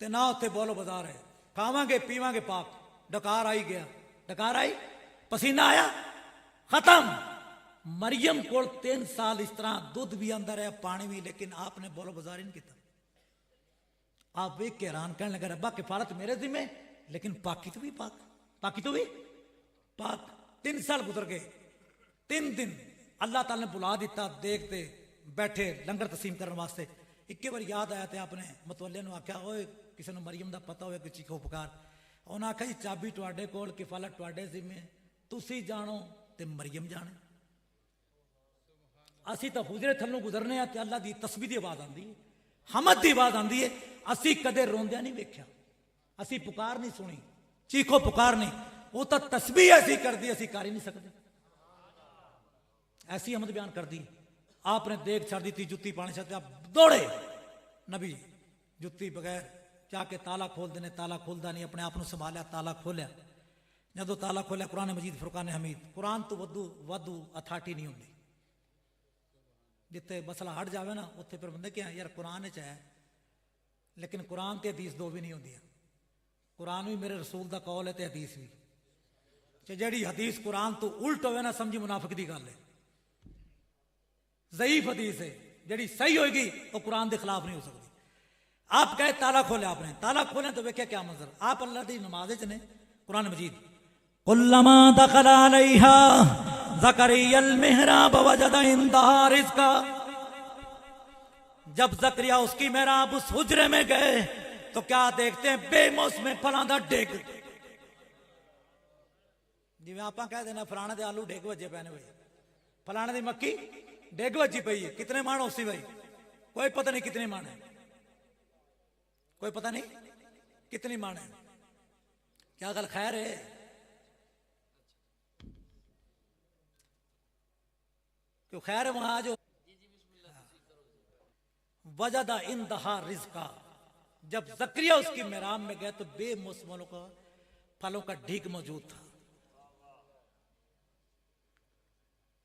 ते ना उत्थे बोलो बाजार है। खावांगे पीवांगे पाक। डकार आई गया, डकार आई, पसीना आया, खत्म। मरियम को 3 साल इस तरह दूध भी अंदर है, पानी भी, लेकिन आपने बोलो बाजार ही नहीं किया। आप वेख के हैरान, कहने लगे रब्बा किफालत मेरे जिम्मे, लेकिन पाकी तो भी पाक, पाकी तो भी पाक। 3 साल गुजर गए। 3 दिन अल्लाह ताला ने बुला दिता, देखते बैठे लंगर तसीम करने वास्ते। एक बार याद आया तो आपने मतवले ने आख्या, ओए किसी ने मरियम का पता हो कोई चीखो पुकार। उन्हें आख्या जी चाबी तुहाडे कोल, किफालत तुहाडे जिम्मे, तुसी जानो ते मरियम जाने। असी तो हुजरे थल्लों गुजरने तो अल्लाह की तस्बीह की आवाज आती है, हमद की आवाज आती है। असी कदे रोंदिया नहीं वेख्या, असी पुकार नहीं सुनी, चीखो पुकार नहीं। वो तो तस्बीह ऐसी कर दी, असी कर ही नहीं सकते। ऐसी हमद बयान कर दी। आपने देख छड़ दी, जुत्ती पाने छड़ते, आप दौड़े। नबी जुत्ती बगैर जाके ताला खोल देने, ताला खोलता नहीं, अपने आप को संभालिया, ताला खोलिया। जो ताला खोलिया, कुरान मजीद फुरकान हमीद। कुरान तो वादू अथॉरिटी नहीं होंगी। जिते मसला हट जाए ना, उत्थे फिर बंदे क्या यार कुरान च है, लेकिन कुरान ते हदीस दो भी नहीं होंगी। कुरान भी मेरे रसूल का कौल है, तो हदीस भी। जी हदीस कुरान तो उल्ट होवे ना, समझी मुनाफिक की गल है, ज़ईफ हदीस है। जी सही होगी वो कुरान के खिलाफ नहीं हो सकती। आप कहे ताला खोले, आपने ताला खोले तो वेख्या क्या मंजर। आप अल्लाह की नमाज च ने, कुरान मजीद, कुल्लमा दखला अलैहा ज़करियल मिहराब वजदा इंदहा रिज़्का। जब जकरिया उसकी मेहराब उस हुजरे में गए तो क्या देखते हैं? बेमौसम फलां दा डेग। जिवें आप कह देना फलाने दे आलू डेग वजे पैने हुए, फलाने दी मक्की डेग वजी पई है। कितने माण उसी भाई? कोई पता नहीं कितने माण है, कोई पता नहीं कितनी माण है। क्या गल खैर है? क्यों खैर है? वहां जो वजदा इंदहा रिज़्का, जब जकरिया उसकी मेहराब में गए तो बेमौसमों का फलों का ढीक मौजूद था।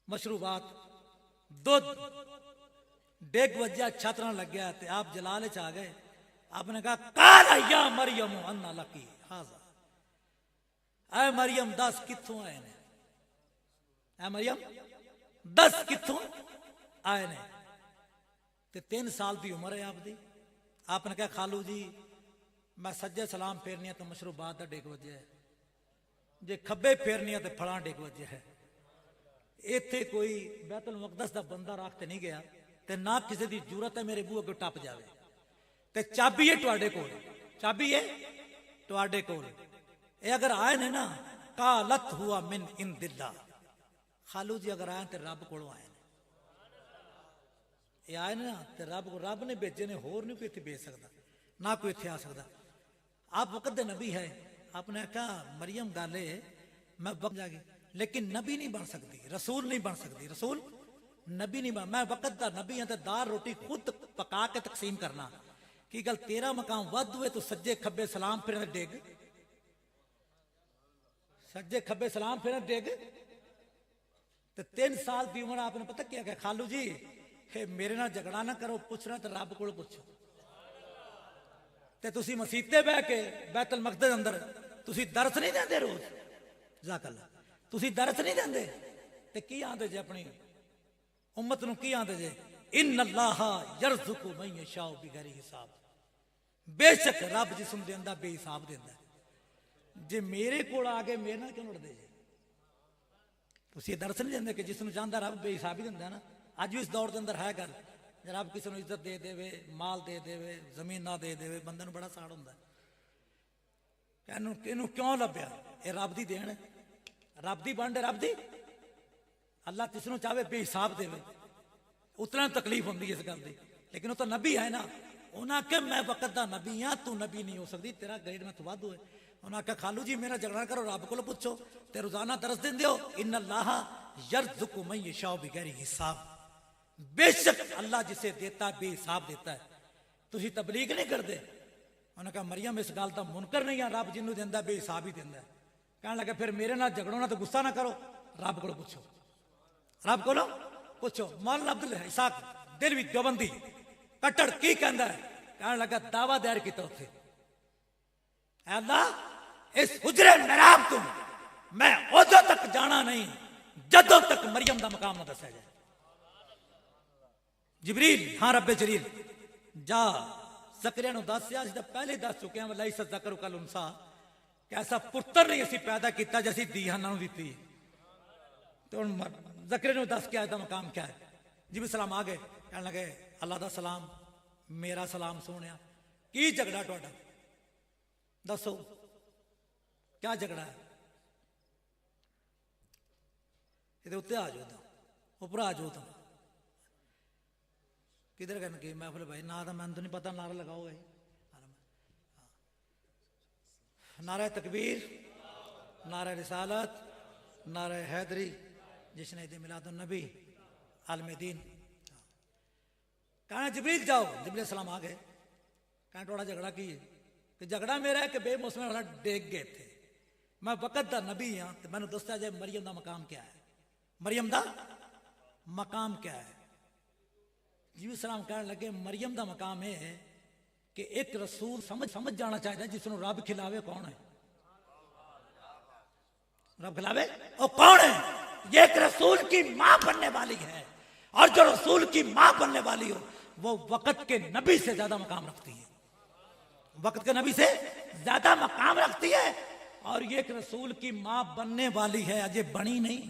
मशरूबात, दूध, डेग वज्जा छात्रा लग गया। आप जलाले च आ गए। आपने कहा काला या मरियम अन्ना लकी हाजा। ऐ मरियम 10 कित्थों आए ने? ऐ मरियम 10 कित्थों आए ने? 3 साल की उम्र है आपकी। आपने कहा खालू जी मैं सज्जे सलाम फेरनी तो मशरूबात का डेग वजे है, जे खब्बे फेरनी तो फलां डेग वजे है। इत्थे कोई बैतुल मुकद्दस का बंदा रख ते नहीं गया, ते ना किसी की जरूरत है मेरे बूहे अगे टप जाए। ते चाबी है तुहाडे कोल, चाबी है तुहाडे कोल। ये अगर आए ने ना, कालत हुआ मिन इंदिल्लाह। खालू जी अगर आए तो रब कोलों आए। ये आए ना तो रब ने भेजे ने, होर नहीं कोई इत्थे भेज सकता, ना कोई इत्थे आ सकता। आप वक्त दे नबी है। आपने कहा मरियम गाले मैं वक्त जागी, लेकिन नबी नहीं बन सकती, रसूल नहीं बन सकती। रसूल नबी नहीं बन, मैं वक्त दा नबी है तो दाल रोटी खुद पका के तकसीम करना। की गल तेरा मकाम वध हुए तो सज्जे खब्बे सलाम फिर डेग, सज्जे खब्बे सलाम फिर डेग। तो 3 साल की उम्र आपने पता क्या कहा? खालू जी हे मेरे नाल झगड़ा ना करो, पूछना तो रब कोल पुछो। ते तुसी मसीते बह के बैतुल मकदस अंदर तुसी दरस नहीं देंदे रोज? जाकल्ला तुसी दरस नहीं देंदे ते की आंदे जे अपनी उम्मत नूं की आंदे जे? इन्न अल्लाह यरज़ुकु मन यशाउ बिगैर हिसाब। बेशक रब जिसम देंदा बेहिसाब देंदा। जे मेरे कोल आ गए मेरे नाल क्यों लड़दे जे? तुसी दरस नहीं देंदे कि जिसनूं चाहंदा रब बेहिसाब ही दिंदा ना। अज भी इस दौर के अंदर है गल, रब किसी को इज्जत दे देवे, माल दे देवे, जमीन ना दे देवे, बंदे नूं बड़ा साड़ हुंदा। ਇਹਨੂੰ ਕਿਉਂ ਲੱਭਿਆ? ਇਹ ਰੱਬ ਦੀ ਦੇਣ ਹੈ, ਰੱਬ ਦੀ ਵੰਡ ਹੈ, ਰੱਬ ਦੀ। ਅੱਲਾ ਜਿਸ ਨੂੰ ਚਾਹੇ ਬੇਹਿਸਾਬ ਦੇਵੇ, ਉਤਨਾ ਤਕਲੀਫ ਹੁੰਦੀ ਇਸ ਗੱਲ ਦੀ। ਲੇਕਿਨ ਉਹ ਤਾਂ ਨਬੀ ਹੈ ਨਾ, ਉਹਨਾਂ ਆਖਿਆ ਮੈਂ ਵਕਤ ਦਾ ਨਬੀ ਹਾਂ, ਤੂੰ ਨਬੀ ਨਹੀਂ ਹੋ ਸਕਦੀ, ਤੇਰਾ ਗ੍ਰੇਡ ਮੈਂ ਤੋਂ ਵਾਧੂ ਹੈ। ਉਹਨਾਂ ਆਖਿਆ ਖਾਲੂ ਜੀ मेरा झगड़ा करो, रब को पूछो, ते रोजाना दरस देंदे हो, इन्ना अल्लाह यरज़ुक़ु मन यशाअ बिगैर हिसाब। बेशक अल्लाह जिसे देता है बेहिसाब देता है। तुसी तबलीग नहीं करते? उन्होंने कहा मरियम इस गल का मुनकर नहीं है, रब जिन्हों देंदा बेहिसाब ही देंदा है। कहने लगे फिर मेरे नाल झगड़ो ना, तो गुस्सा ना करो, रब को पूछो, रब को पूछो। मौलाना अब्दुल इसाक दिलवी देवबंदी कट्टड़ की कहंदा है? कहने लगा दावा दायर किया उत्थे, अल्लाह इस हुजरे मेराब तुम मैं उदों तक जाना नहीं जदों तक मरियम का मकाम ना दसा जाए। जिबरील हाँ रब्बे जलील जा ज़करिया नूं दस्सिया, असीं तां पहले ही दस चुके हैं लैसा ज़करु कल उनसा, कि ऐसा पुत्र नहीं असीं पैदा किया जैसी धी हन्ना नूं दित्ती। तो हुण ज़करिया नूं दस के इसदा मकाम क्या है। जिबरील सलाम आ गए, कहने लगे अल्लाह दा सलाम, मेरा सलाम सोहणिया, की झगड़ा तुहाडा दसो, क्या झगड़ा है? ये उत्ते आ जाओ, उपर आ जाओ। तुम किधर कहने की महफिल भाई? ना तो मैं तो नहीं पता, नारा लगाओ भाई। नारा तकबीर, नारा रिसालत, नारा हैदरी, जिसने ईद मिलादुन नबी आलमदीन। कहना जिब्रील जाओ, जिब्रील सलाम आ गए। कहना थोड़ा झगड़ा की है? कि झगड़ा मेरा है कि बेमौसम वाला डेग गए थे, मैं वक़्त दा नबी हाँ, तो मैंने दस्या जाए मरियम का मकाम क्या है, मरियम का मकाम क्या है। जी सलाम कहने लगे मरियम का मकाम यह है कि एक रसूल समझ जाना चाहिए जिसनों रब खिलावे कौन है, रब खिलावे वो कौन है। ये एक रसूल की मां बनने वाली है, और जो रसूल की मां बनने वाली हो वो वक़्त के नबी से ज्यादा मकाम रखती है, वक़्त के नबी से ज्यादा मकाम रखती है। और ये एक रसूल की मां बनने वाली है, अजय बनी नहीं,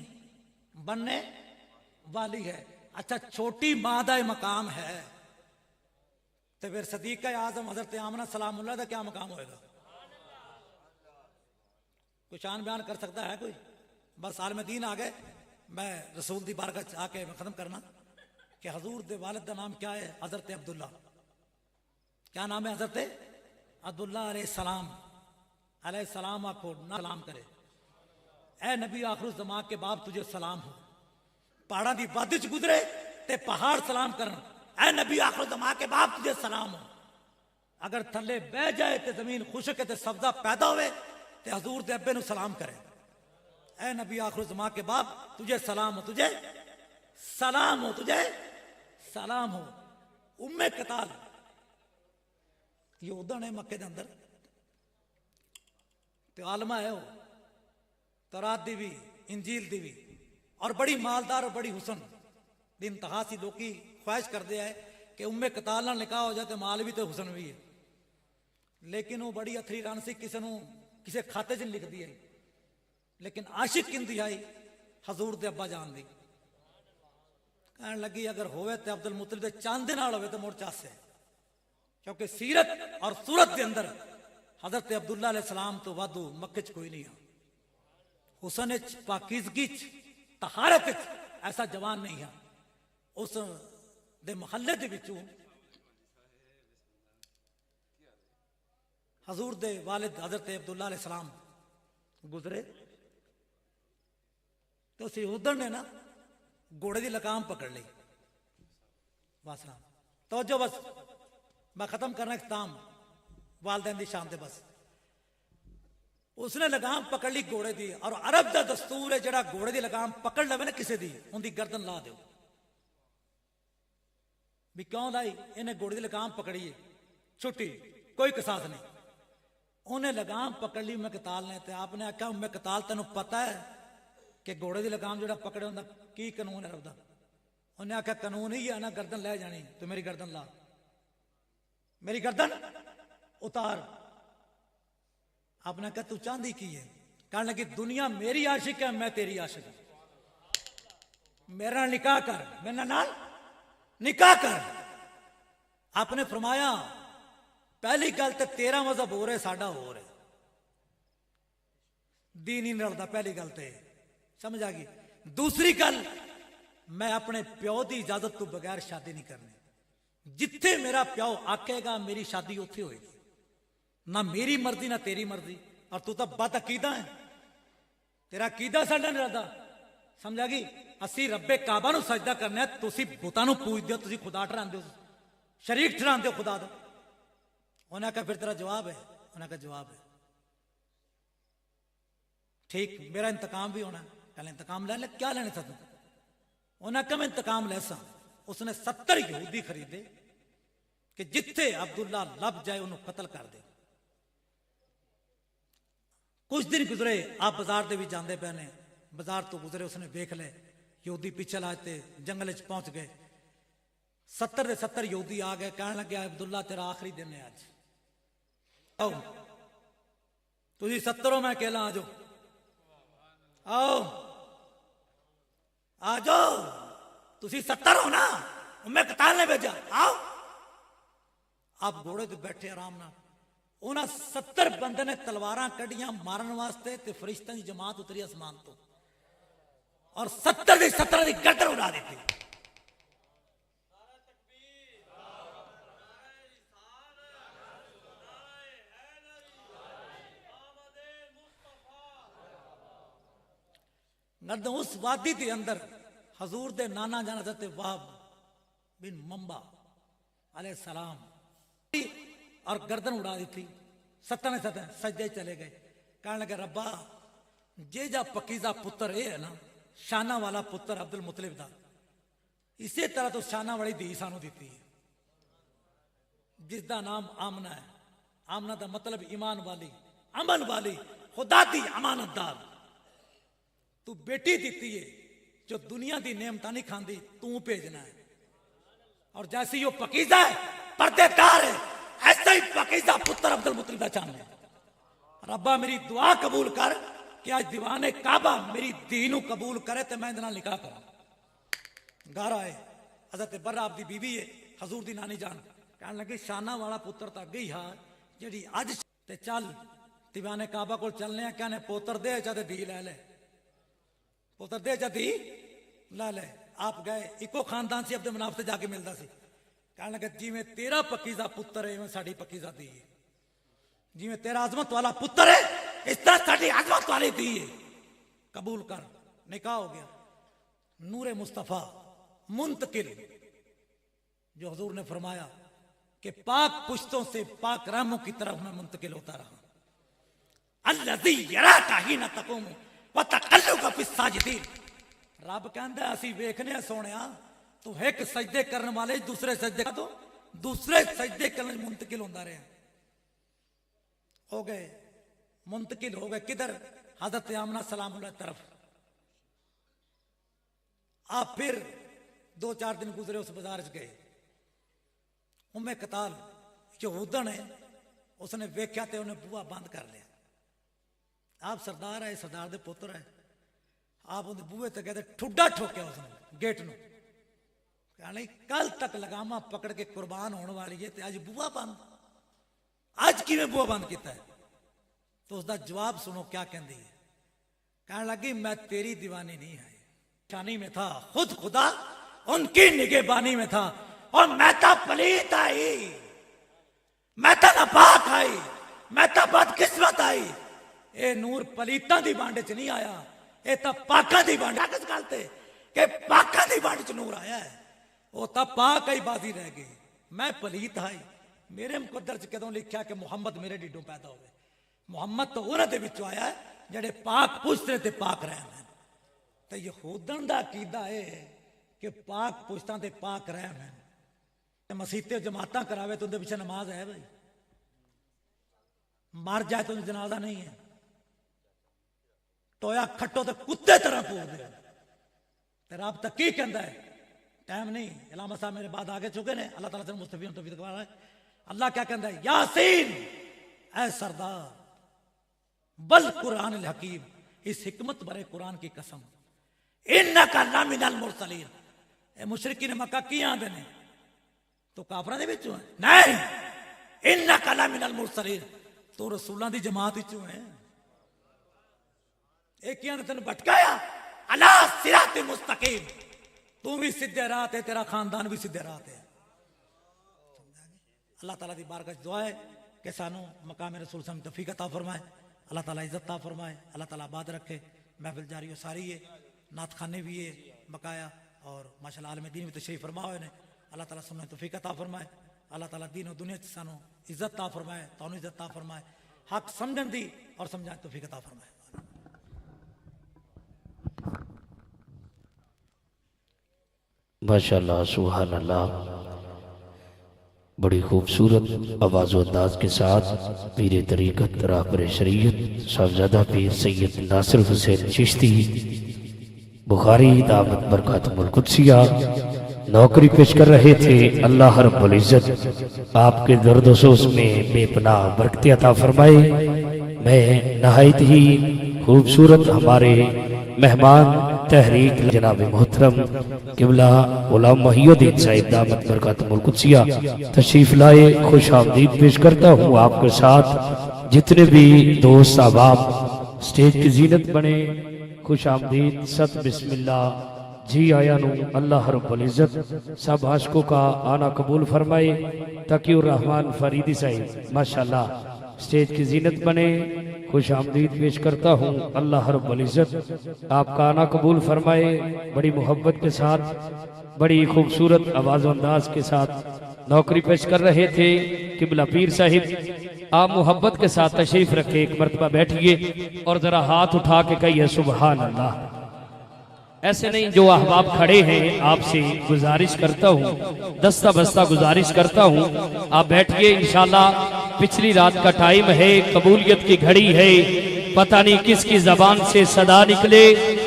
बनने वाली है। अच्छा छोटी मां का मकाम है, तो फिर सदीक़ आज़म हज़रत आमना सलामुल्लाह का क्या मकाम होएगा? कोई शान बयान कर सकता है कोई? बस आलमदीन आ गए। मैं रसूल दी बारगाह आके मैं खत्म करना कि हजूर दे वालिद का नाम क्या है? हज़रत अब्दुल्ला। क्या नाम है? हज़रत अब्दुल्ला अलैहिस्सलाम। अलैहिस्सलाम आखो ना सलाम करे, ए नबी आखिर ज़मां के बाप तुझे सलाम हो। पहाड़ा की वादी च गुजरे ते पहाड़ सलाम करन, ए नबी आखिर ज़मां के बाप तुझे सलाम हो। अगर थले बह जाए तो जमीन खुशक है, सब्जा पैदा होवे ते हजूर दे अब्बे नूं सलाम करे, ए नबी आखिर ज़मां के बाप तुझे सलाम हो, तुझे सलाम हो, तुझे सलाम हो। उम्मे कताल ये उदन है मक्के के अंदर, तो आलमा है वो, तौरात दी भी इंजील दी भी, और बड़ी मालदार और बड़ी हुसन दी इंतहा सी। लोग ख्वाहिश करते हैं कि उम्मे कताल नाल निकाह हो जाए तो माल भी तो हुसन भी है, लेकिन वो बड़ी अथरी रन सी, किसी नूं किसी खाते च नहीं लिखती है। लेकिन आशिक किंदी आई हजूर दे अब्बा जान दी। कहने लगी अगर होवे तो अब्दुल मुतलिब दे चांद नाल होवे तो मुड़ चासे, क्योंकि सीरत और सूरत के अंदर हजरत अब्दुल्ला अलैहिस्सलाम तो वादू मक्के च कोई नहीं है। हुसन च, पाकीज़गी च, तहारत च ऐसा जवान नहीं है। उस दे महल्ले दे विचों हजूर दे वालिद हजरत अब्दुल्ला अलैहिस्सलाम गुजरे, तो उस यहूदन ने ना घोड़े की लगाम पकड़ ली। बस तो जो बस मैं खत्म करना इख्ताम वालदैन की शान दे। बस उसने लगाम पकड़ ली घोड़े की, और अरब का दस्तूर है जरा घोड़े की लगाम पकड़ लवे ना किसी की, उनकी गर्दन ला दो। भी क्यों लाई? इन्हें घोड़े की लगाम पकड़ी है, छुट्टी, कोई किसास नहीं। उन्हें लगाम पकड़ ली उम्मे कताल ने, तो आपने आख्या उम्मे कताल तेन पता है कि घोड़े की लगाम जो पकड़े उनका की कानून है रब दा? उन्हें आख्या कानून ही है ना, गर्दन लै जानी, तो मेरी गर्दन ला, मेरी गर्दन उतार। आपने कहा तू चांदी की है? कहने लगी दुनिया मेरी आशिक है, मैं तेरी आशिक हूं, मेरे नाल निकाह कर, मेरे नाल निकाह कर। आपने फरमाया पहली गल तो तेरा मजहब हो रहा है, साडा हो रहा है। दी नहीं रलदा, पहली गल तो समझ आ गई। दूसरी गल, मैं अपने प्यो की इजाजत तो बगैर शादी नहीं करनी। जिथे मेरा प्यो आखेगा मेरी शादी उत्थे होएगी, ना मेरी मर्जी ना तेरी मर्जी। और तू तो बद अकीदा है, तेरा अकीदा साडा नहीं रलदा, समझ आ गई। असी रब्बे काबा नूं सजदा करने, तुसी बुतां नूं पूजदे हो, तुसी खुदा ठहरांदे हो, शरीक ठहरांदे हो खुदा दा। उन्हें कहा फिर तेरा जवाब है? उन्हें कहा जवाब है। ठीक, मेरा इंतकाम भी होना, पहले इंतकाम ले ले। क्या लेने था तू? उन्हें कहा मैं इंतकाम ले सा। उसने 70 यहूदी खरीदे कि जिथे अब्दुल्ला लब जाए उन्होंने कत्ल कर दे। कुछ दिन गुजरे, आप बाजार दे भी जाते पे ने, बाजार तो गुजरे, उसने वेख ले यहूदी पीछे लाते, जंगल च पहुंच गए। 70 के 70 यहूदी आ गए, कहने लगे अब्दुल्ला तेरा आखिरी दिन है अज, आओ तुझी 70 हो, मैं अकेला, आ जाओ, आओ आ जाओ, तुसी 70 हो ना, मैं कतार ने भेजा, आओ। आप घोड़े तो बैठे आराम ना। उन्हें 70 बंदे ने तलवारां कढ़ियां मारन वास्ते, ते फरिश्तों की जमात उतरी आसमान तो, और 70 की 70 की गर्दन उड़ा दी थी। गर्दन उस वादी के अंदर हजूर दे नाना जाना थे वाहब बिन मंबा अलैहि सलाम, और गर्दन उड़ा दी थी। 70 ने 70 सजदे चले गए, कहने लगे रब्बा जे जा पकीजा पुत्र ये है ना, शाना वाला पुत्र अब्दुल मुतलिब दा, इसे तरह तो शाना वाली धी सानू दी है, जिसका नाम आमना है। आमना का मतलब ईमान वाली, अमन वाली, खुदा दी अमानतदार। तू बेटी दी है जो दुनिया की नेमत नहीं खाती, तू भेजना है। और जैसी वो पकीजा है, पर्देदार है, ऐसा ही पकीजा पुत्र अब्दुल मुतलिब का चाहना है। रब्बा मेरी दुआ कबूल कर कि आज दीवाने काबा मेरी धी नूं कबूल करे तो मैं इहदे नाल निकाह करा। घर आए, हज़रत बर्रा आपकी बीवी है, हजूर दी नानी जान, कहने लगे शाना वाला पुत्र तो अगे ही हा, जी अज ते चल दीवाने काबा को चलने, कहने पुत्र दे चाहे धी लै ले, पुत्र दे चाहे धी लै ले। आप गए, इको खानदान से अब्दुल मनाफ से जाके मिलता सी, कहने लगे जिमें तेरा पकीजा पुत्र है इवें साडी पकीजा धी है, जिमें तेरा आजमत वाला पुत्र है इस तरह साडी आजमत वाली धी है, कबूल कर। निकाह हो गया। नूरे मुस्तफ़ा मुंतकिल, जो हजूर ने फरमाया कि पाक पुश्तों से पाक रहमों की तरफ मैं मुंतकिल होता रहा। अल्लज़ी यराका हीना तक़ूमु व तक़ल्लुका फिस साजिदीन। रब कहंदा असी वेखने सोनिया तू एक सजदे करने वाले दूसरे सजदे तो दूसरे सजदे करने मुंतकिल होता रहा। हो गए मुंतकिल हो गए किधर? हजरत आमना सलामुल्लाह तरफ। आप फिर 2-4 दिन गुजरे, उस बाजार च गए। उम्मे कताल यहूदन है, उसने वेख्या तो उन्हें बूहा बंद कर लिया। आप सरदार है, सरदार दे पुत्र है, आप उन्हें बूहे तक गए, ठुड्डा ठोकिया उसने गेट नूं। कहने कल तक लगामा पकड़ के कुर्बान होने वाली है, अज बूहा बंद, अज किवें बूहा बंद किया है? तो उसका जवाब सुनो क्या कहती है। कहने लगी मैं तेरी दीवानी नहीं है, शानी में था खुद खुदा उनकी निगहबानी में था, और मैं तो पलीत आई, मैं तो नापाक आई, मैं तो बदकिस्मत आई। ये नूर पलीतां दी बांड च नहीं आया, ये तो पाकां दी बांड। किस गल ते कि पाकां दी बांड च नूर आया है, वो तो पाक ही बाजी रह गई। मैं पलीत आई, मेरे मुकद्दर च कदों लिखा कि मुहम्मद मेरे ढिडों पैदा होवे। मुहम्मद तो उन्हां दे विचों आया जेड़े पाक पुछते ते पाक रहन। तो यहूदन दा अकीदा है कि पाक पुछतां ते पाक रहन। मसीते जमातां करावे तो उनके पिछे नमाज है भाई, मर जाए तो जनाजा नहीं है। टोया खट्टो तो कुत्ते तरह पूछते रब तक की कहता है। टाइम नहीं, इलामा साहब मेरे बाद आगे चुके ने, अल्लाह ताला से मुस्तफी तो है। अल्लाह क्या कहता है? यासीन ऐ सरदार बल कुरान हकीम, इस हिकमत भरे कुरान की कसम, इन्नका लमिनल मुरसलीन। ए मुशरिकीन मक्का की आंदे ने तो काफरां दे विचों है? नहीं, इन्नका लमिनल मुरसलीन, तो रसूलां दी जमात विचों है। एक ने तेन भटकाया, अला सिराते मुस्तकीम, तू भी सीधे राह है, तेरा खानदान भी सीधे राह है। अल्लाह ताला दी बारगाह च दुआ है कि सानू मकाम रसूल सल्लल्लाहु अलैहि वसल्लम तौफीक अता फरमाए, अल्लाह ताला इज्जत अता फरमाए, अल्लाह ताला आबाद रखे। महफिल जारी हो सारी है, नात खाने भी है बकाया, और माशाल्लाह आलम दीन भी तशरीफ फरमा हुए ने। अल्लाह ताला सुनने तौफीक अता फरमाए, अल्लाह ताला दीन और दुनिया च सानू इज्जत अता फरमाए, तानू इज्जत अता फरमाए, हक समझन दी और समझाने तौफीक अता फरमाए। माशाअल्लाह सुभान अल्लाह, बड़ी खूबसूरत आवाज़ व अंदाज के साथ पीर तरीक़त रहबर शरीयत साहबजादा पीर सैयद नासिर हुसैन चिश्ती बुखारी दामत बरकातुहुल कुद्सिया नौकरी पेश कर रहे थे। अल्लाह रब्बुल इज़्ज़त आपके दर्द सोस में बेपनाह बरकत अता फरमाए। मैं नहायत ही खूबसूरत हमारे मेहमान तहरीक जनाब मोहतरम किबला गुलाम मोहिउद्दीन साहिब दामत बरकातुहुल कुद्सिया तशरीफ लाए, खुश आमदीद पेश करता हूँ आपके साथ। जितने भी दोस्त अहबाब स्टेज की जीनत बने, खुश आमदीद, सत बिस्मिल्लाह, जी आया नू। अल्लाह रब्बुल इज़्ज़त सब आशिकों का आना कबूल फरमाए। तकीउर रहमान फरीदी साहिब माशाल्लाह स्टेज की जीनत बने, खुश आमदीद पेश करता हूँ। अल्लाह रब्बुल इज़्ज़त आपका आना कबूल फरमाए। बड़ी मोहब्बत के साथ, बड़ी खूबसूरत आवाज़ अंदाज के साथ नौकरी पेश कर रहे थे किबला पीर साहिब। आप मोहब्बत के साथ तशरीफ रखे, एक मरतबा बैठिए और जरा हाथ उठा के कहिए सुभान अल्लाह। ऐसे नहीं, जो अहबाब खड़े हैं आपसे गुजारिश करता हूँ, दस्ता बस्ता गुजारिश करता हूँ, आप बैठिए। इंशाल्लाह पिछली रात का टाइम है, कबूलियत की घड़ी है, पता नहीं किसकी जबान से सदा निकले,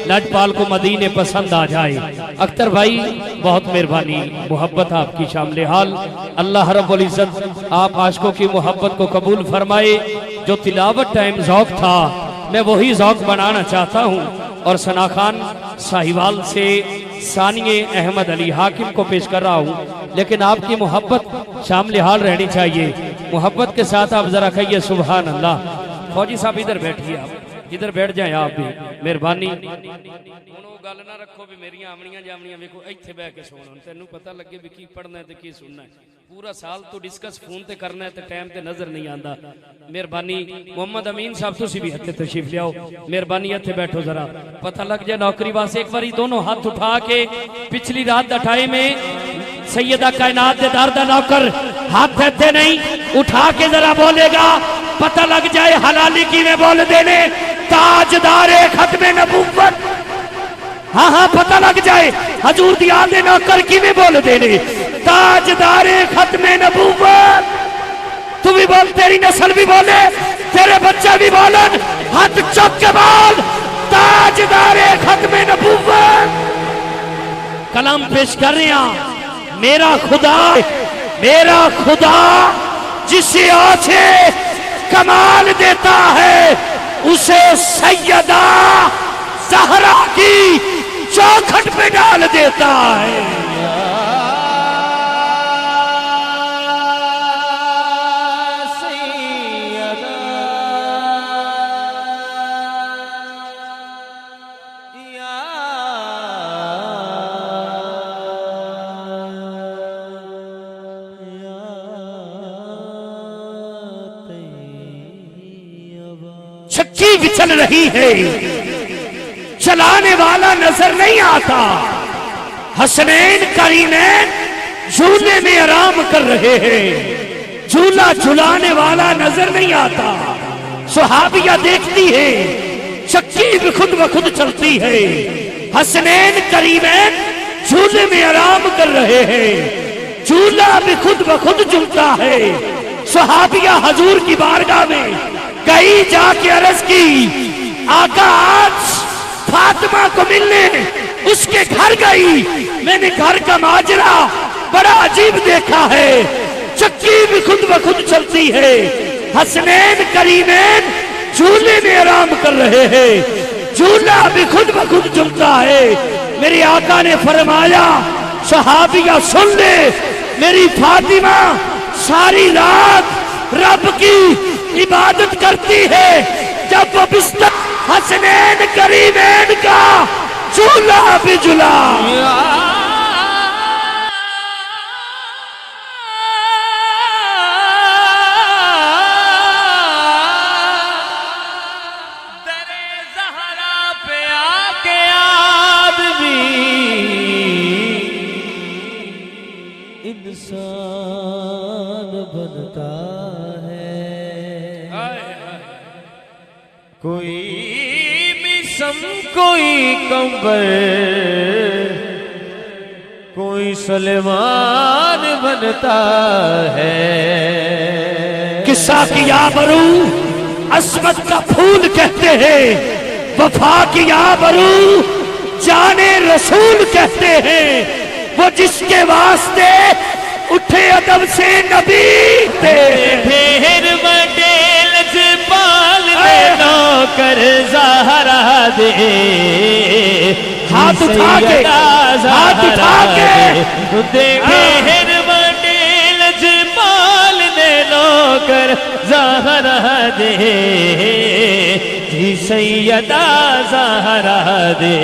लजपाल को मदीने पसंद आ जाए। अख्तर भाई बहुत मेहरबानी, मोहब्बत आपकी शामिल हाल। अल्लाह रब्बुल इज़्ज़त आप आशिकों की मोहब्बत को कबूल फरमाए। जो तिलावत टाइम ज़ौक़ था, मैं वही ज़ौक़ बनाना चाहता हूँ और सना खान साहिवाल से सानिए अहमद अली हाकिम को पेश कर रहा हूँ, लेकिन आपकी मोहब्बत शामिल हाल रहनी चाहिए। मोहब्बत के साथ आप जरा कहिए सुभान अल्लाह। फौजी साहब इधर बैठिए, आप इधर बैठ जाए, आप भी मेहरबानी। गल ना रखो भी मेरी आमणियां जामणियां वेखो, इत्थे बैठ के सुन, तेनू पता लगे भी की पढ़ना है ते की सुनना है। पूरा साल तो डिस्कस फोन ते करना है ते टाइम ते नजर नहीं आता। मेहरबानी मोहम्मद अमीन साहब तुसी भी हत्थे तशरीफ लियाओ, मेहरबानी इत्थे बैठो, जरा पता लग जाए नौकरी वास्ते। एक बारी दोनों हाथ उठा के, पिछली रात का टाइम है, सैयदा कायनात दे दर दा नौकर हाथ इत्थे नहीं उठा के जरा बोलेगा, पता लग जाए हलाली किवें बोल देने। ताजदारे खत्मे नबुव्वत, हाँ हाँ पता लग जाए हजूर दी आल दे नौकर किवें बोल देने। ताजदारे खत्मे नबुव्वत, तू भी बोल, तेरी नस्ल भी बोले, तेरे बच्चे भी बोलन, हाथ चौक के बोल ताजदारे खत्मे नबुव्वत। कलाम पेश कर रहे हैं, मेरा खुदा जिसे आंखे कमाल देता है, उसे सैयदा ज़हरा की चौखट पे डाल देता है। चक्की भी चल रही है, चलाने वाला नजर नहीं आता। हसनैन करीमैन झूले में आराम कर रहे हैं, झूला झुलाने वाला नजर नहीं आता। सुहाबिया देखती है, चक्की भी खुद ब खुद चलती है। हसनैन करीमैन झूले में आराम कर रहे हैं, झूला भी खुद ब खुद झूलता है। सुहाबिया हजूर की बारगाह में गई, जाके अर्ज की, आका आज फातिमा को मिलने उसके घर गई, मैंने घर का माजरा बड़ा अजीब देखा है। चक्की भी खुद ब खुद चलती है, हसनैन करीमैन झूले में आराम कर रहे हैं, झूला भी खुद ब खुद झूलता है। मेरे आका ने फरमाया, सहाबिया सुन ले, मेरी फातिमा सारी रात रब की इबादत करती है, जब वो बिस्तर हसनैन करीमैन का झूला भी झूला। दरे ज़हरा पे आके आदमी इंसान बनता है। कोई मिसम कोई कंबर कोई सलेमान बनता है। किस्सा की आबरू अस्मत का फूल कहते हैं, वफा की आबरू जाने रसूल कहते हैं। वो जिसके वास्ते उठे अदब से नबी थे। ढेर मंडेल से पाल देना कर ज़हरा दे। हाथ उठा के, हाथ उठा के। ढेर मंडेल से पाल देना कर ज़हरा दे। जी सैयदा ज़हरा दे,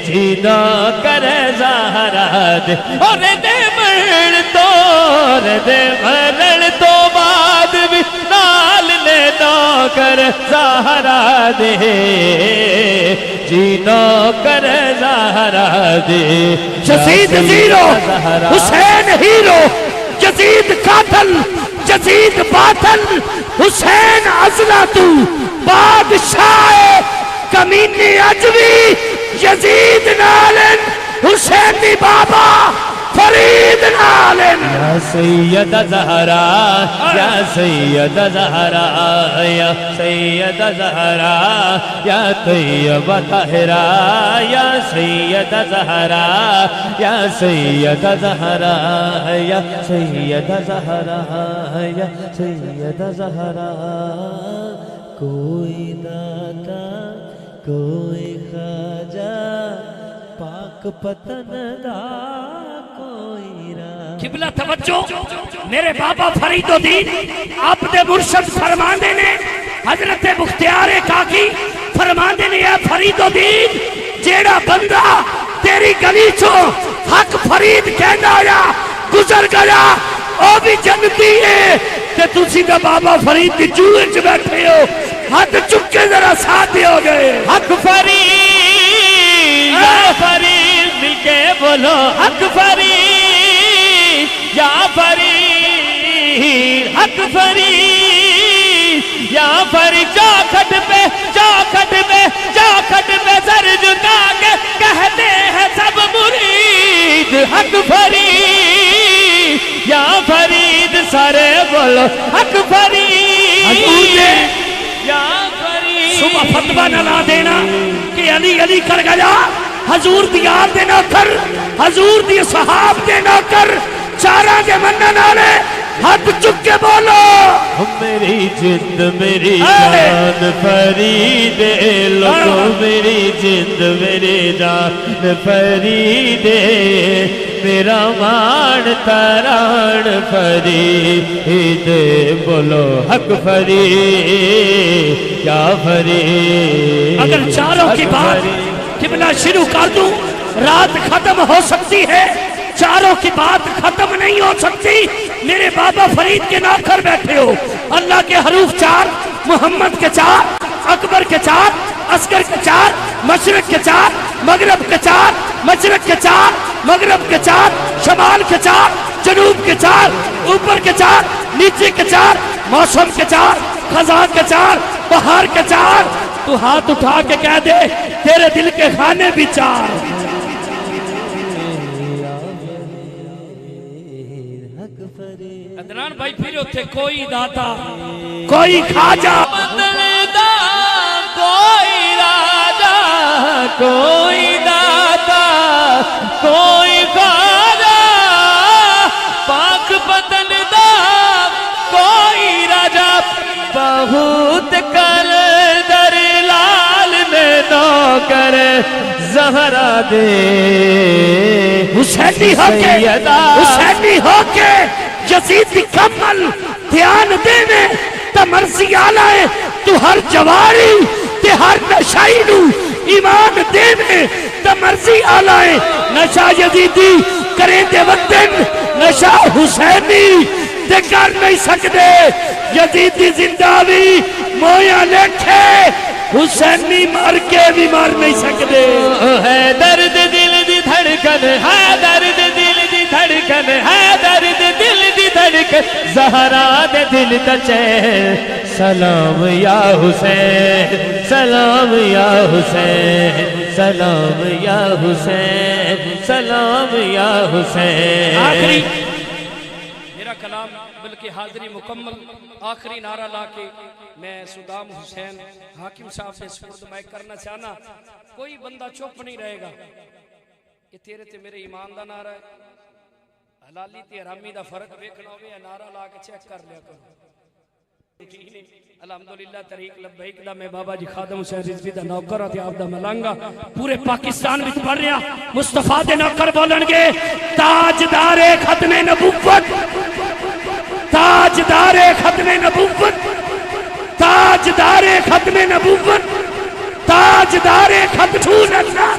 जीना कर ज़हरा दे। और दे मरण तो बाद भी नाल ने ना कर ज़हरा दे। जीना कर ज़हरा दे। यजीद हीरो, हुसैन हीरो, यजीद कातल, यजीद बातल, हुसैन अज़ला तू बादशाह कमीने अजवी। यजीद नालन, हुसैनी बाबा फरीद नालन। या सैयद ज़हरा, या सैयद ज़हरा, या सैयद ज़हरा, या तैयब ताहिरा। या सैयद ज़हरा, या सैयद ज़हरा, या सैयद ज़हरा, या सैयद ज़हरा। कोई दाता कोई खाजा पाक पतन दा कोई रा। किबला तवज्जो, मेरे बाबा फरीदुद्दीन आपने मुर्शद फरमांदे ने, हजरत मुख्तियार काकी फरमांदे ने, फरीदुद्दीन जेड़ा बंदा तेरी गली चो हक फरीद कहना आया गुजर गया ओ भी जन्नती है। ते तुसी दा बाबा फरीद दी जूए च बैठे हो, हाथ चुके जरा साथ हो गए। हक फरीद, या फरीद मिलके बोलो हक फरीद, या फरीद, हक फरीद, या फरीद। चौखट पे, चौखट पे, चौखट पे सर झुका के कहते हैं सब मुरीद हक फरीद, या फरीद। सारे बोलो हक फरीद, या फरीद। सुबह फतवा न ला देना कि अली अली कर गया। हजूर दी याद दे नौकर, हजूर दी सहाब दे नौकर, चारा के मनन वाले हाथ चुक के बोलो मेरी जिंद मेरी जान फरीद। लोगो मेरी जिंद मेरी जान फरीद। मेरा मान तरान फरीद। बोलो हक फरीद, या फरीद। अगर चारों की बात किबला शुरू कर दूं रात खत्म हो सकती है, चारों की बात खत्म नहीं हो सकती। मेरे बाबा फरीद के नौकर बैठे हो, अल्लाह के हरूफ 4, मोहम्मद के 4, अकबर के 4, असगर के 4, मशरक के 4, मगरब के 4, मशरक के 4, मगरब के 4, शमाल के 4, जनूब के 4, ऊपर के 4, नीचे के 4, मौसम के 4, खजा के 4, बहार के 4। तू हाथ उठा के कह दे तेरे दिल के खाने भी 4। अदनान भाई फिर उठे कोई दाता कोई खाजा बदलदा कोई राजा, कोई दाता कोई खाजा। पाक बदलदा कोई राजा, बहुत कल दर लाल में नौकर ज़हरा दे। हुसैनी होके, हुसैनी होके यजीद दी कमल ध्यान देने तो मर्जी आला है तू हर जवारी ते हर नशाई नू ईमान देवे तो मर्जी आलाए नशा यजीदी करें दे वतन नशा हुसैनी ते कर नहीं सकते यजीदी जिंदा भी मोया लेखे हुसैनी मार के भी मार नहीं सकते है दर्द दिल दी धड़कन है दर्द दिल दी धड़कन है दर्द दिल दी धड़कन ज़हरा दे दिल तचे सलाम या हुसैन सलाम या हुसैन सलाम या हुसैन सलाम या हुसैन। आखिरी मेरा कलाम बल्कि हाजिरी मुकम्मल आखिरी नारा ला के मैं सुदाम हुसैन हाकिम साहब से सुपुर्द मैं करना चाहना। कोई बंदा चुप नहीं रहेगा। ये तेरे ते मेरे ईमान का नारा है। हलाली ते हरामी का फर्क वेखना होवे नारा ला के चेक कर लिया करो। अल्हम्दुलिल्लाह तरीक लब्बैक दा मैं बाबा जी खादम हुसैन रिजवी दा नौकर ते आप दा मलंगा पूरे पाकिस्तान विच पढ़ रहा। मुस्तफा दे नौकर बोलणगे ताजदारे खत्मे नबुव्वत ताजदारे खत्मे नबुव्वत ताजदारे खत्मे नबुव्वत ताजदारे खत्म नल्ला।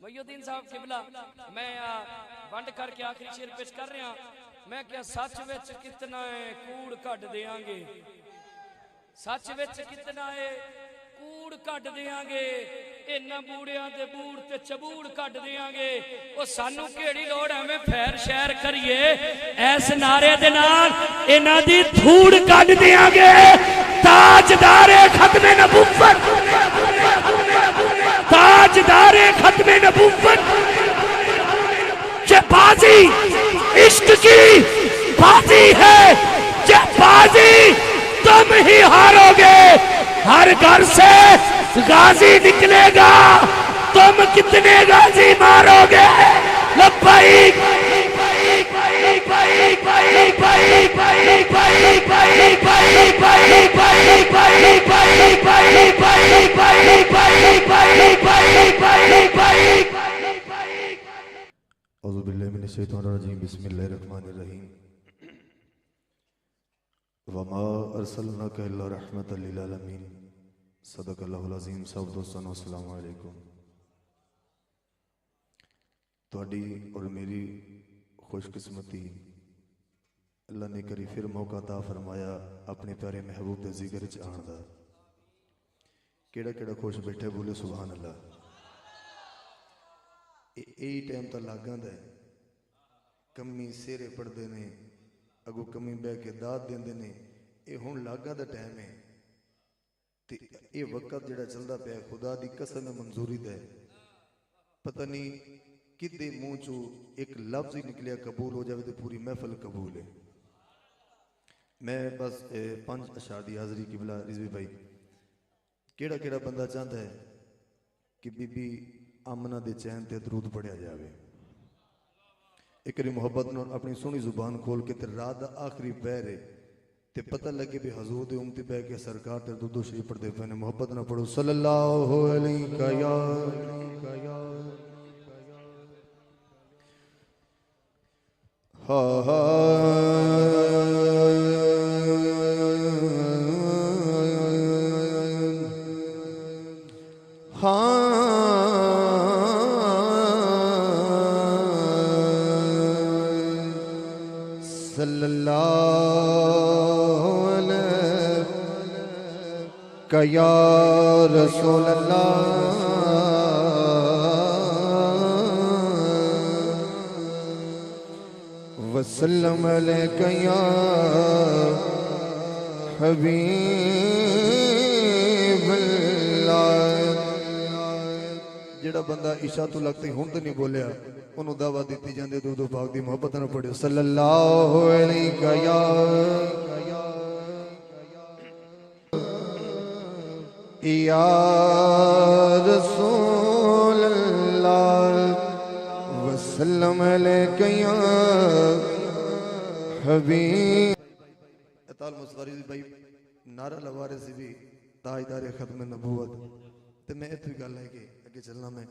मोयुद्दीन साहब किबला मैं बंद करके आखिरी शेर पेश कर रहा। मैं क्या सच विच कितना है कूड़ कट देंगे सच विच कितना है कूड़ कट देंगे इन्हां बूढ़ियां दे बूढ़ ते चबूड़ कट देंगे। वो सानू केड़ी लोड़ एवें फैर शहर करिए ऐस नारे दे नाल इन्हां दी धूड़ कट देंगे। ताजदारे खत्मे नबुव्वत ताजदारे खत्मे नबुव्वत जे बाजी इश्क की बाजी है जे बाजी तुम ही हारोगे। हर घर से गाजी निकलेगा तुम कितने गाजी मारोगे। लब्बैक औज़ुबिल्लाहिमिनश्शैतानिर्रजीम बिस्मिल्लाहिर्रहमानिर्रहीम वमा अरसलनाका इल्ला रहमतल लिल आलमीन सदक़ल्लाहुल अज़ीम। सब दोस्तों अस्सलाम वालेकुम। तुहाडी और मेरी खुशकिस्मती अल्लाह ने करी फिर मौका ता फरमाया अपने प्यारे महबूब दे जिक्र च आण दा। केड़ा केड़ा खुश बैठे बोले सुभान अल्लाह। यही टाइम तो लागांदा है कमी सेरे पढ़ते ने अगों कमी बह के दाद देंदे ने। ये हुण लागा दा टाइम है ते ये वक्त जिहड़ा चलदा पिया खुदा दी कसम मंजूरी दा है। पता नहीं किदे मुंह चो एक लफ्ज ही निकलिया कबूल हो जाए तो पूरी महफल कबूल है। मैं बस 5 अशार दी हाज़री किबला रिजवी भाई केड़ा केड़ा बंदा चाहता है कि बीबी आमना दे चैन ते दरूद पढ़िया जाए। एक बारी मुहब्बत न अपनी सोहनी जुबान खोल के ते रात दा आखिरी पहर है ते पता लगे भी हजूर दे उम्मती बह के सरकार ते दुरूद शरीफ पढ़दे पे ने। मुहब्बत न पढ़ो सल्लल्लाहु अलैहि या हा हा सल्लल्लाहु अलैहि या रसूल अल्लाह वसल्लम अलैका या हबीब अल्लाह। जेड़ा बंदा इशा तो लगते हुण तो नहीं बोलिया उन्होंने दावा दी जाती दूधो पाक की मुहब्बत न पढ़ियो सल्लल्लाहु अलैहि या रसूल अल्लाह वसल्लम अलैका या हबीब। अताल मुस्तारी भाई नारा लगा रहे सी भी ताजदार खत्म नबूवत ते मैं इतनी गल है कि अगे चलना मैं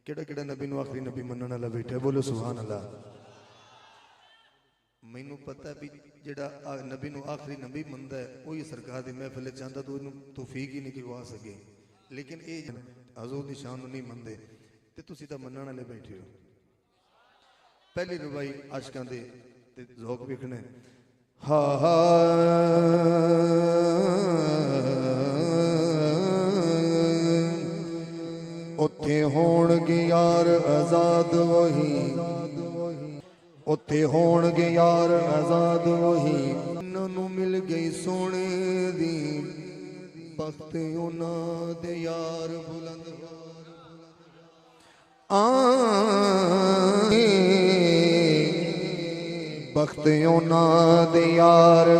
केड़ा केड़ा नबी नू आखिरी नबी मनण वाला बैठा बोलो सुभान अल्लाह मैनू पता भी जेड़ा नबी नू आखिरी नबी मनदा है वही सरकार दी महफिल चाहता तो इनू तौफीक ही नहीं करवा सके लेकिन ये हजूर दी शान नू नहीं मनदे ते तुसी तां मनण वाले बैठे हो पहली रुबाई आशिकां दे ते ज़ौक वेखणे हा हा उत्थे होणगे यार आजाद वही उत्थे होणगे यार आजाद वही नू मिल गई सोने दी बख्त उन्हां दे यार बुलंद बख्त उन्हां दे यार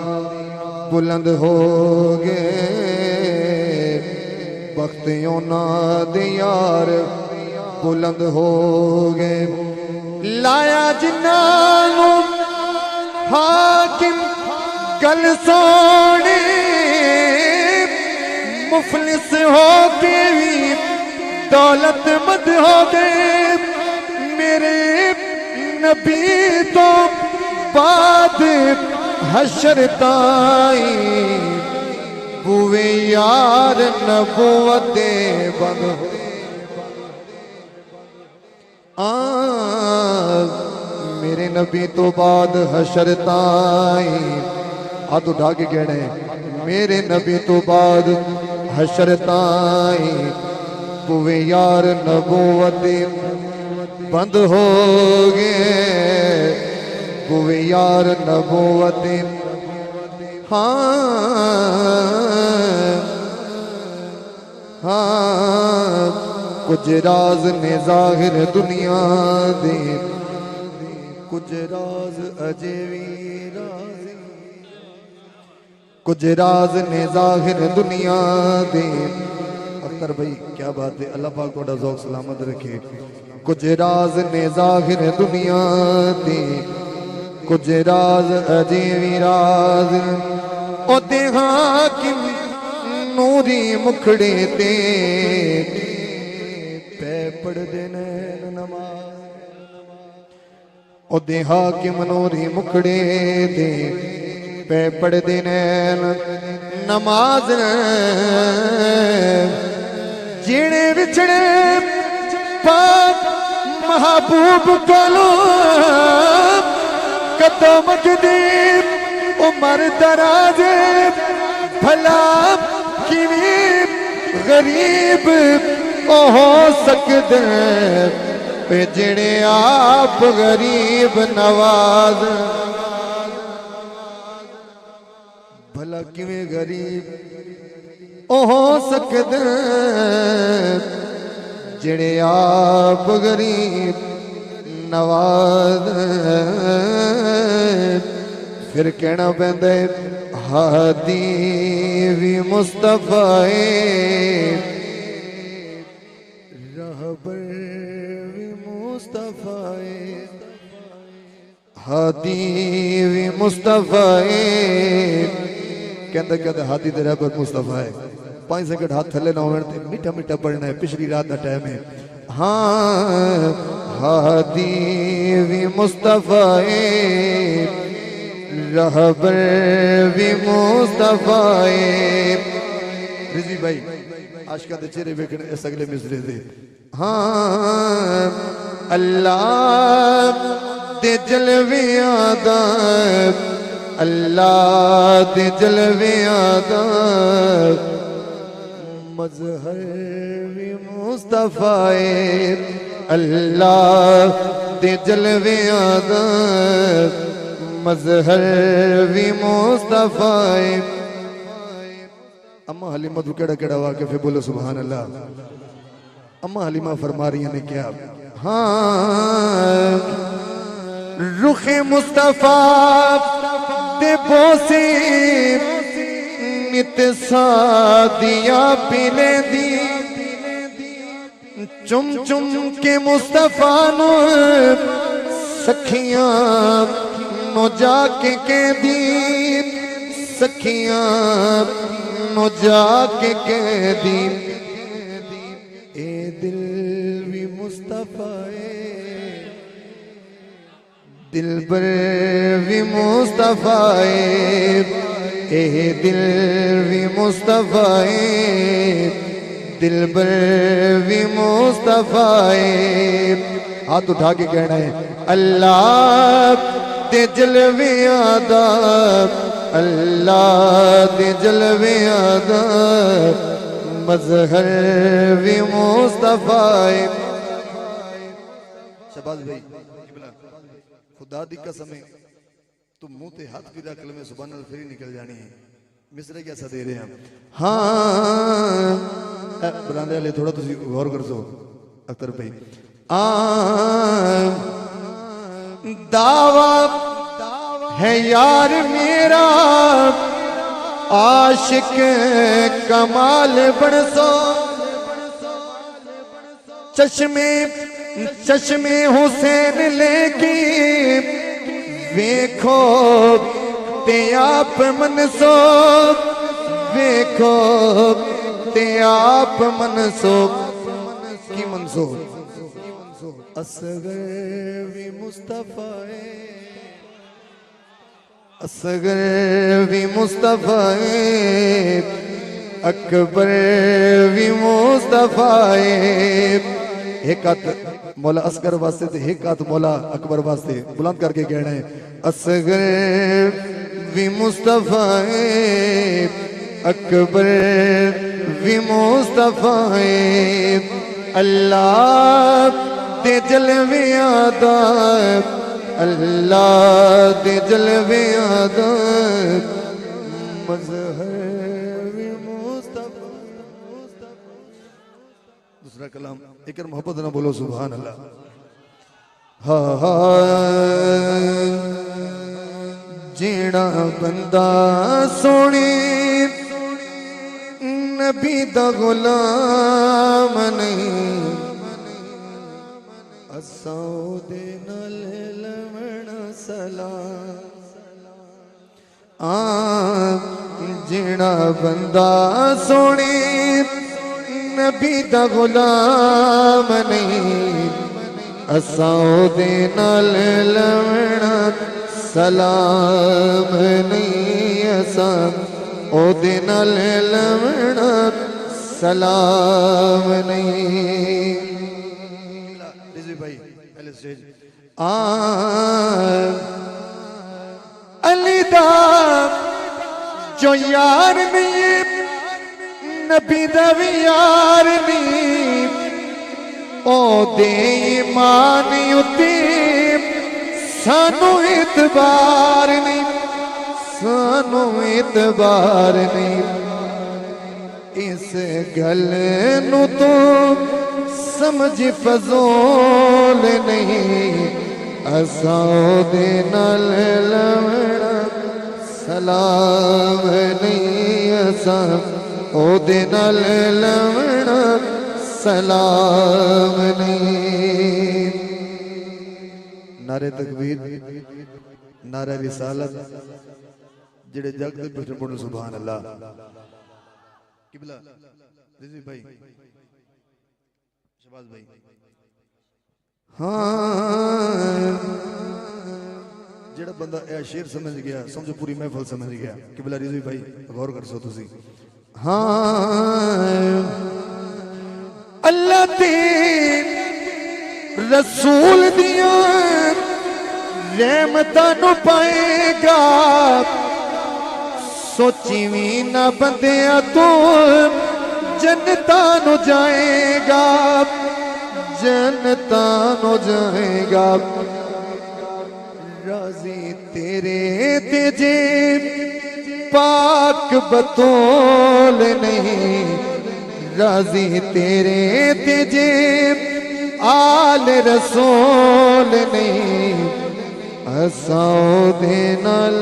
बुलंद हो गए बख्त उन्हां दे यार बुलंद हो गए लाया जिन्नां हाकिम गल सोने मुफलिस हो के भी दौलतमंद हो गए मेरे नबी तो बाद हशर ताई बुवे यार नबुवते बंद मेरे नबी तो बाद हशर ताई हाथ उठा के कहने मेरे नबी तो बाद हशर ताई बुवे यार नबुवते बंद हो गए बुवे यार नबुवते हाँ हाँ कुछ राज ने जाहिर दुनिया दे कुछ राज अजे भी राज कुछ राज ने जाहिर दुनिया दे अख्तर भाई क्या बात है अल्लाह पाक थोड़ा ज़ौक सलामत रखे कुछ राज ने जाहिर दुनिया दे कुछ राज अजे भी राज ओ देहा कि नूरी मुखड़े ते पै पढ़दे नैन नमाज ओ देहा कि मनूरी मुखड़े ते पै पढ़दे नैन नमाज जिने विछड़े पाक महबूब कोलो कदम दी उमर दराज भला किवी गरीब ओ हो सकदे पे जिने आप गरीब नवाज भला किवी गरीब ओ हो सकदे जिने आप गरीब नवाज फिर कहना पैंदा हादी भी मुस्तफाए रहबर भी मुस्तफाए हादी भी मुस्तफाए कहंदा कहंदा हादी ते रहबर मुस्तफा है 5 सेकंड हाथ थले ना होने ते मीठा मीठा पढ़ना है पिछली रात का टाइम है हाँ हादी भी मुस्तफाए रहबर भी मुस्तफाए रिजवी भाई आशिका दे चेहरे वेखने इस अगले मिसरे दे हाँ अल्लाह दे जलवियां दा अल्लाह दे जलवियां दा मजहर भी मुस्तफाए अल्लाह दे जलवियां दा मजहर भी मुस्तफाए अम्मा हलीमा तू केड़ा केड़ा वाक़िफ़ है बोलो सुभान अल्लाह अम्मा हलीमा फरमा रही ने क्या हाँ रुखे मुस्तफा दे बोसे नित सादिया पीले दी चुम चुम के मुस्तफा नो सखियां नो जाके कह दी सखियां नो जाके कह दी ए दिल मुस्तफाए दिलबर भी मुस्तफाए दिल भी मुस्तफाए दिलबर भी मुस्तफाए। हाथ उठा के कहना है अल्लाह दे जलवे आदा अल्लाह दे जलवे आदा मजहर भी मुस्तफाए। शबाज भाई खुदा दी कसम है तू मुंह ते हाथ भी रख ले सुभान अल्लाह फिर निकल जानी है। मिसरे कैसा दे रहे हैं हाँ बरामदे वाले थोड़ा तुसी गौर कर सो अख्तर भाई दावा है यार मेरा आशिक कमाल बरसो चश्मे चश्मे हुसैन लेके वेखो ते आप मनसो वेखो ते आप मनसो की मनसो असगर भी मुस्तफाए असगर भी मुस्तफाए अकबर भी मुस्तफाए। एक हाथ मौला असगर वास्ते थे एक हाथ मौला अकबर वास्ते बुलंद करके कहना है असगर भी मुस्तफाए अकबर भी मुस्तफाए। अल्लाह दे जलवे आदा अल्लाह दे जलवे आदा मजहर भी मुस्तफा। दूसरा कलाम एक मोहब्बत ना बोलो सुभान अल्लाह। जेड़ा बंदा सोने नबी दा गुलाम नहीं असा दे नाल लवणा सलाम। जेड़ा बंदा सोने नबी दा गुलाम नहीं असा दे नाल लवणा सलाम नहीं असा ओदे नाल लवणा सलाम नहीं। भाई पहले स्टेज अली दा जो यार नहीं नबी दा भी यार नहीं ओ दे ईमान उते सानू इतबार नहीं सानू इतबार नहीं। इस गल नू तो समझ फजूल नहीं असा दे नाल लवणा सलाम नहीं असा ओदे नाल लवणा सलाम नहीं। नारे तकबीर नारे रिसालत जेड़े जग दे पिछड़ पड़न सुभान अल्लाह। किबला रिजवी भाई शबाज भाई हाँ जेड़ा बंदा ए शेर समझ गया समझो पूरी महफिल समझ गया। किबला रिजवी भाई गौर कर सो तुसी हाँ अल्लाह दे रसूल दिया रहमतां नु पाएगा सोची भी ना बंदिया तू जन्नता नु जाएगा जन्नता नु जाएगा। राजी तेरे तेजे पाक बतौल नहीं राजी तेरे तेजे आल रसूल नहीं असा दे नाल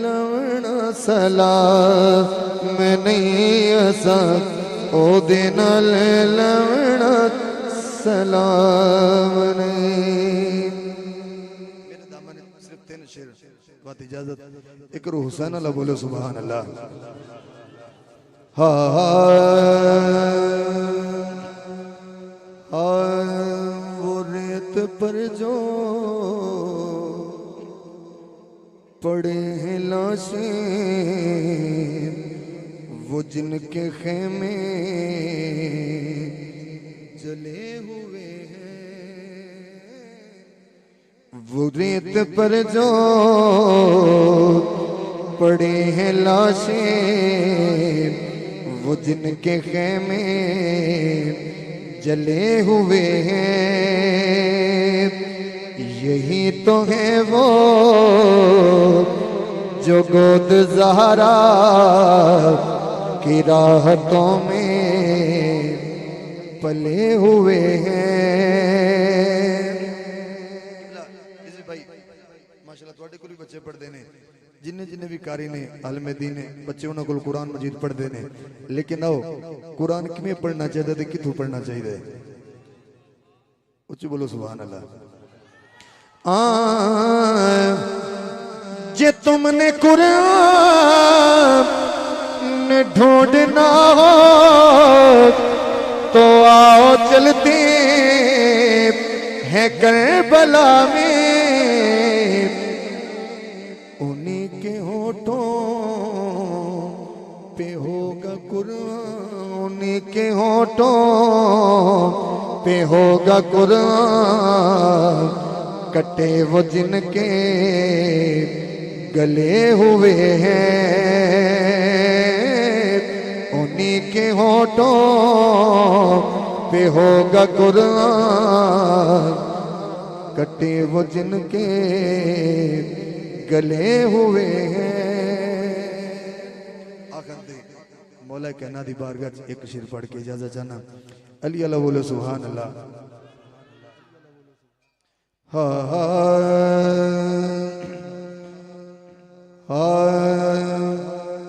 लवणा सलाम नहीं असा ओदे नाल लवणा सलाम नहीं। मेरे दामन सिर्फ 3 शेर बात इजाजत एक रो हुसैन अल्लाह बोलो सुभान अल्लाह। हाँ पर जो पड़े हैं लाशें वो जिनके खेमे जले हुए हैं, वो रेत पर जो पड़े हैं लाशें वो जिनके खेमे जले हुए हैं, यही तो है वो जो गोद ज़हरा की राहतों में पले हुए हैं। भाई माशाल्लाह तुहाडे कोल भी बच्चे पढ़ते ने, जिन्ने जिन्ने भी कारी ने आलमे दीन ने बच्चे उन्होंने को कुरान मजीद पढ़ते हैं, लेकिन आओ कुरान किमें पढ़ना चाहिए तो कितों पढ़ना चाहिए? उच्च बोलो सुभान अल्लाह। जे तुमने कुरान ढूंढना हो तो आओ चलते हैं करबला में, उन्हीं के होठों पे होगा कुरान, उन्हीं के होठों पे होगा कुरान, कटे वो जिनके गले हुए हैं, उन्हीं के होठों पे होगा कुरान, कटे वो जिनके गले हुए हैं। आखिर दे मौला कहना दी बारगाह एक शेर पढ़ के इजाजत चाहना। अली अल्लाह बोलो सुभान अल्लाह।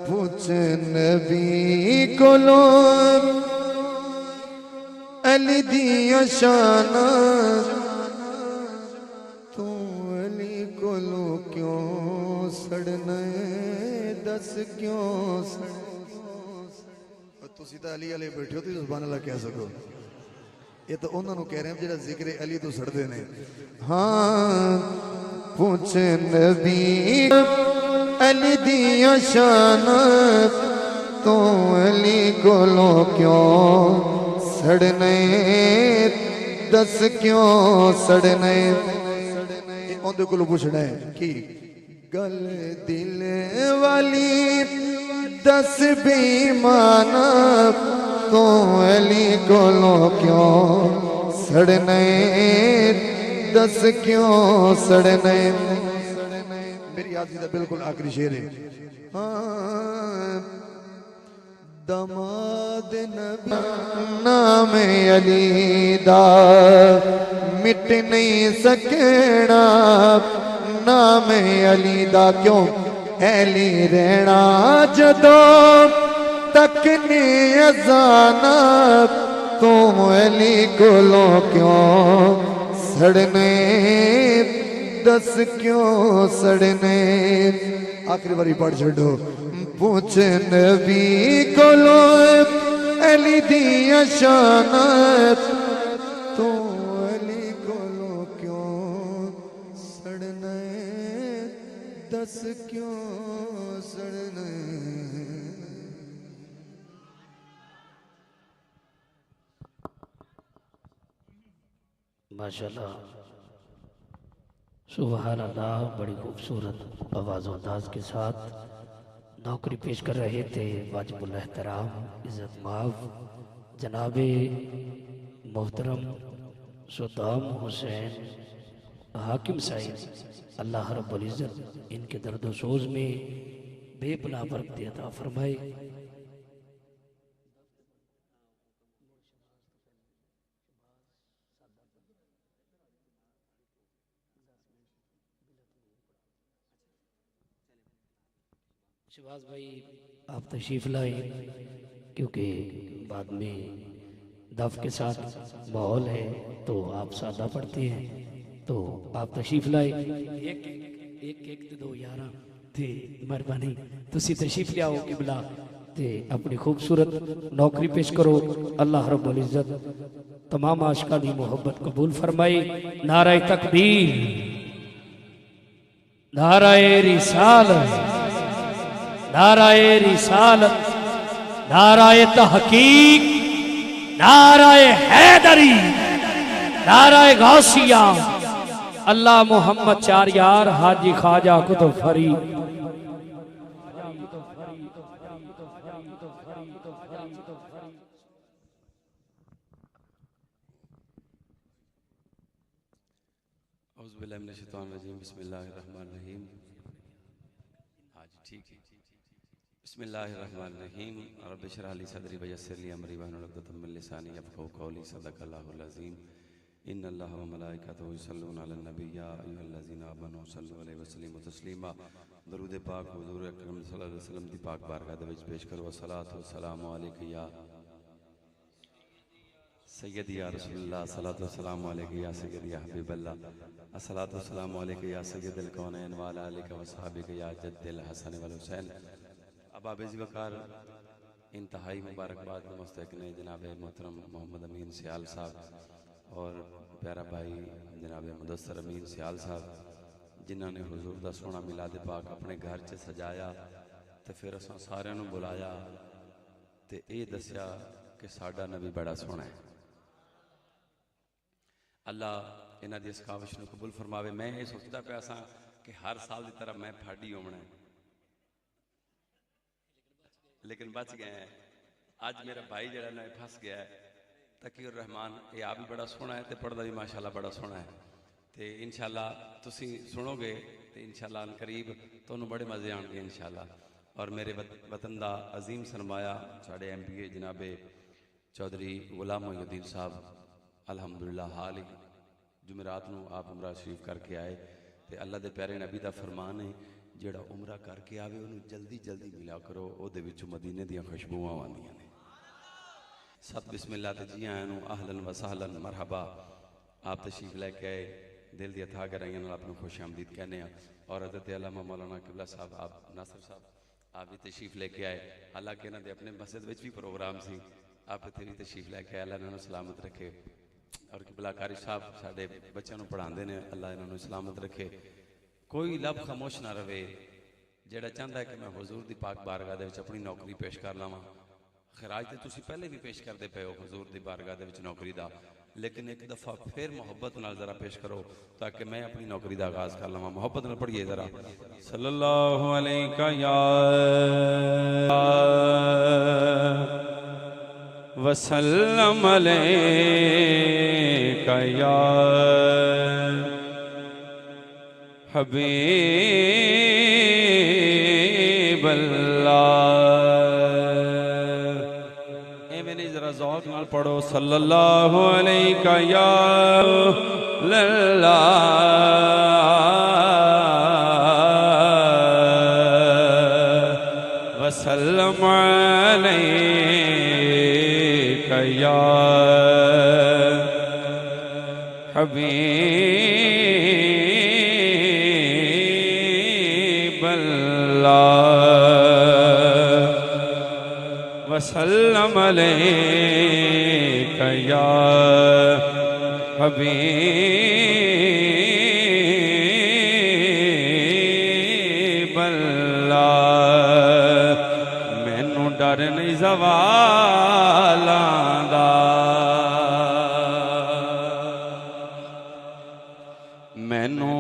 पूछ नबी को लोग अली दिया शाना, तू अली को लो क्यों सड़ना दस क्यों सड़, तुसी तो अली अली बैठे हो तो सुभान अल्लाह कह सको, ये तो उन्होंने कह रहे हैं जो जिक्र अली तो सड़ते ने। हाँ पूछ नबी अली दिया शान, तो अली को लो क्यों सड़ने दस क्यों सड़ने, उनके को पूछना है कि गल दिल वाली दस बेईमान, तो अली को लो क्यों सड़ने दस क्यों सड़ने। मेरी याद से बिल्कुल आखिरी शेर है। हाँ दमाद नबी नाम अली दा मिट नहीं सकना, नाम अली दा क्यों अली रहना जदों तक ने अजाना, तो अली को लो क्यों सड़ने दस क्यों सड़ने। आखिरी बारी पढ़ छो। पूछ नबी को लो अली दिया शान, तो अली को लो क्यों सड़ने दस क्यों सड़ने। माशाल्लाह सुभान अल्लाह, बड़ी खूबसूरत आवाज़ अंदाज के साथ नौकरी पेश कर रहे थे वाजिबुल एहतराम इज़्ज़त माफ़ जनाबे मोहतरम सद्दाम हुसैन हाकिम साहिब, अल्लाह रब्बुल इज़्ज़त इनके दर्द सोज में बेपनाह बरकत अता फरमाए। शहबाज भाई आप तशरीफ़ लाए, क्योंकि बाद में दफ के साथ माहौल है तो आप सादा पढ़ते हैं, तो आप तशरीफ़ लाए। एक दो यारा ते मेहरबानी तुसी तशरीफ़ लियाओ किबला ते अपनी खूबसूरत नौकरी पेश करो। अल्लाह रब्बुल इज़्ज़त तमाम आशिका दी मोहब्बत कबूल फरमाई। नारे तकबीर, नारे रिसालत, नारे रिसालत, नारे तहकीक, नारे हैदरी, नारे गौसिया, अल्लाह मोहम्मद चार यार हाजी ख्वाजा कुतुब फरीद। औज़ुबिल्लाहिमिनश्शैतानिर्रजीम, बिस्मिल्लाहिर्रहमानिर्रहीम। हाँ जी ठीक है। बिस्मिल्लाहिर्रहमानिर्रहीम। रब्बि इश्रह ली सदरी वयस्सिर ली अमरी वहलुल उक़दतम मिन लिसानी यफ़क़हू क़ौली। सदक़ल्लाहुल अज़ीम। इन्नल्लाहा व मलाइकतहू युसल्लूना अलन नबी या अय्युहल्लज़ीना आमनू सल्लु अलैहि व सल्लिमू तस्लीमा। दरूद पाक हुज़ूर अकरम सल्लल्लाहु अलैहि वसल्लम दी पाक बारगाह दे विच पेश करो। अस्सलातु वस्सलामु अलैका या सय्यदी या रसूलल्लाह, अस्सलातु वस्सलामु अलैका या सय्यदी या हबीबल्लाह, अस्सलातु वस्सलामु अलैका या सय्यदल कौनैन व अला आलिका व सहाबिका या जद्दल हसन वल हुसैन। अब आबिज़ वक़ार इंतहाई मुबारकबाद के मुस्तहिक़ ने जनाब मोहतरम मोहम्मद अमीन सियाल साहब और प्यारा भाई जनाब मुदस्सर अमीन सियाल साहब, जिन्होंने हुजूर दा सोहना मिलाद पाक अपने घर च सजाया तो फिर असां सारियां नूं बुलाया तो ये दस्या कि साडा नबी बड़ा सोहना है। अल्लाह इन्हां दी इस काविश नूं कबूल फरमावे। मैं ये सोचता पाया सा कि हर साल की तरह मैं फाड़ी होना है, लेकिन बच गए हैं। अज मेरा भाई जरा ना फस गया है। तकीउर रहमान ये आप भी बड़ा सोहना है तो पढ़दा भी माशाअल्लाह बड़ा सोहना है। तो इंशाअल्लाह तुसी सुनोगे तो इंशाअल्लाह अनकरीब तुहानूं बड़े मज़े आउणगे इंशाअल्लाह। और मेरे वतन का अजीम सरमाया साढ़े MPA जनाबे चौधरी गुलाम मोहिउद्दीन साहब अलहमदुलिल्लाह हाल ही जुमेरात नूं आप उमरा शरीफ करके आए। तो अल्लाह के प्यारे नबी का फरमान है, जिहड़ा उमरा करके आवे उन्होंने जल्दी जल्दी मिला करो, उहदे विचों मदीने दियां खुशबूआं आउंदियां ने। सत बिस्मिल्लाह ते जी आयां नूं अहलन व सहलन मरहबा। आप तशरीफ लैके आए, दिल दी अथाह गहराइयां नाल आपनूं खुश आमदीद कहने आ। और हज़रत अल्लामा मौलाना किबला साहब आप नासिर साहब आप भी तशरीफ लेके आए। हालांकि इन्होंने अपने मस्जिद में भी प्रोग्राम सी, आप इतने भी तशरीफ लैके आए। अल्लाह इन्होंने सलामत रखे। और किबला कारी साहब साढ़े बच्चों को पढ़ाते हैं, अल्लाह इन्होंने सलामत रखे। कोई लब खामोश ना रहे जिहड़ा चाहता है कि मैं हुजूर दी पाक बारगाह दे विच अपनी नौकरी पेश कर लवां। खराज तो तुसीं पहले भी पेश करते पे हो हुजूर दी बारगाह दे विच नौकरी दा, लेकिन एक दफ़ा फिर मोहब्बत नाल ज़रा पेश करो ताकि मैं अपनी नौकरी का आगाज़ कर लवां। मोहब्बत नाल पढ़िए ज़रा सल्लल्लाहु अलैका या वसल्लम अलैका या हबीबल्लाह। ए मैंने जरा ज़ौक़ नाल पढ़ो सल्लल्लाहु अलैका या लल्ला वसल्लम अलैका या हबीबल्लाह वसल्लम अलैका या हबीबल्लाह। मैनू डर नहीं ज़वालां दा, मैनू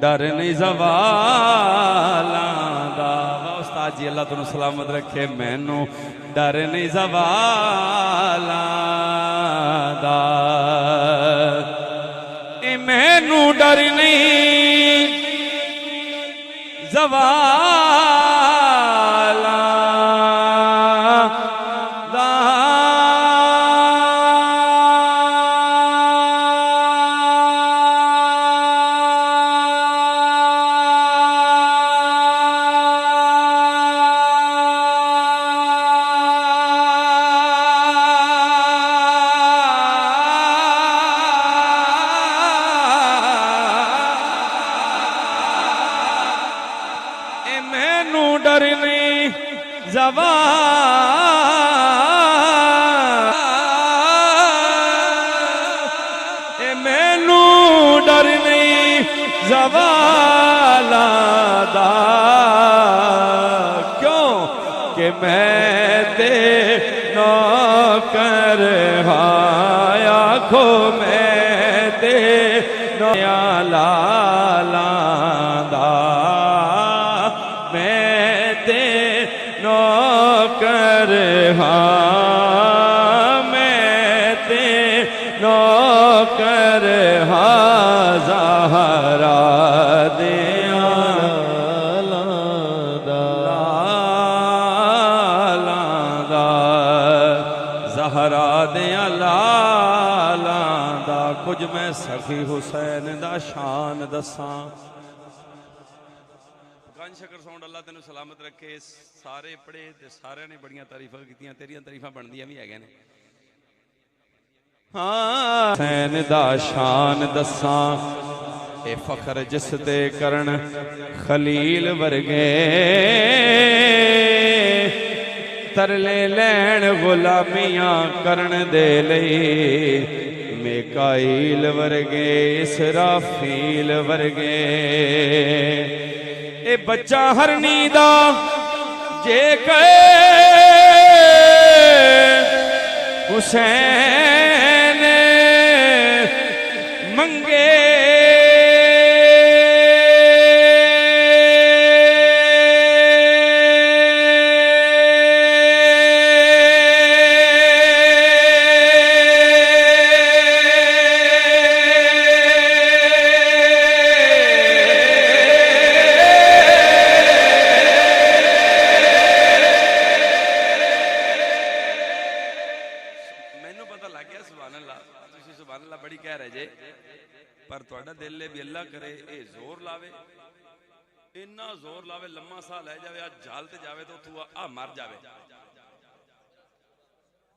डर नहीं ज़वालां दा। उस्ताद जी अल्लाह तुहानू सलामत रखे। मैनू डर नहीं ज़वालां दा, ए मैनू डर नहीं ज़वालां दा। कर हाया खो मैं ते नया लाला दा मैं ते नौकर हाँ मैं ते नौकर हाँ ज़हरा दे ज़हरा दे लाला दा कुछ मैं सखी हुसैन दा शान दसां। शकर साउंड अल्लाह तेन सलामत रखे। सारे पढ़े ते सारे ने बड़ियां तारीफां कीतियां, तेरियां तारीफां बनदियां भी है ने। हाँ हुसैन दा शान दसां ए फखर जिस ते करन खलील वर्गे तरले लैन गुलामियां करन दे लई मेकाइल वर्गे इसराफील वर्गे ए बच्चा हरनी दा जे हुसैन मंगे इन्ना जोर लावे लम्मा सा लै जावे जाल ते जावे तो तू आ मर जावे।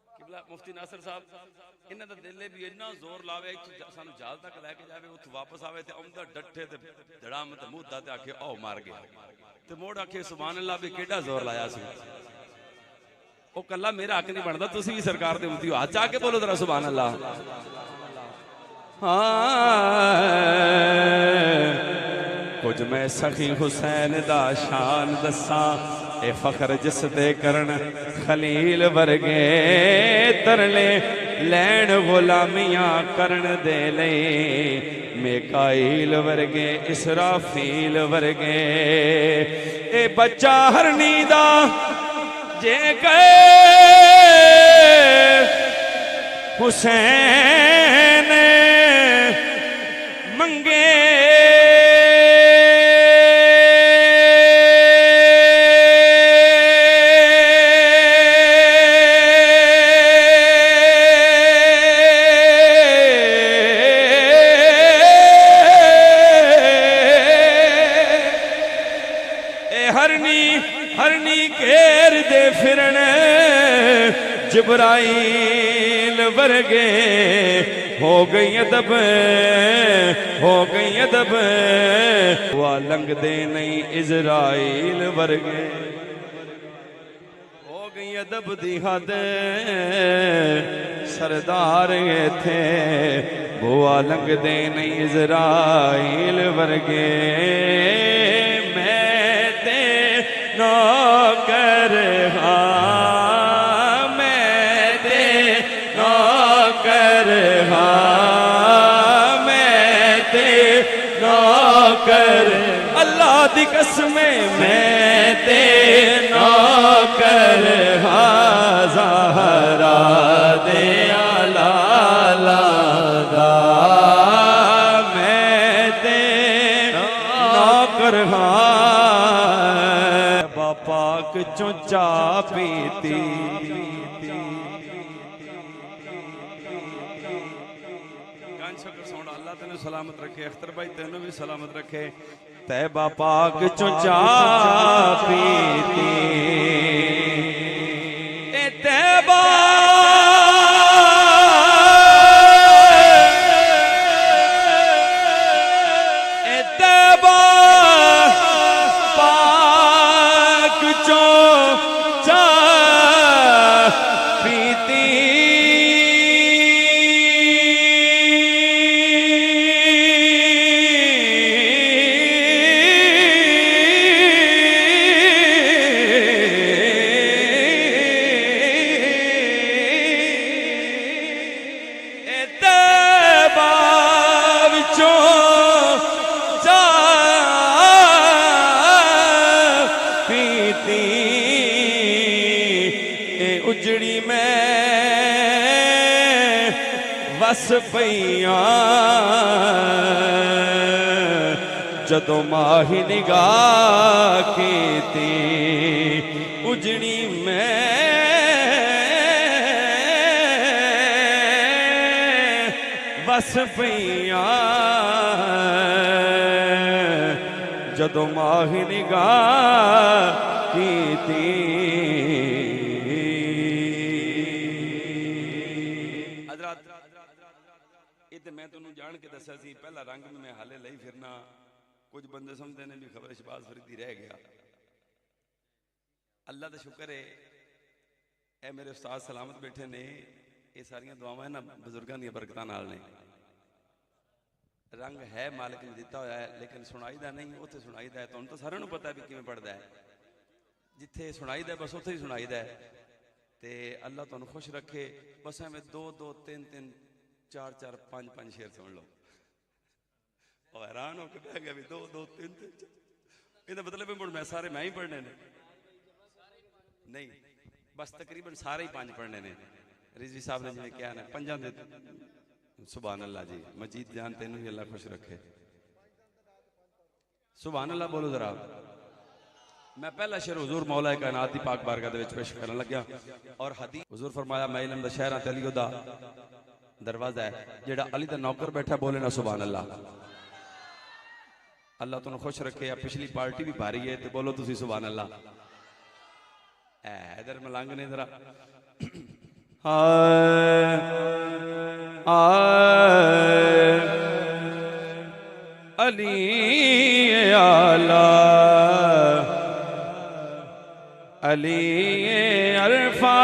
किबला मुफ्ती नासिर साहब इन्हां दा दिल भी इन्ना जोर लावे सानू जाल तक लैके जावे उत वापस आवे ते औंदा डट्ठे ते धड़ाम ते मुद्दा ते आखे ओ मर गया ते मोड़ आखे सुभान अल्लाह भी केड़ा जोर लाया सी। ओ कल्ला मेरा हक नहीं बनदा, तुसी भी सरकार दे उम्मती हो, हाथ चा के बोलो जरा सुभान अल्लाह। कुछ मैं सखी हुसैन दा शान दसां ए फखर जिस ते करन खलील वर्गे तरले लैन गुलामियां करन दे लई मेकाइल वर्गे इसराफील वर्गे ए बच्चा हरनी दा जे हुसैन मंगे जिब्राइल वर्गे हो गई अदब हुआ लंघ दे नहीं इजराइल वर्गे हो गई अदब दी हद सरदार थे बुआ लंघ दे नहीं इजराइल वर्गे मैं ते नौकर अल्लाह दी कसमें मैं ते नौकर ज़हरा दे लाला दा मैं ते नौकर बापाक चुचा पीती सलामत रखे। अख्तर भाई तेनों भी सलामत रखे। तैबा पाक चुचा पीती ए तैबा पाक चुचा पीती वस पईयां जदों माही निगाह कीती उजड़ी मैं वस पईयां जदों माही निगाह कीती। मैं तुहानू जान के दस्या सी पहला रंग में मैं हाले लई फिरना कुछ बंदे समझते हैं भी खबर शहबाज फरीदी रह गया। अल्लाह का शुक्र है ए मेरे उस्ताद सलामत बैठे ने ये सारियां दुआवां ना बुजुर्गों दी बरकतां नाल ने। रंग है मालिक ने दिता होया है लेकिन सुनाईदा नहीं उत्थे सुनाईदा है। तुहानू तो सारिआं नूं पता भी किवें पढ़दा है जिथे सुनाईदा बस उत्थे ही सुनाईदा है। ते अल्लाह तुहानू खुश रखे। बस एवें 2-2 3-3 4-4 5-5 शेर सुन लो और हैरान होकर बह गया भी 2-2 3-3 ये मतलब है मैं सारे मैं ही पढ़ने ने नहीं बस तकरीबन सारे ही 5 पढ़ने ने। रिजवी साहब ने जिन्हें क्या ना 5 दे सुभान अल्लाह जी मजीद जान तेन भी अल्लाह खुश रखे। सुभान अल्लाह बोलो जरा। मैं पहला शेर हुजूर मौला कायनात दी पाक बारगाह दे विच पेश करन लग्या और हदीस हुजूर फरमाया मैं इल्म दा शहरां ते अली दा दरवाजा है जेड़ा अली दा नौकर बैठा बोले ना सुभान अल्लाह। अल्लाह तुहानू खुश रखे। पिछली पार्टी भी भारी है तो बोलो तुसी सुभान अल्लाह। इधर मलंग ने जरा अली आला अली अरफा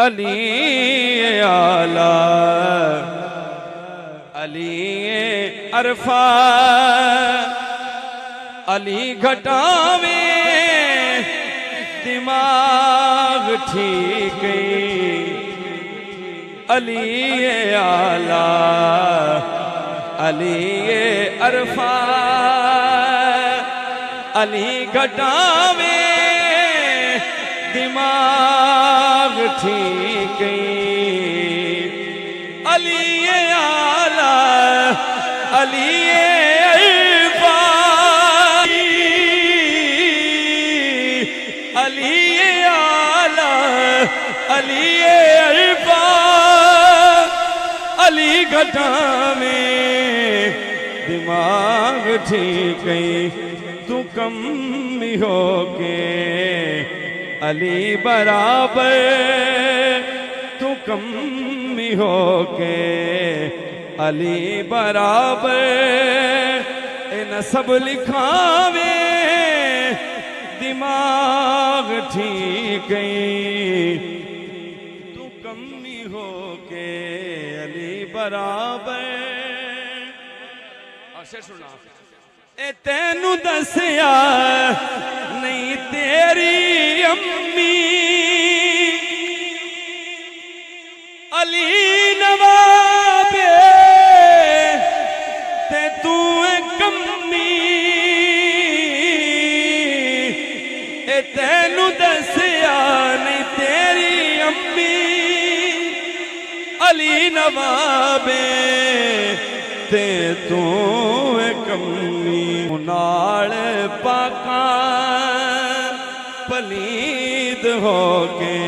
अली आला अली अरफा अली घटावे दिमाग ठीक अली आला अली अरफा अली घटावे दिमाग ठीक अली आला अली अरफा अली आला अली अरफा अली घटावे दिमाग ठीक तू कम भी हो के अली बराबर तू कम भी हो के अली बराबर इन सब लिखावे दिमाग ठीक तू कमी हो के अली बराबर। शेर सुना ए तेनू दसिया नहीं तेरी अम्मी अली नवाबे ते तू कमी ए तेनू दसिया नहीं तेरी अम्मी अली नवाबे ते तू कमी नाल पाका पलीद हो के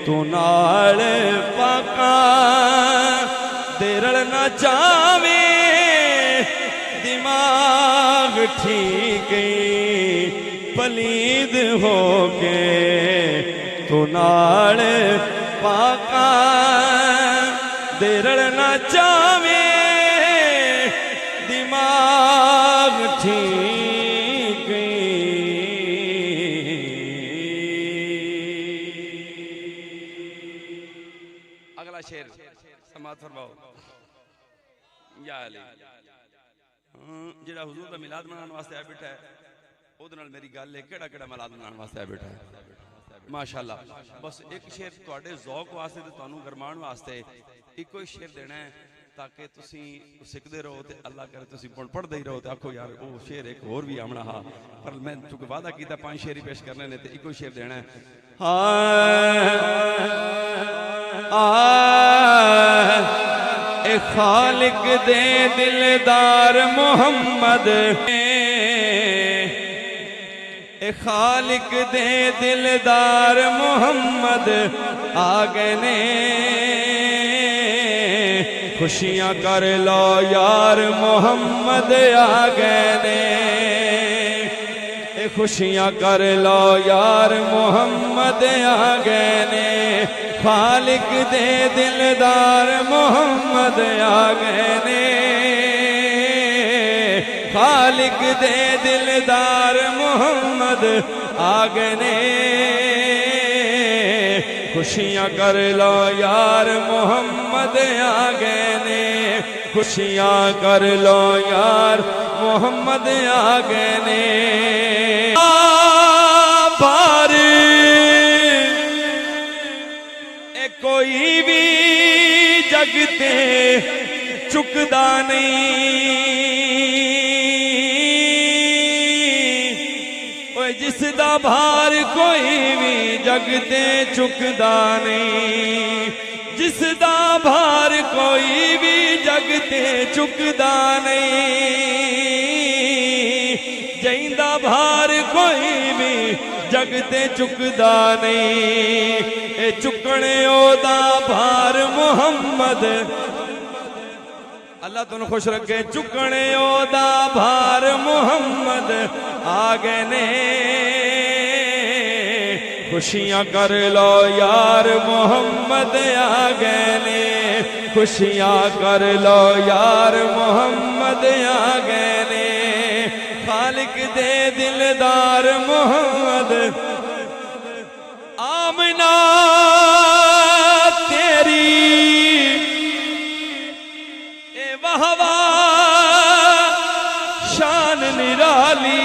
तू नाल पाका देरल ना जावे दिमाग ठीक पलीद हो के तू नाल पाका देरल ना जावे दिमाग ठीक अगला शेर समात फरमाओ या अली जेड़ा हुजूर दा मिलाद मनाने वास्ते आ बैठा है ओदे नाल मेरी गल है केड़ा केड़ा मिलाद मनाने वास्ते आ बैठा है माशाअल्लाह। बस एक शेर तुहाडे ज़ौक वास्ते ते तुहानू गरमान वास्ते इको ही शेर देना है ताकि तुसी सिखते रहो तो अल्लाह करे तुसी पढ़ते ही रहो तो आखो यार वो शेर एक होर भी आमना हा पर मैं चूंकि वादा किया 5 शेर ही पेश करने ने तो इको शेर देना है ए खालिक दे दिलदार मोहम्मद ए खालिक दे दिलदार मोहम्मद आ गए ने खुशियां कर लो यार मोहम्मद आ गए ने खुशियां कर लो यार मोहम्मद आ गए ने खालिक दे दिलदार मोहम्मद आ गए ने खालिक दे दिलदार मोहम्मद आ गए ने खुशियां कर लो यार मोहम्मद आ गए ने खुशियां कर लो यार मोहम्मद आ गए ने बार कोई भी जगते चुकदा नहीं जिसदा भार कोई भी जगते चुकदा नहीं जिसदा भार कोई भी जगते चुकदा नहीं जिंदा भार कोई भी जगते चुकदा नहीं ए चुकने ओदा भार मोहम्मद अल्लाह तुम खुश रखे चुकने ओदा भार मोहम्मद आ गए ने खुशियां कर लो यार मोहम्मद आ गए ने खुशियां कर लो यार मोहम्मद आ गए ने खालिक दे दिलदार मोहम्मद आमना तेरी ए वाहवा शान निराली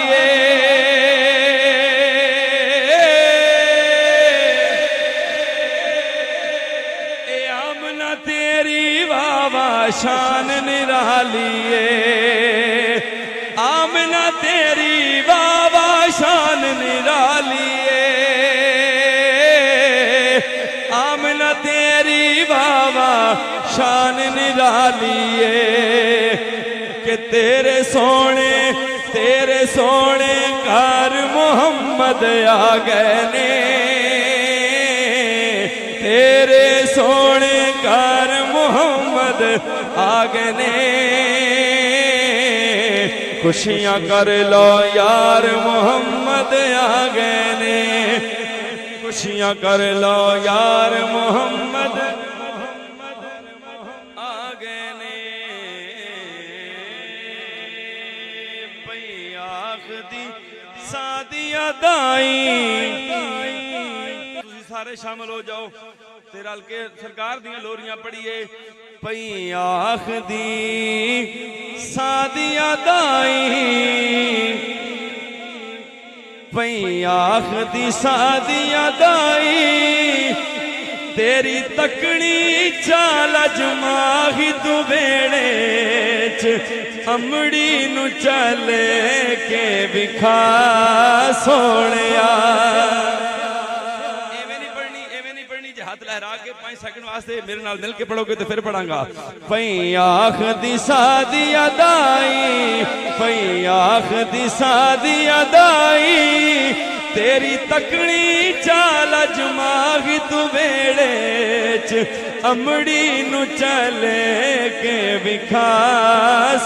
शान निराली आमना तेरी बाबा शान निराली आमना तेरी बाबा शान निराली कि तेरे सोने घर मोहम्मद आ गए ने तेरे सोने घर मोहम्मद आ गए ने खुशियां कर लो यार मोहम्मद आ गए ने खुशियां कर लो यार मोहम्मद आ गए ने पई आखदी सादिया दाई सारे शामिल हो जाओ ते रल के सरकार दियां लोरियां पढ़िए पई आखदी सादिया दाई पई आखदी सादिया दाई तेरी तकड़ी चाल जमाही तू बेड़े च अमड़ी नु चले के विखा सोनिया हाथ लहरा के 5 सेकंड वास्ते मेरे नाल मिल के पढ़ोगे तो फिर पढ़ांगा पई आखदी सादिया दाई पई आखदी सादिया दाई तेरी तकड़ी चाल जमाही तू बेड़े च अमड़ी नु चले के विखा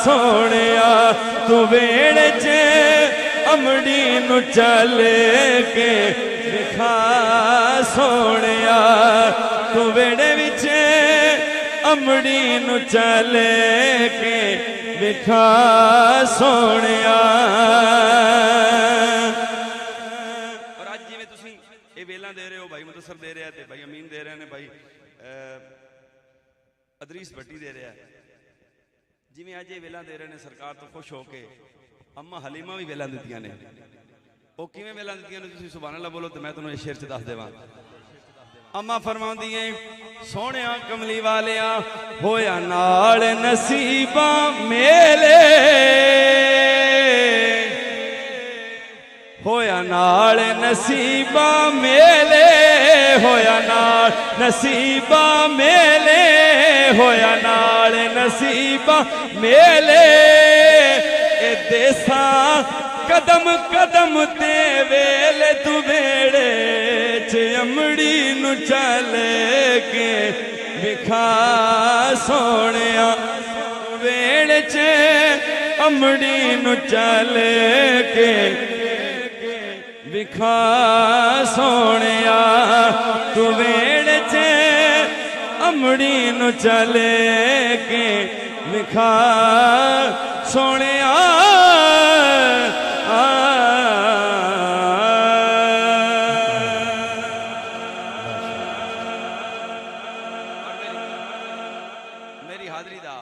सोनिया तू बेड़े च अमड़ी नु चले के विखा सोनिया तू वेड़े विच अमड़ी नु चले के विखा सोनिया और आज जिवें तुसीं ये वेला दे रहे हो भाई मुदस्सर दे रहा है भाई अमीन दे रहे हैं भाई अदरीस भट्टी दे रहा है जिवें आज ये वेला दे रहे हैं सरकार तो खुश होके अम्मा हलीमा भी वेला दित्तियां ने वो किवें वेला दित्तियां ने तुसीं सुभान अल्लाह बोलो तो मैं तुहानूं इस शेर च दस देवां अम्मा फरमाउंदी है सोहणिया कमली वालिया होया नाल नसीबा मेले होया नाल नसीबा मेले होया नाल नसीबा मेले होया नाल नसीबा मेले ए देसा कदम कदम ते वेले तू वेड़े च अमड़ी नु चले के विखा सोहणिया वेड़े च अमड़ी नु चले के विखा सोहणिया तू वेड़े च अमड़ी नु चले के विखा सोहणिया मेरी हाजरी दा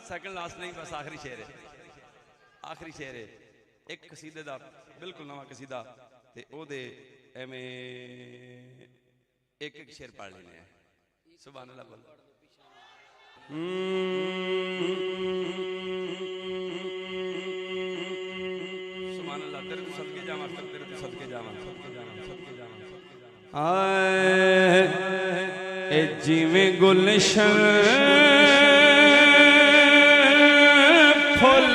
सेकंड लास्ट नहीं बस आखिरी शेर है आखिरी शेर है एक कसीदे दा बिल्कुल नवा कसीदा ते ओदे एवें एक एक शेर पढ़ लेने हैं सुभान अल्लाह बोल सुभान अल्लाह तेरे तो सदके जावा तेरे तो सदके जावा आए ए जिवें गुलशन फुल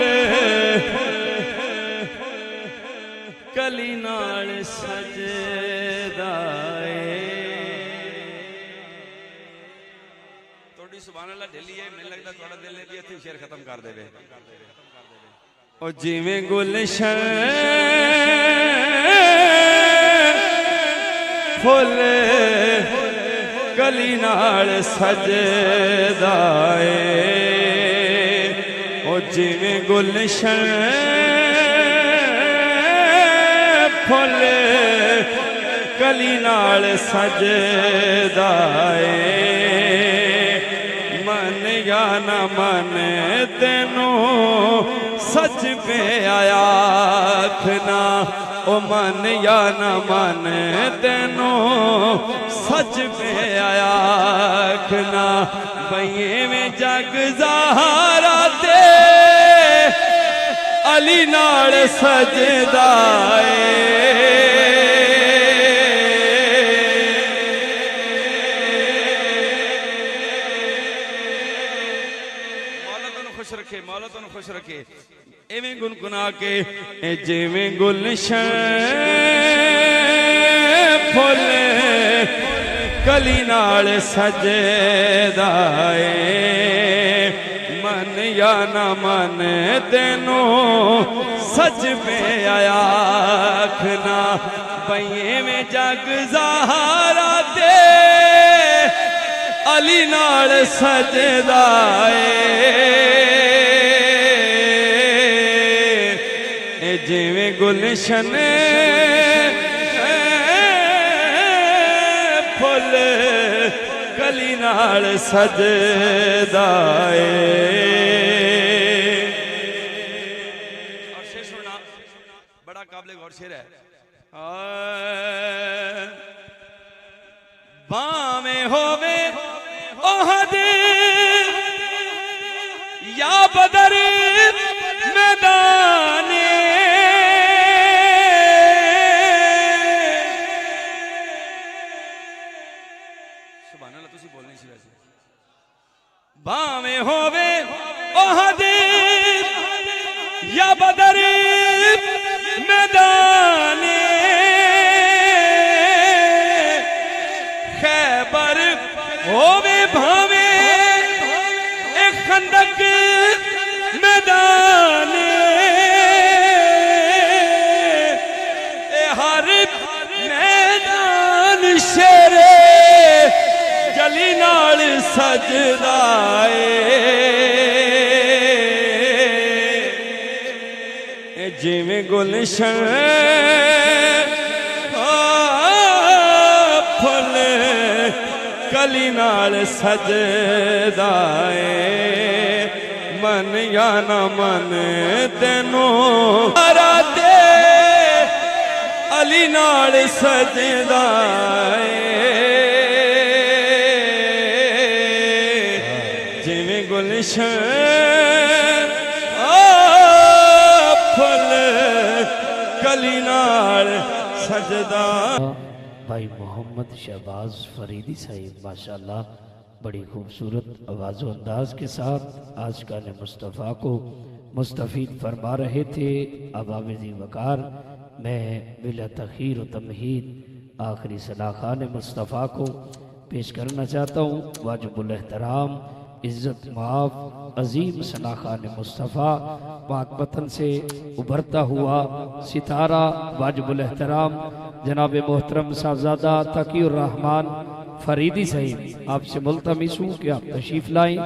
कली नाल सजदा थोड़ी सुभान अल्लाह ढिली है मैंने लगता थोड़ा दिल ने भी इत्थे शेर खत्म कर देवे ओ जिवें गुलशन फुल कली नाल सजदा ओ जिवें गुलशन फुल कली नाल सजदा मन या न मन तेनू सच पे आखना ओ मन या न मन तेनू सच पे आखना बइए में जग ज़ाहरा ते अली नाल सजदा मौला तुम खुश रखे एवें गुनगुना के जिवें गुलशन फुल कली नाल सजदा मन या न मन तेनू सच पे आखना बइए में जग ज़ाहरा ते अली नाल सजदा जिवें गुलशन फुल कली नाल सजदा और शेर सुनना बड़ा काबिल गौर शेर है बामें होवे ओहद या बदर मैदाने बामें होवे ओहद या बदर मैदाने खैबर होवे भावे एक खंदक मैदाने हर मैदान शेरे जली नाल सजदा जिवें गुलशन फुल कली नाल सजदा मन या न मन तेनू दे अली नाल सजदा फल कली नाल सजदा। भाई मोहम्मद शहबाज फरीदी साहिब माशाल्लाह बड़ी खूबसूरत आवाज़ व अंदाज के साथ आशिकान मुस्तफ़ा को मुस्तफ़ीद फरमा रहे थे। अबाविज़ी वकार मैं बिला तख़ीर व तमहीद आखिरी सलाखान मुस्तफ़ा को पेश करना चाहता हूँ। वाजिबुल एहतराम इज़्ज़त माफ़ अजीम सलाखान मुस्तफ़ा पाक वतन से उभरता हुआ सितारा वाजिबुल एहतराम जनाब मोहतरम साहबजादा तकीउर रहमान फरीदी साहिब आपसे मुल्तमिस हूँ कि आप तशरीफ़ लाएं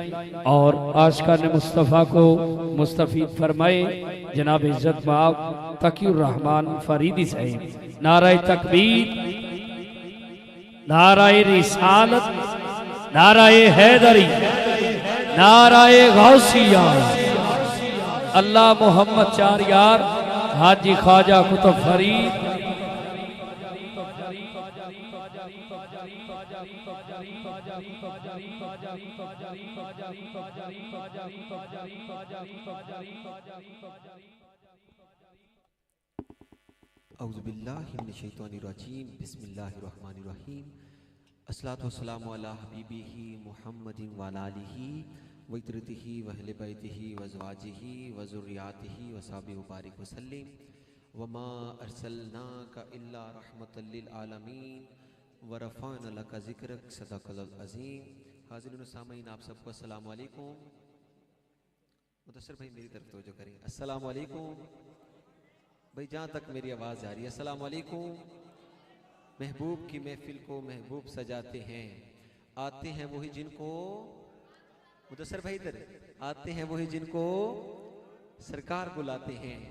और आशिकान मुस्तफ़ा को मुस्तफ़ीद फरमाएं। जनाब इज़्ज़त माफ़ तकीउर रहमान फरीदी साहिब नाराए तकबीर, नाराए रिसालत, नाराए हैदरी, नाराए गौसिया, अल्लाह मोहम्मद चार यार हाजी ख्वाजा कुतुब फरीद औज़ुबिल्लाहिमिनश्शैतानिर्रजीम बिस्मिल्लाहिर्रहमानिर्रहीम अस्सलातु वस्सलामु अला हबीबिही मुहम्मदिन व अला आलिही व इत्रतिही व अहले बैतिही व अज़वाजिही व ज़ुर्रियातिही व सहाबिही मुबारक वसल्लम व मा अरसलनाका इल्ला रहमतल लिल आलमीन व रफ़अना लका ज़िक्रक सदक़ल अज़ीम। हाज़िरीन सामीन आप सबको अस्सलामु अलैकुम। मुदस्सिर भाई मेरी तरफ तवज्जो करें। अस्सलामु अलैकुम भाई, जहाँ तक मेरी आवाज़ आ रही है अस्सलामु अलैकुम। महबूब की महफिल को महबूब सजाते हैं, आते हैं वही जिनको मुदस्सिर भाई इधर आते हैं वही जिनको सरकार बुलाते हैं,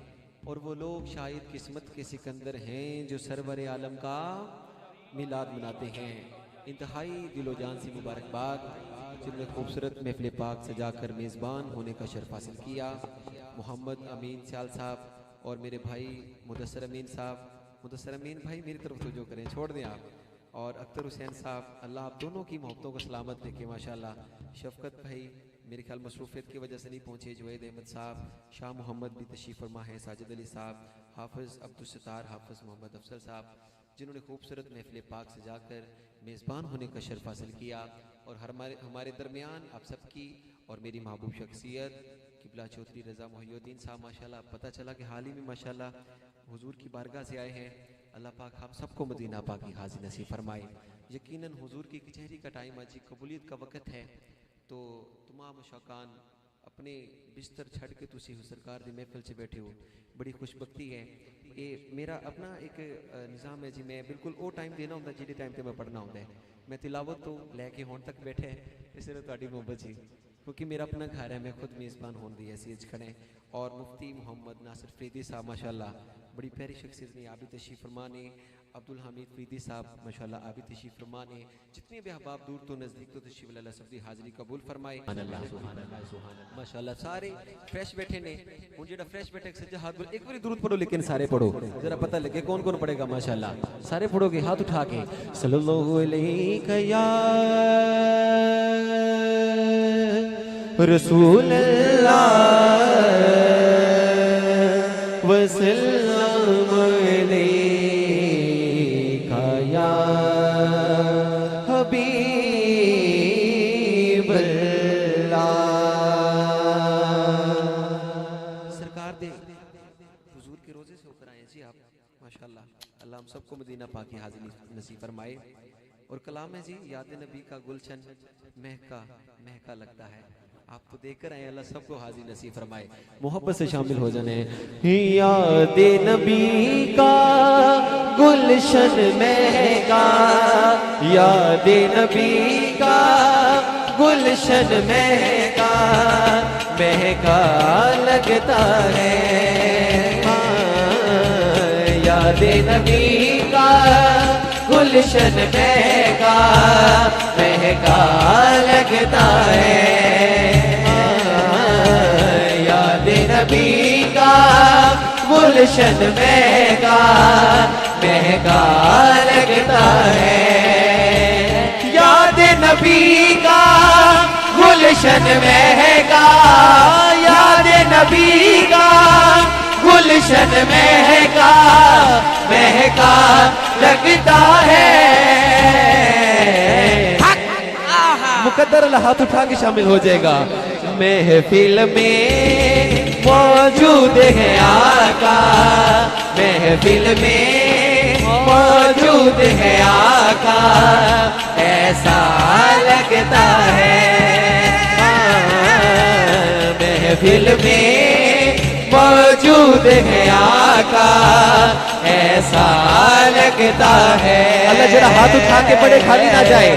और वो लोग शायद किस्मत के सिकंदर हैं जो सरवर आलम का मिलाद मनाते हैं। इंतहाई दिलो जान से मुबारकबाद जिन्होंने खूबसूरत महफिल पाक सजाकर मेज़बान होने का शर्फ हासिल किया। मोहम्मद अमीन सियाल साहब और मेरे भाई मुदस्सिर अमीन साहब, मुदस्सिर अमीन भाई मेरी तरफ तवज्जो करें, छोड़ दें आप, और अख्तर हुसैन साहब, अल्लाह आप दोनों की मोहब्बतों को सलामत रखे माशाल्लाह। शफ़क़त भाई मेरे ख्याल मसरूफ़ियत की वजह से नहीं पहुँचे। जुवैद अहमद साहब, शाह मोहम्मद भी तशरीफ़ फरमा है, साजिद अली साहब, हाफ़िज़ अब्दुल-सत्तार, हाफ़िज़ मोहम्मद अफसल साहब, जिन्होंने खूबसूरत महफिल पाक सजाकर मेज़बान होने का शर्फ हासिल किया। और हमारे दरमियान आप सबकी और मेरी महबूब शख्सियत किबला चौधरी रज़ा मोहिउद्दीन साहब माशाल्लाह, पता चला कि हाल ही में माशाल्लाह हुजूर की बारगाह से आए हैं। अल्लाह पाक हम सबको मदीना पाक की हाज़िर नसीब फरमाए। यकीनन हुजूर की कचहरी का टाइम आज कबूलियत का वक़्त है, तो तमाम शौकान अपने बिस्तर छड़ के तुसी सरकार दी महफिल से बैठे हो, बड़ी खुशबख्ती है। ये मेरा अपना एक निज़ाम है जी, मैं बिल्कुल वो टाइम देना होता जिहड़े टाइम ते मैं पढ़ना होता है। मैं तिलावत तो लैके हुण तक बैठे है सिर्फ तुहाडी मोहब्बत जी, क्योंकि मेरा अपना घर है, मैं खुद मेज़बान होने दी हैसियत खड़े। और मुफ्ती मोहम्मद नासिर फरीदी साहब माशाल्लाह बड़ी प्यारी शख्सियत ने, आप भी तशरीफ़ फरमा ने। अब्दुल हमीद फरीदी साहब माशाल्लाह आप भी तशरीफ़ फरमा ने। जितने भी अहबाब दूर तो नज़दीक तो तशरीफ़ अल्लाह सबकी हाज़िरी कबूल फरमाए माशाल्लाह। सारे फ्रेश बैठे ने, हुण जेड़ा फ्रेश बैठे सज्जा हाथ एक बार दुरूद पढ़ो, लेकिन सारे पढ़ो जरा पता लगे कौन कौन पढ़ेगा माशाल्लाह। सारे पढ़ोगे हाथ उठा के सल्लल्लाहु अलैहि या रसूल अल्लाह वसल्लम अलैका या हबीब अल्लाह। सरकार दे हुजूर के रोजे से होकर आए जी आप माशाल्लाह। अल्लाह हम सबको मदीना पाक की हाज़िरी नसीब फरमाए। और कलाम है जी, याद नबी का गुलशन महका महका लगता है। आप तो देखकर आए, अल्लाह सबको हाज़िर नसीब फरमाए। मोहब्बत से शामिल हो जाने। याद नबी का गुलशन महका, याद नबी का गुलशन महका महका लगता है। याद नबी का गुलशन महका महका लगता है। याद नबी का गुलशन महका महका लगता है। याद नबी का गुलशन महका याद नबी का, गुलशन महका महका लगता है। मुकद्दर हाथ उठा के शामिल हो जाएगा। महफिल में मौजूद है आका, महफिल में मौजूद है आका, ऐसा लगता है। महफिल में मौजूद है आका, ऐसा लगता है। अल्लाह जरा हाथ उठा के बड़े खाली ना जाए,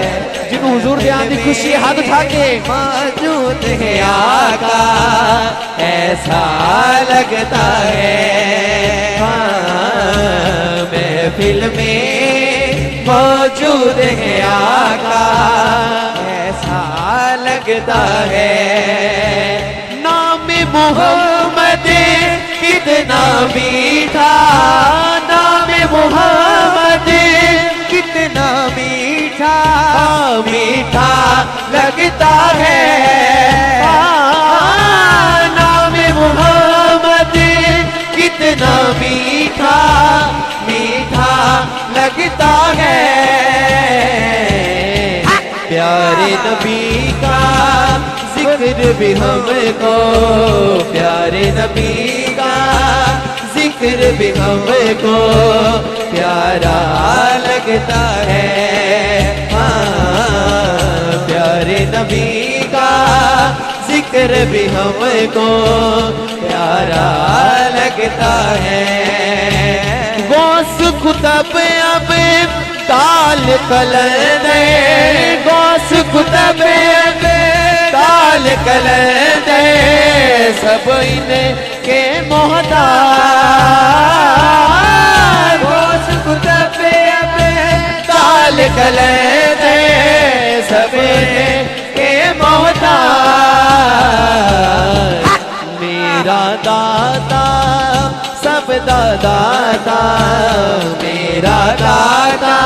जिन्हों हुजूर दे आने की खुशी हाथ उठा के। मौजूद है आका, ऐसा लगता है। महफिल में मौजूद है आका, ऐसा लगता है। नाम मोहम्मद कितना मीठा, नाम मोहम्मद कितना मीठा, मीठा लगता है। नाम मोहम्मद कितना मीठा, मीठा लगता है। प्यारे नबी का जिक्र भी हमको, प्यारे नबी का जिक्र भी हमको प्यारा लगता है। प्यारे नबी का जिक्र भी हमको प्यारा लगता है। गौस कुतब अब ताल कलंदे, गौस कुतब अब ताल कलंदे, सब इनके मोहताज। गौस कुतब अब ताल कलंदे, सब इनके मोहताज। मेरा दादा सब दादा, मेरा दादा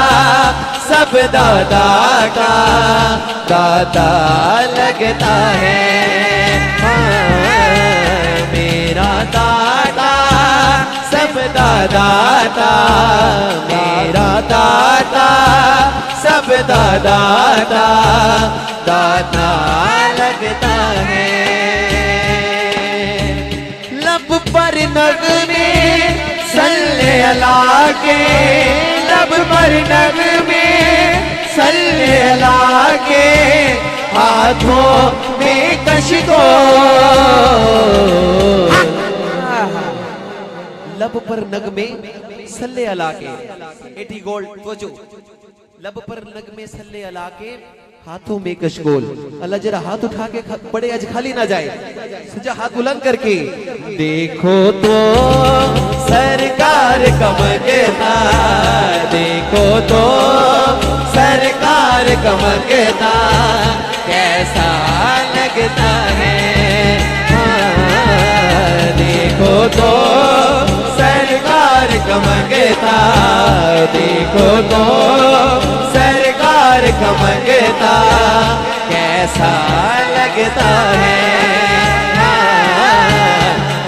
सब दादा का दादा लगता है। मेरा दादा सब दादा का, मेरा दादा सब दादा का दादा लगता है। लब पर नगमे सल्ले अला के, लब पर नगमे सल्ले अला के, हाथों में कशको। लब पर नगमे सल्ले अला के, 80 गोल्ड वजो। लब पर नगमे सल्ले अला के, हाथों में कशगोल। अल्लाह जरा हाथ उठा के बड़े आज खाली ना जाए, सजा हाथ बुलंद करके। देखो तो सरकार कमगता, देखो तो सरकार कमगता, कैसा लगता है। देखो तो सरकार कमगता, देखो तो सरकार कमगता, कैसा लगता है।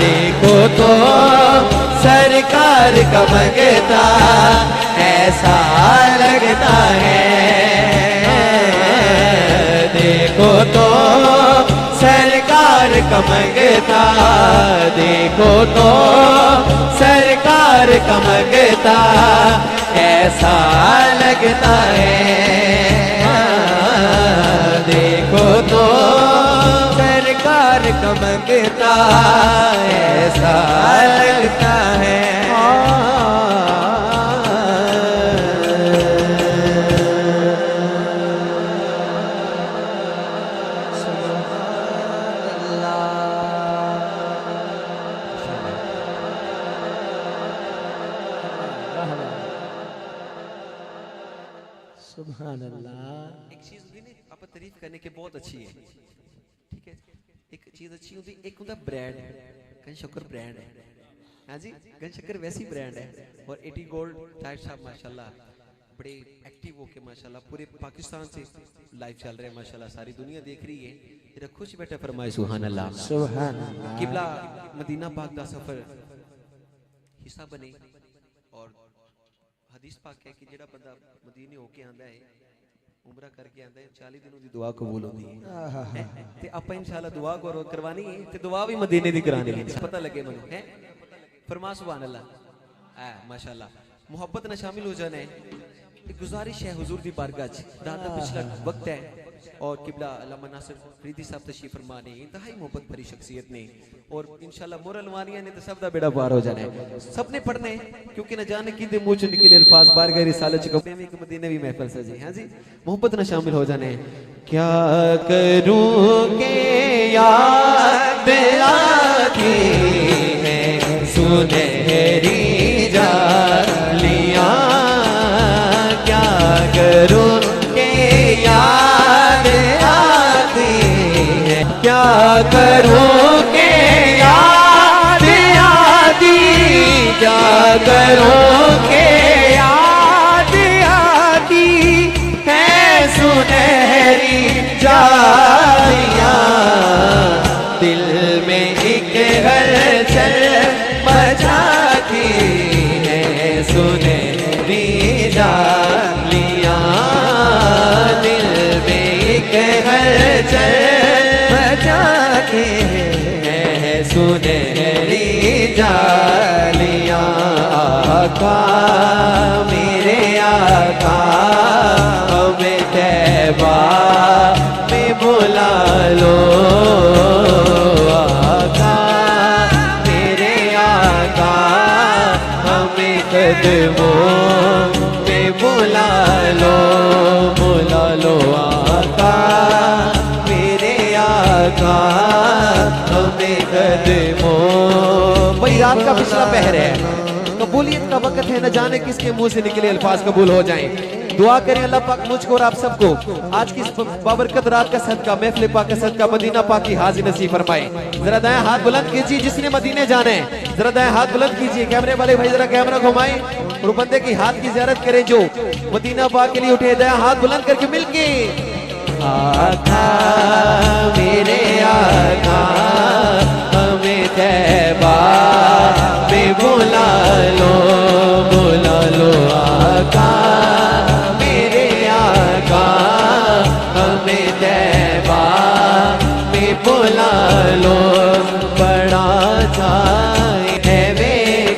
देखो तो सरकार कमगता, ऐसा लगता है। देखो तो सरकार कमगता, देखो तो सरकार कमगता, ऐसा लगता है। देखो तो सरकार कमगता, ऐसा लगता है। सुभान अल्लाह। एक चीज होती ना आप तारीफ करने के बहुत अच्छी है, ठीक है। एक चीज अच्छी होती, एक होता ब्रांड, गनशक्कर ब्रांड है। हाँ जी, गनशक्कर वैसी ब्रांड है। और 80 गोल्ड ताहिर साहब माशाल्लाह बड़े एक्टिव होके माशाल्लाह पूरे पाकिस्तान से लाइव चल रहे हैं माशाल्लाह, सारी दुनिया देख रही है। जरा खुश बैठे फरमाए सुभान अल्लाह सुभान अल्लाह। किबला मदीना पाक का सफर हिस्सा बने और हदीस पाक है कि जेड़ा बंदा मदीने होके आंदा है उमरा करके आंदा है 40 दिनों दी दुआ कबूल होती है ते आपा इंशाल्लाह दुआ करवानी है ते दुआ भी मदीने दी करानी है, पता लगे मनु है। फरमा सुभान अल्लाह माशाल्लाह। मोहब्बत न शामिल हो जाना है। एक गुजारिश है हुजूर दी बारगाह च, दादा पिछला वक्त है और किबला अल्लामा नासिर फरीदी साहब तशरीफ फरमा ने इंतहाई मोहब्बत भरी शख्सियत ने और इंशाल्लाह मोरल वानिया ने तो सब दा बेड़ा पार हो जाना है। सब ने पढ़ने क्योंकि न जाने किदे मुंह च निकले अल्फाज बारगाह रिसालत च कपड़े में एक मदीने भी महफिल सजी। हां जी मोहब्बत न शामिल हो जाने। क्या करूं के याद आती है सुनहरी जालियां, क्या करूं के याद आती है, क्या करूं के याद आती, क्या करूं के याद आती है सुनहरी जालियां, दिल में एक हलचल मचाती है सुनहरी जालियां, दिल में एक हलचल मचाती है सुनहरी जालियां। आका मेरे आका हमें तैबा में बुला लो, आका मेरे आका हमें कदमों में बुला लो, बुला लो आका मेरे आका हमें कदमों। भाई रात का पिछला पहर है, कबूलियत का वक्त है, न जाने किसके मुंह से निकले अल्फाज कबूल हो जाएं। दुआ करें अल्लाह पाक मुझको और आप सबको आज की इस बाबरकत रात का सदका महफिल पाक का सदका मदीना पाक की हाजिर नसीब फरमाए। जरा दाएं हाथ बुलंद कीजिए जिसने मदीने जाना है, जरा दाएं हाथ बुलंद कीजिए। कैमरे वाले भाई जरा कैमरा घुमाएं और बंदे की हाथ की ज़ियारत करें जो मदीना पाक के लिए उठे। दाएं हाथ बुलंद करके मिलके आका मेरे आका हमें तैबा में बुला लो, बुला लो आका मेरे आका हमें तैबा में बुला लो। बड़ा जाए है वे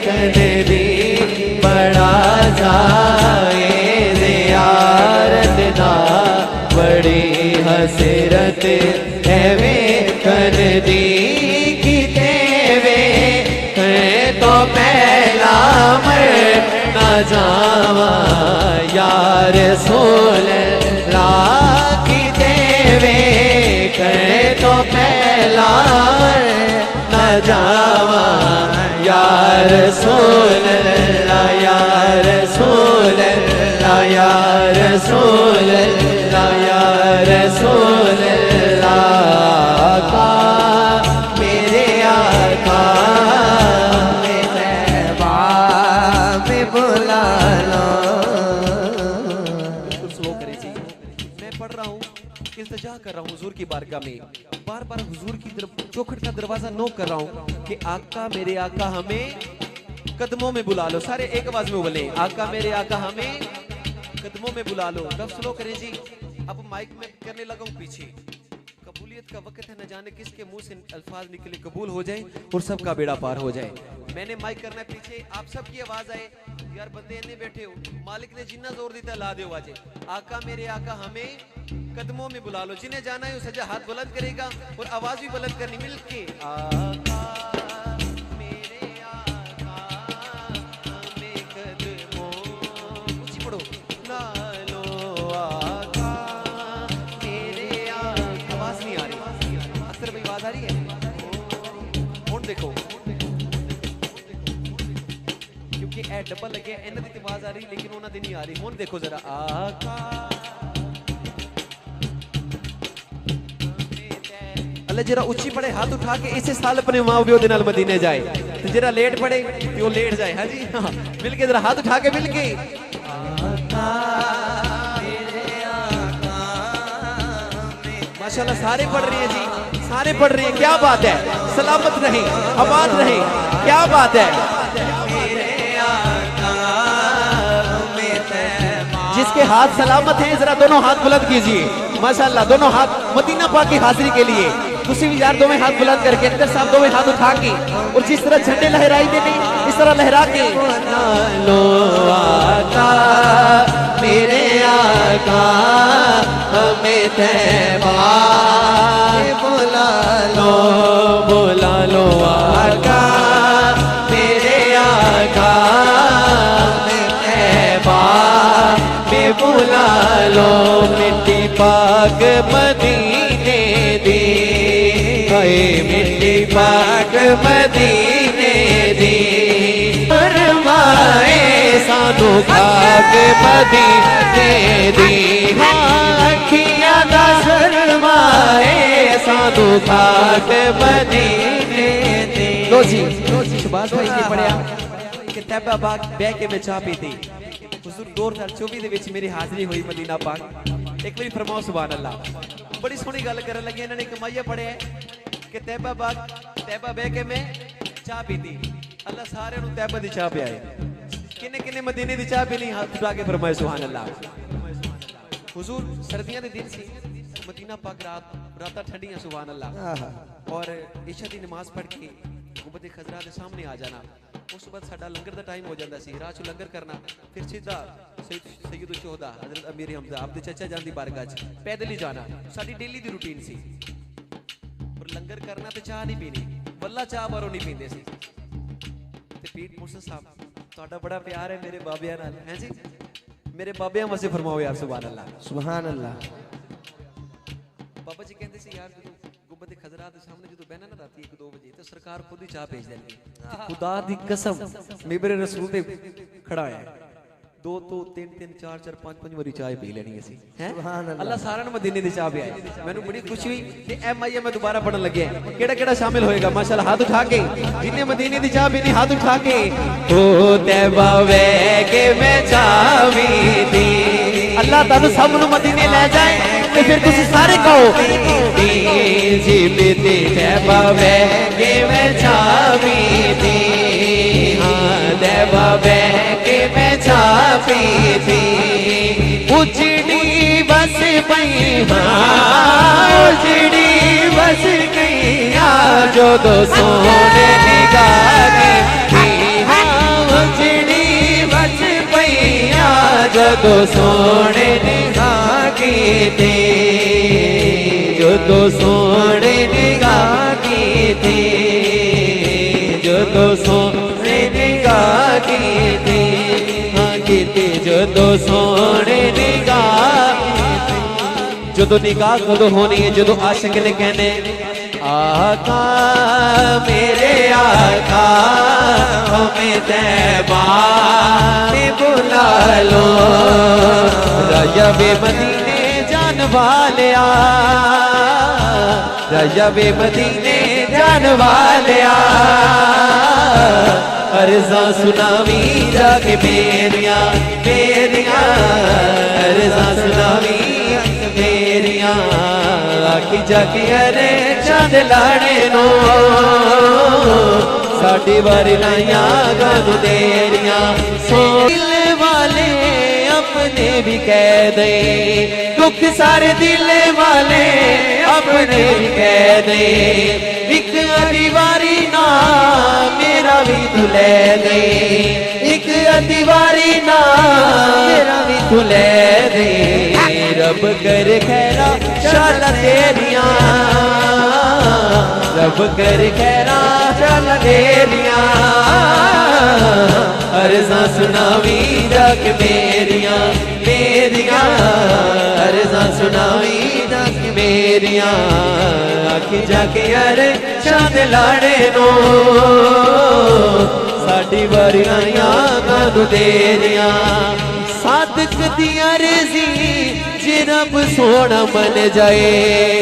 कदरी, बड़ा जाए ज़ियारत दा, बड़ी हसरत है वे कदरी की तेवे तो पहला मर न जावा यार सोल राखी देवे, तो पहला मर न जावा यार सोल ला, यार सोल ला, यार सोल ला, यार सोल ला। आका मेरे आका बुला लो। स्लो करें जी, मैं पढ़ रहा हूँ, इल्तिजा कर रहा हूँ हुजूर की बारगाह में, बार बार हुजूर की चौखट का दरवाजा नोक कर रहा हूँ कि आका मेरे आका हमें कदमों में बुला लो। सारे एक आवाज में बोले आका मेरे आका हमें कदमों में बुला लो। तब स्लो करें जी। अब माइक में करने लगा हूँ पीछे, कबूलियत का वक्त है, न जाने किसके मुंह से अल्फाज निकले कबूल हो जाए और सबका बेड़ा पार हो जाए। मैंने माइक करना है पीछे, आप सबकी आवाज आए। यार बंदे इन्हें बैठे हो, मालिक ने जिन्ना जोर दिया ला दो आवाजें। आका मेरे आका हमें कदमों में बुला लो। जिन्हें जाना है वो सजा हाथ बुलंद करेगा और आवाज भी बुलंद करनी मिलके। आका मेरे आका हमें कदमों, ऊंची पढ़ो ना लो आका मेरे आका। आवाज नहीं आ रही, अक्सर भाई आवाज आ रही है। हुण देखो क्योंकि ए डबल लगे, इन्हां दी आवाज आ रही लेकिन उन्हां दी नहीं आ रही। हुण देखो जरा आका अल्लाह जरा उच्ची पड़े हाथ उठा के इसे साल अपने माँ प्यो दे नाल मदीने जाए, तो जरा लेट पड़े तो लेट जाए। हाँ जी हाँ, मिल के जरा हाथ उठा के मिल के आका माशाल्लाह सारे पढ़ रहे हैं जी, सारे पढ़ रहे हैं, क्या बात है। सलामत रहे, आबाद रहे, क्या बात है। जिसके हाथ सलामत हैं जरा दोनों हाथ बुलंद कीजिए। माशाल्लाह दोनों हाथ मदीना पाक की हाजिरी के लिए। तुसी भी यार दोवें हाथ बुलंद करके, अंदर साहब दोवें हाथ उठा के, और जिस तरह झंडे लहराई देने इस तरह लहरा के। लो आका मेरे आका हमें तैबा बुला लो आका मेरे आका हमें तैबा में बुला लो। मिट्टी पाक मदीने दी, मिट्टी पाक मदीने दी, फरमाए सानू खाक मदीने दी। अखियां दा शरमाए सानू खाक मदीने दी। लो जी सुभाष भाई ने पढ़िया कि तैबा बाग बह के मैं चाह पीती। हुजूर 2024 ਦੇ ਵਿੱਚ मेरी हाजिरी हुई मदीना पाक। एक बारी फरमाओ सुभान अल्लाह। बड़ी सोहनी गल करन लगे, इन्होंने कमाइया पढ़िया कि तैबा बाग तैबा बह के मैं चाह पीती। अल्लाह सारे नु तैबा दी चाह पियाए। किन्ने किन्ने मदीने दी चाह पीनी, हाथ उठा के फरमाए सुभान अल्लाह। हुजूर सर्दियां दे दिन सी, मदीना पाक रात ठंडियां सुभान अल्लाह। और इशा दी नमाज पढ़ के गुंबद खजरा दे सामने आ जाना। उस वक्त साडा लंगर दा टाइम हो जाता सी, रात चो लंगर करना, फिर सीधा सैयद शोहदा हजरत अमीर हमजा आपदे चाचा जान दी बारगाह च पैदल ही जाना, साडी डेली दी रूटीन सी। और लंगर करना ते चाह नहीं पीनी, वल्ला चाह बारों नहीं पींदे सी। ते पीर मुर्शद साहब तुहाडा बड़ा प्यार है मेरे बाबियां नाल, हैं जी? मेरे बाबियां वास्ते फरमाओ यार सुभान अल्लाह सुभान अल्लाह। बाबा जी कहते सी यार गुंबद खजरा दे सामने जो बहना ना राती 1-2 बजे तो सरकार खुद ही चाह भेज देंगे। खुदा दी कसम मेरे रसूल दे खड़ा है 2 तो 3 4 5 बारी चाय पी लेनी सी हैं। अल्लाह सारा मदीने दी चाह पियाए। मैनू बड़ी खुशी हुई कि MIA मैं दोबारा पढ़न लगे केड़ा केड़ा शामिल होएगा। माशाल्लाह हाथ उठा के जिन्ने मदीने दी चाह पीनी हाथ उठा के। ओ तैबा वे के मैं चावी दी, अल्लाह ताला सब नु मदीने ले जाए ते फिर तुसी सारे कहो जी बेटे तैबा वे के मैं चावी दी। हां तैबा वे के मैं चावी दी। उजड़ी बस पई उजड़ी बस गई जो दो सोने निगाह की। उजड़ी बस पई जो दो सोने निगाह की थी, जो दो सोने निगाह की थी, जो दो सोने निगाह की थी। हाँ की थी जो दो सोने निगाह। जो निगाह कदों होनी है जो आशिक ने कहने आका मेरे आका हमें तैबा में बुला लो। राजा बे मदीने जान वालिया, राजा बे मदीने जान वालिया। अर्ज़ा सुनावी जाके मेरिया मेरिया, अर्ज़ा सुनावी मेरिया। आखी जाके अरे चांद लाने नो साडी बारी लाइया गानू देरिया। दिल वाले अपने भी कह दे, दुख सारे दिल वाले अपने भी कह दे। एक दीवारी ना मेरा भी तू ले दे, एक दीवारी ना मेरा भी तू ले दे। रब कर खैरा शाला तेरिया, रब कर खैरा शाला तेरिया। अर्ज़ा सुनावी जाके मेरिया मेरिया, अर्ज़ा सुनावी जाके मेरिया। आखी जाके अरे चांद लाड़े नो साडी बारियां गानू देरिया। सादक दी अर्ज़ी जे रब सोना मन जाए,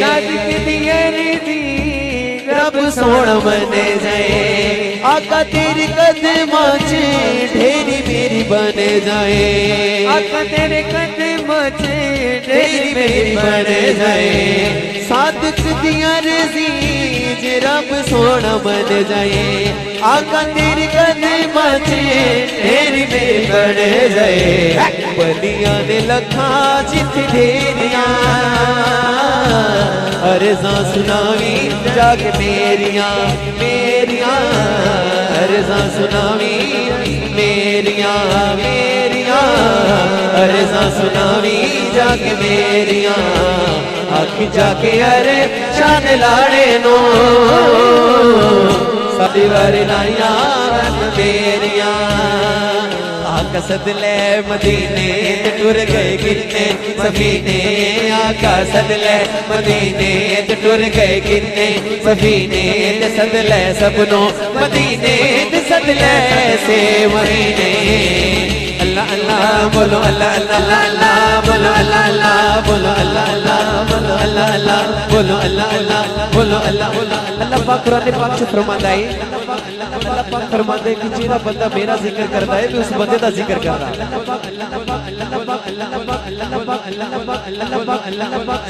सादक दी अर्ज़ी रब सोना मन जाए। आका तेरे कदमां च ढेरी मेरी बन जाए, आका तेरे कदमां च तेरी मेरी बन जाए सादिक दिया रजीज रब सोना बन जाए आका तेरी कदमां च तेरी मेरी बन जाए बलियां ने लखा जिथे ढेरियां अर्ज़ां सुनावी जाके मेरियां मेरियां अर्ज़ां सुनावी मेरियां मेरियां अर्ज़ां सुनावी जाके मेरियां आख जाके अरे शान लाड़े नो साडी वारी लाइया मेरियां आका सदले मदीने ते टुर गए कितने सफीने आका सदले मदीने ते टुर गए कितने सफीने ते सदले सबनो मदीने ते सदले से महीने अल्लाह अल्लाह बोलो अल्लाह अल्लाह अल्लाह बोलो अल्लाह अल्लाह बोलो अल्लाह अल्लाह बोलो अल्लाह अल्लाह बोलो अल्लाह अल्लाह बोलो अल्लाह अल्लाह पाक कुरान पाक च फरमांदा है अल्लाह पाक फरमांदा है कि जेड़ा बंदा मेरा जिक्र करता है मैं उस बंदे दा जिक्र कर रहा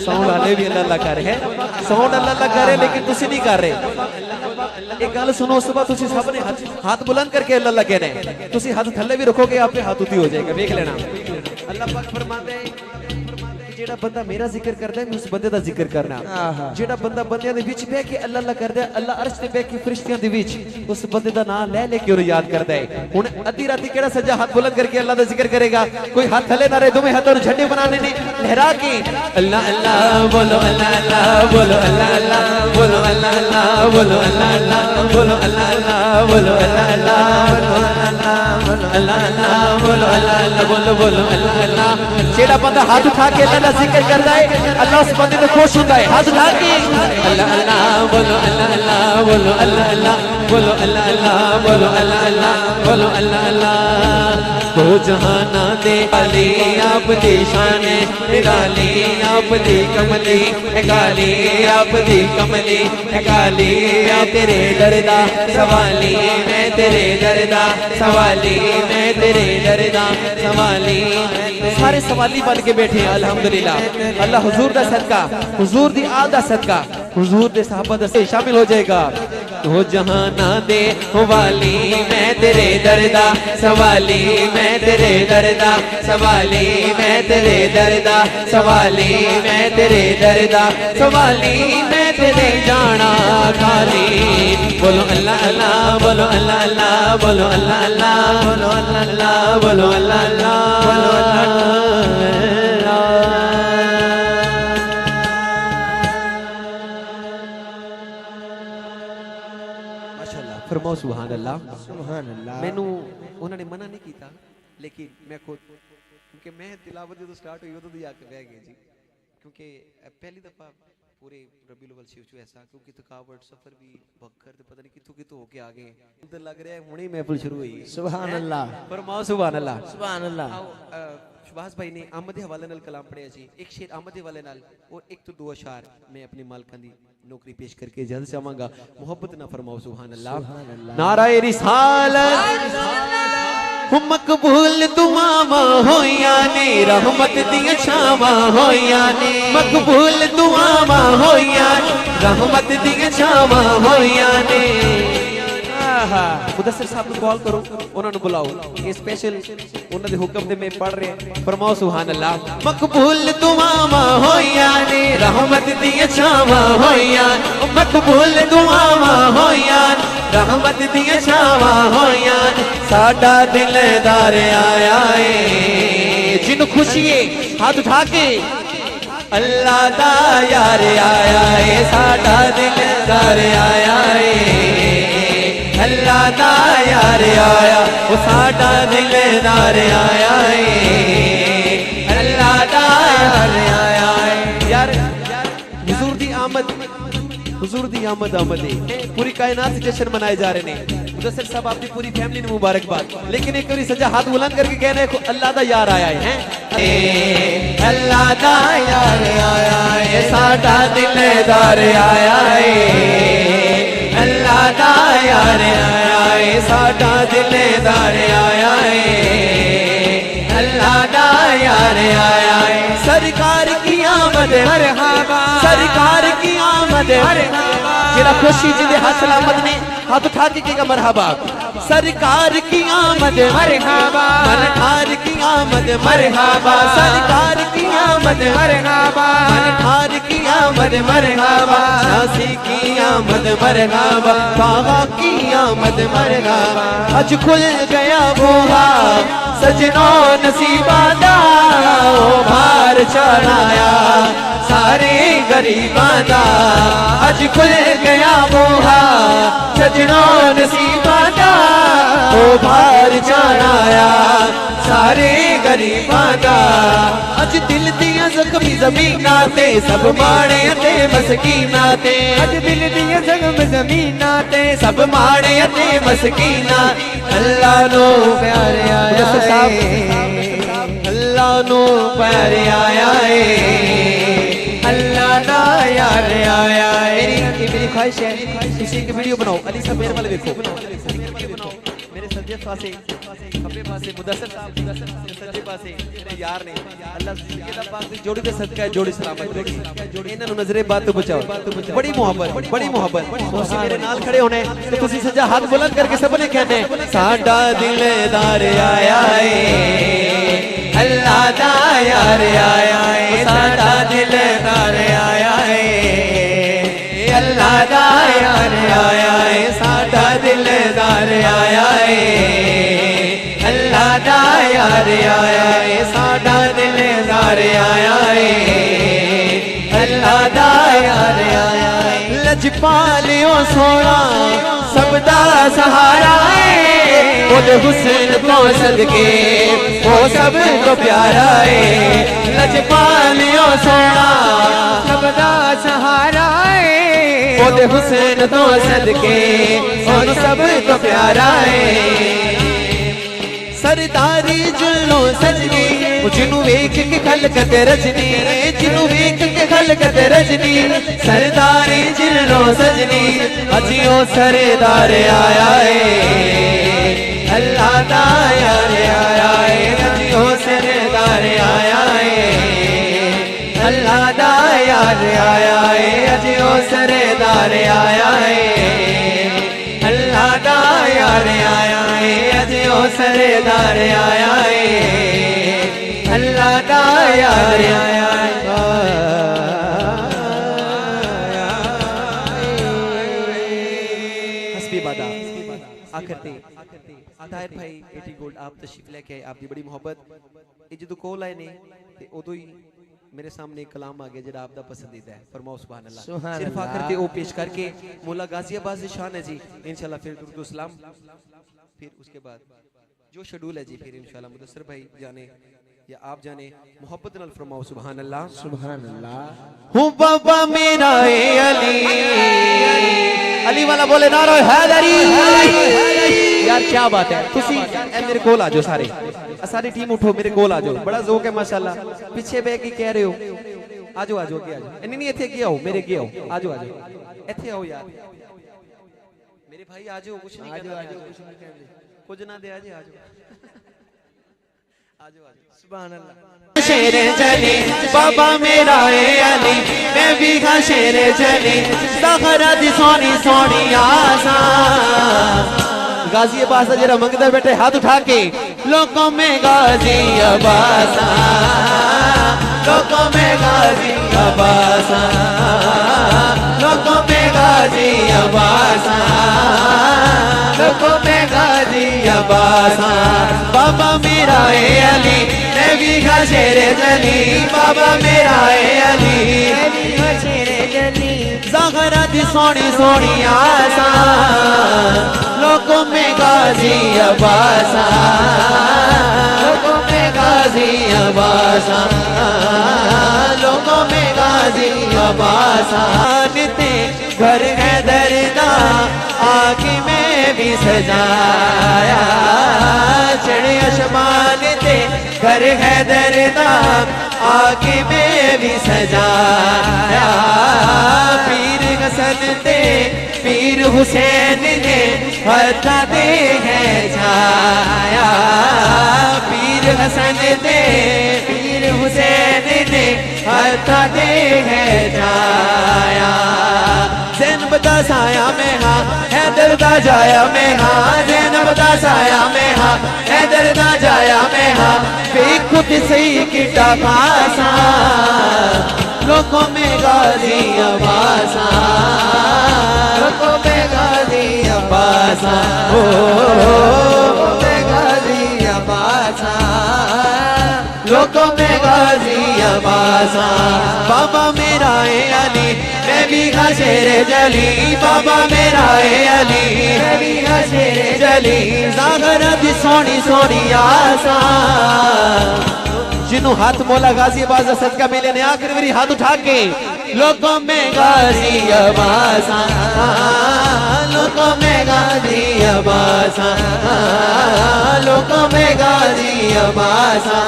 साउंड वाले भी अल्लाह कर रहे हैं साउंड अल्लाह कर रहे हैं लेकिन तुसी नहीं कर रहे एक गल सुनो उस बाद तुसी सब ने हाथ बुलंद करके अल्लाह कह रहे हैं तुसी हाथ थल्ले भी रखोगे आप पे हाथ उठी हो जाएगा देख लेना अल्लाह पाक फरमाते हैं जेड़ा बंदा मेरा जिक्र करदा है मैं उस बंदे दा जिक्र करना जेड़ा बंदा बंदियां दे विच बैठ के अल्लाह अल्लाह करदा है अल्लाह अर्श ते बैठ के फरिश्तियां दे विच उस बंदे दा नाम ले लेके उन्हें याद करदा है हुन अद्धी राती केड़ा सज्जा हाथ बुलंद करके अल्लाह दा जिक्र करेगा कोई हाथ थले ना रहे दोवें हाथों झंडे बनाने ने लहरा के अल्लाह अल्लाह बोलो अल्लाह अल्लाह बोलो अल्लाह अल्लाह बोलो अल्लाह अल्लाह बोलो अल्लाह अल्लाह बोलो अल्लाह अल्लाह बोलो अल्लाह अल्लाह अल्लाह अल्लाह बोलो अल्लाह अल्लाह बोलो बोलो अल्लाह अल्लाह जेड़ा बंदा हाथ उठा के अल्लाह दा जिक्र करदा है अल्लाह उस बंदे को खुश होता है हाथ उठा के अल्लाह अल्लाह बोलो अल्लाह अल्लाह बोलो अल्लाह अल्लाह बोलो अल्लाह अल्लाह बोलो अल्लाह अल्लाह बोलो अल्लाह अल्लाह तो जहाना दे अली आप दी शान निराली आप दी कमली गाली आप दी कमली गाली तेरे दरदा सवाली मैं तेरे दरदा सवाली मैं तेरे दरदा सवाली सारे सवाली बन के बैठे हैं अल्हम्दुलिल्लाह अल्लाह हुजूर दा सदका हुजूर दी आल दा सदका हुजूर दे सहाबा दा शामिल हो जाएगा तो जहाना दे वाली मैं तेरे दरदा सवाली मैं तेरे दरदा सवाली मैं तेरे दरदा सवाली मैं तेरे दरदा सवाली मैं तेरे जाना खाली बोलो अल्लाह अल्लाह बोलो अल्लाह अल्लाह बोलो अल्लाह अल्लाह बोलो अल्लाह अल्लाह बोलो अल्लाह अल्लाह बोलो अल्लाह फरमाओ सुभान अल्लाह मैनू उन्होंने मना नहीं किया लेकिन मैं खुद क्योंकि मैं तिलावत जो स्टार्ट हुई उदों दी आके बह गई जी क्योंकि पहली दफा पूरे रबीउल अव्वल शिव ऐसा क्योंकि थकावट सफर भी भक्कर ते पता नहीं कितों कितों होके आ गए तो लग रहा है हुणे महफिल शुरू हुई सुभान अल्लाह फरमाओ सुभान अल्लाह सुभान अल्लाह सुभाष भाई ने आमद हवाले नाल कलाम पढ़िया जी एक शेर आमद हवाले नाल और एक तो दो अशार मैं अपनी मालकां दी नौकरी पेश करके जल्द चाहांगा मोहब्बत ना फरमाओ सुभान अल्लाह नाराए रिसालत मकबूल दुआवां होइयां ने रहमत दी छावां होइयां ने मकबूल दुआवां होइयां रहमत दी छावां होइयां ने मुदस्सिर साहब को कॉल करो उन्होंने बुलाओ ये स्पेशल उन्होंने हुक्म दे में पढ़ रहे फरमाओ सुभान अल्लाह मकबूल दुआवां होइयां ने रहमत दी छावां होइयां मकबूल दुआवां होइयां रहमत दी छावां होइयां साडा दिलदार आया है जिन खुशी हाथ उठा के अल्लाह दा यार आया है साडा दिलदार आया है अल्लाह दा यार आया वो साडा दिलदार आया है अल्लाह दा यार आया है यार हुजूर दी आमद आमद है पूरी कायनात से जश्न मनाए जा रहे हैं मुदस्सिर साहब आपकी पूरी फैमिली ने मुबारकबाद लेकिन एक बारी सजा हाथ बुलंद करके कह रहे हैं अल्लाह दा यार आया है अल्लाह दा यार आया है साडा दिलदार आया है अल्लाह दा यार आया है साडा दिलदार आया है अल्लाह दा यार आया है सरकार की आमद मरहबा, सरकार की आमद मरहबा। जेड़ा खुशी जिदे हाथ सलामत ने हाथ उठा के कहेगा मरहबा। सरकार की आमद मरहबा, मनहार की आमद मरहबा, सरकार की आमद मरहबा, मनहार की आमद मरहबा, झांसी की आमद मरहबा, बाबा की आमद मरहबा। आज खुल गया बुहा सजनों नसीबा दा, ओ भार चढ़ाया सारे गरीबां दा। आज खुल गया बुहा सजनों नसीबा दा, ओ भार चढ़ाया सारे गरीबां दा। अज दिल दियां जख्मी ज़मीनां ते सब माड़े ते मसकीनां ते, अज दिल दियां जख्मी ज़मीनां ते सब माड़े ते मसकीनां। अल्लाह नो प्यारे आया है, अल्लाह नो प्यारे आया है, अल्लाह ना यार आया है। मेरी ख्वाहिश है किसी की वीडियो बनाओ। अली साहब मेरे वाले देखो, मेरे सज्जे पासे खब्बे पासे मुदस्सिर साहब, सज्जे पासे मेरे यार ने। अल्लाह जिंदगी दा पाक दी जोड़ी दे सदका है, जोड़ी सलामत जोड़ी इन्हां नूं नजरे बात तो बचाओ। बड़ी मोहब्बत, बड़ी मोहब्बत। तुसीं मेरे नाल खड़े होने ते तुसीं सज्जा हाथ बुलंद करके सबने कहने साडा दिलदार आया है, अल्लाह दा यार आया है, साडा दिलदार आया है, अल्लाह दा यार आया है, साडा दिलदार आया है, अल्लाह दा यार आया है, साडा दिलदार आया है, अल्लाह दा यार आया है। लजपालियो सोना सबदा सहारा है, ओदे हुस्न तो सदके वो सब को प्यारा है। लजपालियो सोना सबदा सहारा है, ओदे हुस्न तो सदके वो सब को प्यारा है। सरदारी जुल्लो सजनी जिनू वेख के खलकत रजनी, जिनू वेख के खलकत रजनी, सरदारी जुल्लो सजनी अजियो सरदार आया है, अल्लाह दा यार आया है, अजियो सरदार आया है, अल्लाह दा यार आया है, अजियो सरदार आया है, अल्लाह दा यार आया है, अजियो सरदार आया है, अल्लाह दा यार आया है। हस्बी बादा आखिरते ताहिर भाई एटी गोल्ड आप तशरीफ लेके आए, आपकी बड़ी मोहब्बत। ये जो कोल आए ने ते उदों ही मेरे सामने एक कलाम आ गया जो आपका पसंदीदा है, फरमाओ सुभान अल्लाह। सिर्फ आखिर ते ओ पेश करके मौला गाजियाबाद से शान है जी, इंशाल्लाह फिर दुरूद सलाम, फिर उसके बाद जो शेड्यूल है जी, फिर इंशाल्लाह मुदस्सिर भाई जाने या आप जाने मोहब्बत नाल फरमाओ सुभान अल्लाह, सुभान अल्लाह। हूँ बाबा मेरा अली, अली वाला बोले नारो हैदरी। यार क्या बात है, तुसी मेरे कोल आ जाओ सारे, सारी टीम उठो मेरे कोल आ जाओ, बड़ा ज़ौक है माशाल्लाह। पीछे बह के कह रहे हो आ जाओ, आ जाओ अगे आ जाओ, नहीं इत्थे अगे आओ, मेरे अगे आओ, आ जाओ, आ जाओ इत्थे आओ यार मेरे भाई, आ जाओ, कुछ नहीं कहना, कुछ ना दे, आ जाओ, आ जाओ, आ जाओ, आ जाओ। सुभान अल्लाह। शेरे जली बाबा मेरा है अली, मैं भी हाँ शेरे जली, ज़हरा दी सोनी सोनी आसा। गाजियाबाद से जरा मंगदा बैठे हाथ उठा के, लोगों में गाजियाबाद, लोगों में गाजियाबाद, लोगों में गाजियाबाद, लोगों में गाजियाबाद। बाबा मेरा है अली, मैं भी हाँ शेरे जली, बाबा मेरा है अली, मैं भी हाँ शेरे जली, ज़हरा दी सोनी सोनी आसा। लोगों में गाजियाबाद, लोगों में गाजियाबाद, लोगों में गाजियाबाद। निते घर है दरदा आगे में भी सजाया, चढ़े आसमान ते घर है दरदा आगे में भी सजाया। पीर हसन ते पीर हुसैन ने हथा दे है छाया, पीर हसन ते पीर हुसैन ने थाडे है जाया ज़ैनब दा साया में हाँ हैदर दा जाया में हाँ ज़ैनब दा साया में हाँ हैदर दा जाया में हाँ देखो ते सही किटा खासा लोगों में गाजी अबासा लोगों में गाजी अबासा ओ में गाजी अबासा लोगों में गाजी अबासा बाबा मेरा है अली मैं भी शेरे जली बाबा मेरा है अली मैं भी शेरे जली जागर दी सोनी सोनी आसा जिन्हों हाथ मोला गाजी अबासा सदका मिले ने आखिर मेरी हाथ उठा के लोगों में गाजी अबासा लोगों में गाजी अबासा लोगों में गाजी अबासा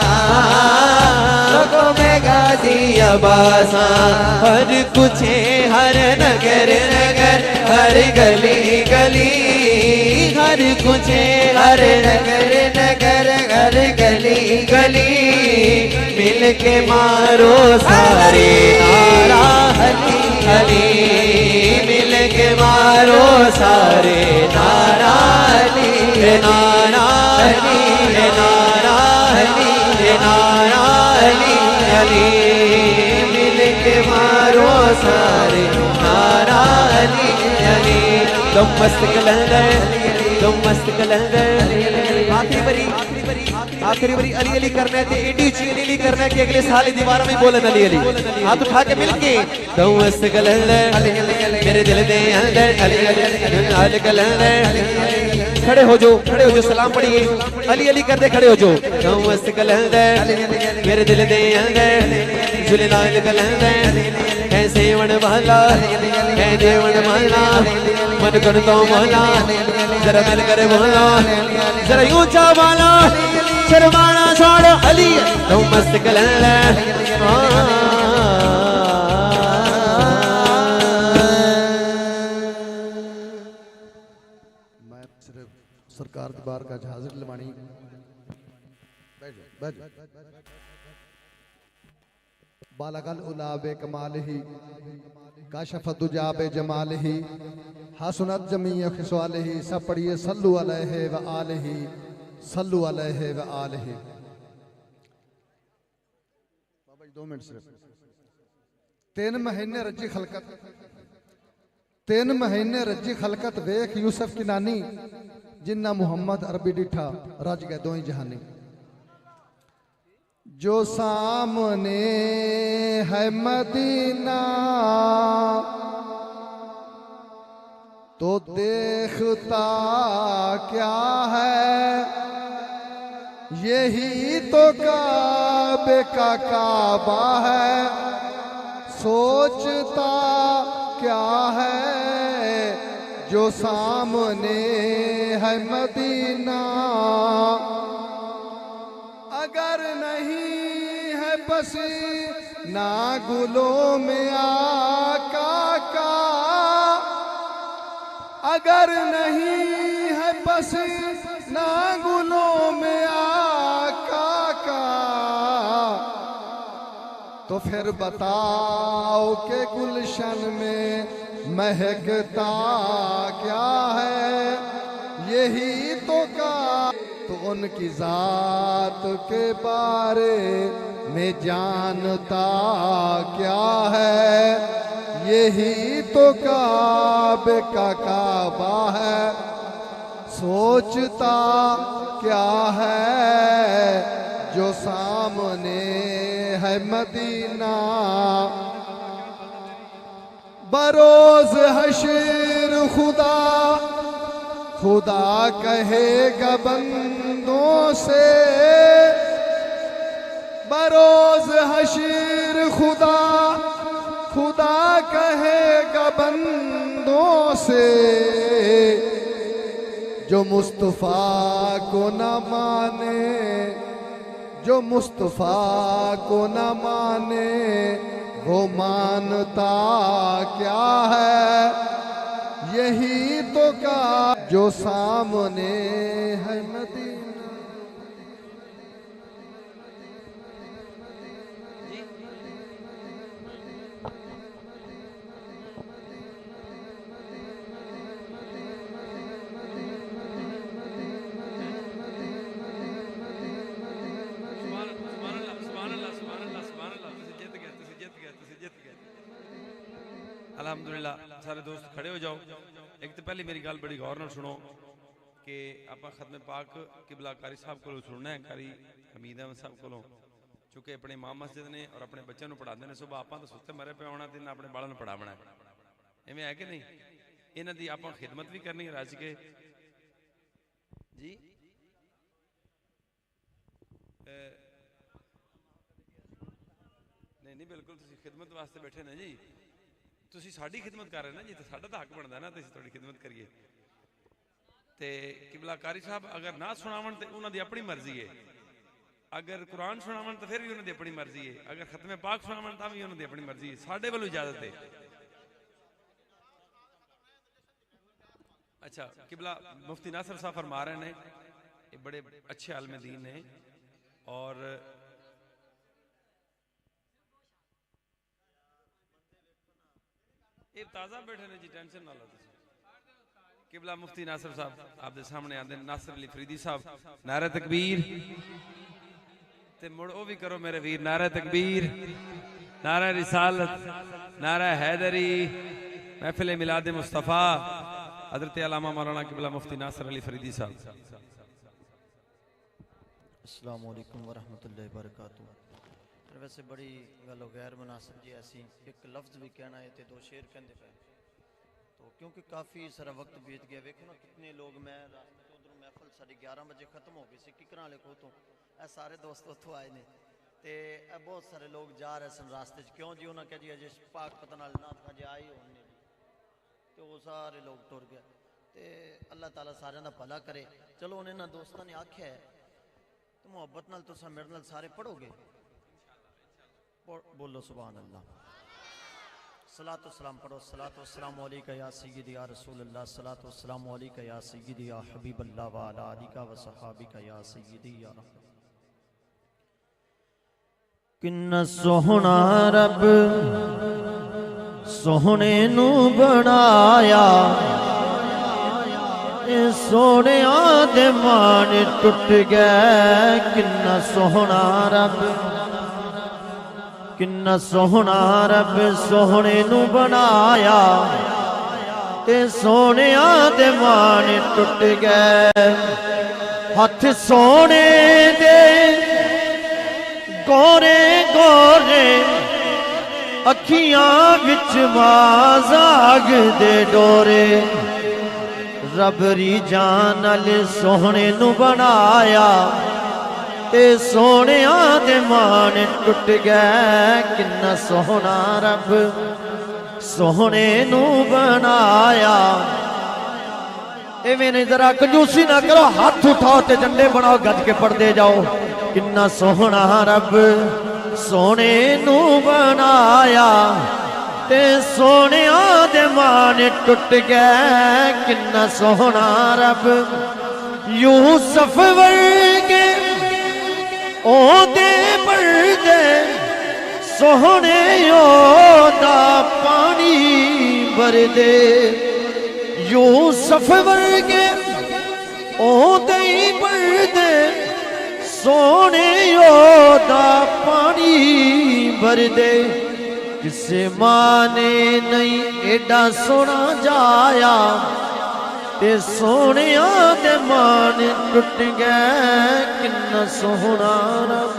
लोगों में गाजी अबासा हर कुछ हर नगर नगर हर गली गली हर कुछ हर नगर नगर हर गली गली मिल के मारो सारे नारा हली हली मिल के मारो सारे नारा हली नारा हली नारा हली नारा हली हली मिल के मारो सारे नारा हली हली तुम मस्त कलंदर तुम मस्त कलंदर आखिरी बरी अली अली करना है एडी चीनी अली करना है कि अगले साल दीवारों में बोलन अली अली हाथ उठा के मिलके तुम मस्त कलंदर मेरे दिल दे अंदर अली अली कलंदर खड़े हो जो सलाम पढ़िए अली अली करते खड़े हो जो तुम मस्त कलंदर मेरे दिल दे अंदर जुलनाल कलंदर कैसे वन वाला कैसे वन वाला मन कर तो मौला जरा मिल कर बोला जरा यूं चा वाला शर्माना छोड़ो अली तुम मस्त कलंदर मैं सिर्फ सरकार की बार का हाजिर लवानी बालगल उलाबे कमाल ही काशफ दुजाबे जमाल ही हसनत जमीय खिसवाल ही सब पढ़िए सल्लु अलैहि व आलिहि सल्लु अलैहि व आलिहि बाबा जी 2 मिनट सिर्फ 3 महीने रजी खलकत 3 महीने रजी खलकत वेख यूसुफ की नानी जिन्ना मुहम्मद अरबी डिठा रज गए 2 ही जहानी जो सामने है मदीना तो देखता क्या है यही तो काबे का काबा है सोचता क्या है जो सामने है मदीना अगर नहीं है बसी ना गुलों में आका का अगर नहीं है बसी ना गुलों में आका का तो फिर बताओ के गुलशन में महकता क्या है यही तो का तो उनकी जात के बारे में जानता क्या है यही तो काबे का काबा है सोचता क्या है जो सामने है मदीना बरोज हशर खुदा खुदा कहेगा बंदों से बरोज हशर खुदा खुदा कहेगा बंदों से जो मुस्तफा को न माने जो मुस्तफा को न माने वो मानता क्या है यही तो का जो सामने है मदीना अलहमदुलिल्लाह सारे दोस्त खड़े हो जाओ। एक तो पहले मेरी गल बड़ी गौर नाल सुनो कि आप खत्म पाक किबला कारी साहब को सुनना है, कारी हमीद अहमद साहब को, चूँकि अपने इमाम मस्जिद ने और अपने बच्चों को पढ़ाते हैं। सुबह आप तो सुते मरे पे आना, तो इन्हें अपने बालों पढ़ावना है, इवें है कि नहीं? इन्हों की आप खिदमत भी करनी है रज के जी। नहीं नहीं बिल्कुल, तुम खिदमत वास्ते बैठे ने जी, तुम साड़ी खिदमत कर रहे ना जी, तो साडा तो हक बनता ना थोड़ी खिदमत करिए। तो किबला कारी साहब अगर ना सुनावन तो उन्होंने अपनी मर्जी है, अगर कुरान सुनावन तो फिर भी उन्होंने अपनी मर्जी है, अगर खत्मे पाक सुनावन तो भी उन्होंने अपनी मर्जी है, साढ़े वालों इजाजत है। अच्छा, किबला मुफ्ती नासिर साहब फरमा रहे हैं, ये बड़े अच्छे आलम दीन ने और ये ताज़ा बैठे ने जी, टेंशन ना लो। किबला मुफ्ती नासिर साहब आपके सामने आते हैं, नासिर अली फरीदी साहब, नारा तकबीर ते मुड़ ओ भी करो मेरे वीर, नारा तकबीर, नारा रिसालत, नारा हैदरी, महफिल मिलाद मुस्तफ़ा, हज़रत अल्लामा मौलाना किबला मुफ्ती नासिर अली फरीदी साहब। अस्सलाम वालेकुम वरहमतुल्लाहि वबरकातुहू। वैसे बड़ी गल गैर मुनासिब जी, ऐसी एक लफ्ज़ भी कहना है तो दो शेर कहते पे, तो क्योंकि काफ़ी सारा वक्त बीत गया। देखो ना कितने लोग, मैं रास्ते तो उधरों महफल साढ़े 11 बजे खत्म हो गई सी किकरां वाले को, तो ए सारे दोस्त उतों आए ने, तो बहुत सारे लोग जा रहे सन रास्ते क्यों जी, उन्होंने कहा जी अजे पाक पता नाल ना अजे आए होने, तो वो सारे लोग टुर गए। तो अल्लाह ताला सारे का भला करे। चलो उन्हें ना दोस्तों ने आख्या है तो मुहब्बत नाल तुसां मेरे नाल सारे पढ़ोगे, बोलो सुभान अल्लाह। सलातो सलाम पढ़ो। सलातो सलाम अलैका या सय्यदी या रसूल अल्लाह, सलातो सलाम अलैका या सय्यदी या हबीब अल्लाह व अला आलिका व सहाबिका या सय्यदी या रहमत। किन्ना सोहना रब सोहने नू बनाया, सोहणिया दे मान टुट गए। किन्ना सोहना रब, किन्ना सोहना रब सोहणे नू बनाया, ते सोहणिया दे मान टुट गए। हथ सोने दे गोरे गोरे, अखियां विच माजाग दे डोरे। रबरी जान नाल सोहणे नू बनाया, ते सोहणिया दे मान टुट गए। किन्ना सोहना रब सोहणे नू बनाया। इवें नहीं, जरा कंजूसी ना करो, हाथ उठाओ ते झंडे बनाओ, गज के पढ़ते जाओ। किन्ना सोहना रब सोहणे नू बनाया, ते सोहणिया दे मान टुट गए। किन्ना सोहना रब यूसुफ वर्गे ओदे बरदे, सोहणे ओदा पानी भरदे। यूसुफ वर्गे ओदे बरदे, सोहणे ओदा पानी भरदे। किसे मां ने नहीं एडा सोना जाया, ते सोहणिया दे मान टुट गए। किन्ना सोहना रब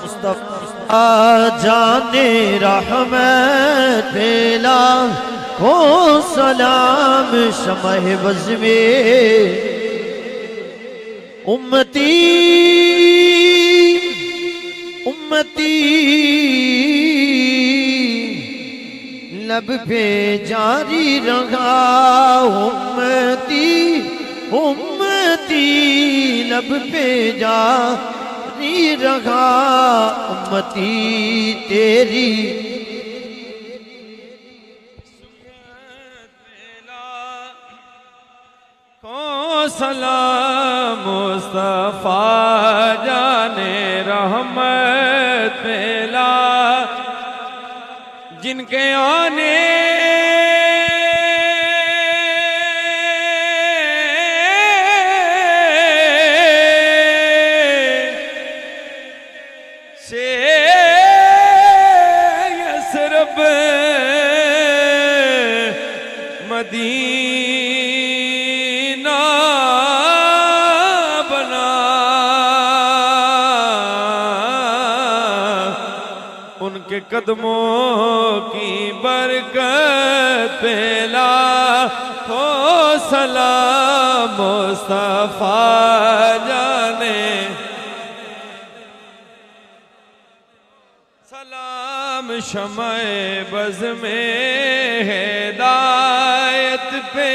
मुस्तफा जाने रहमत बेला को सलाम शमह बज़्मे। उम्मती उम्मती लब पे जारी रहा। उम्मती उम्मती लब पे जारी रहा। उम्मती तेरी को सलाम मुस्तफा जाने रहमत मिला, जिनके आने से मदीना बना, उनके कदमों की बरकत पे लाखों सलाम मुस्तफा जाने, सलाम शमए बज़ में हिदायत पे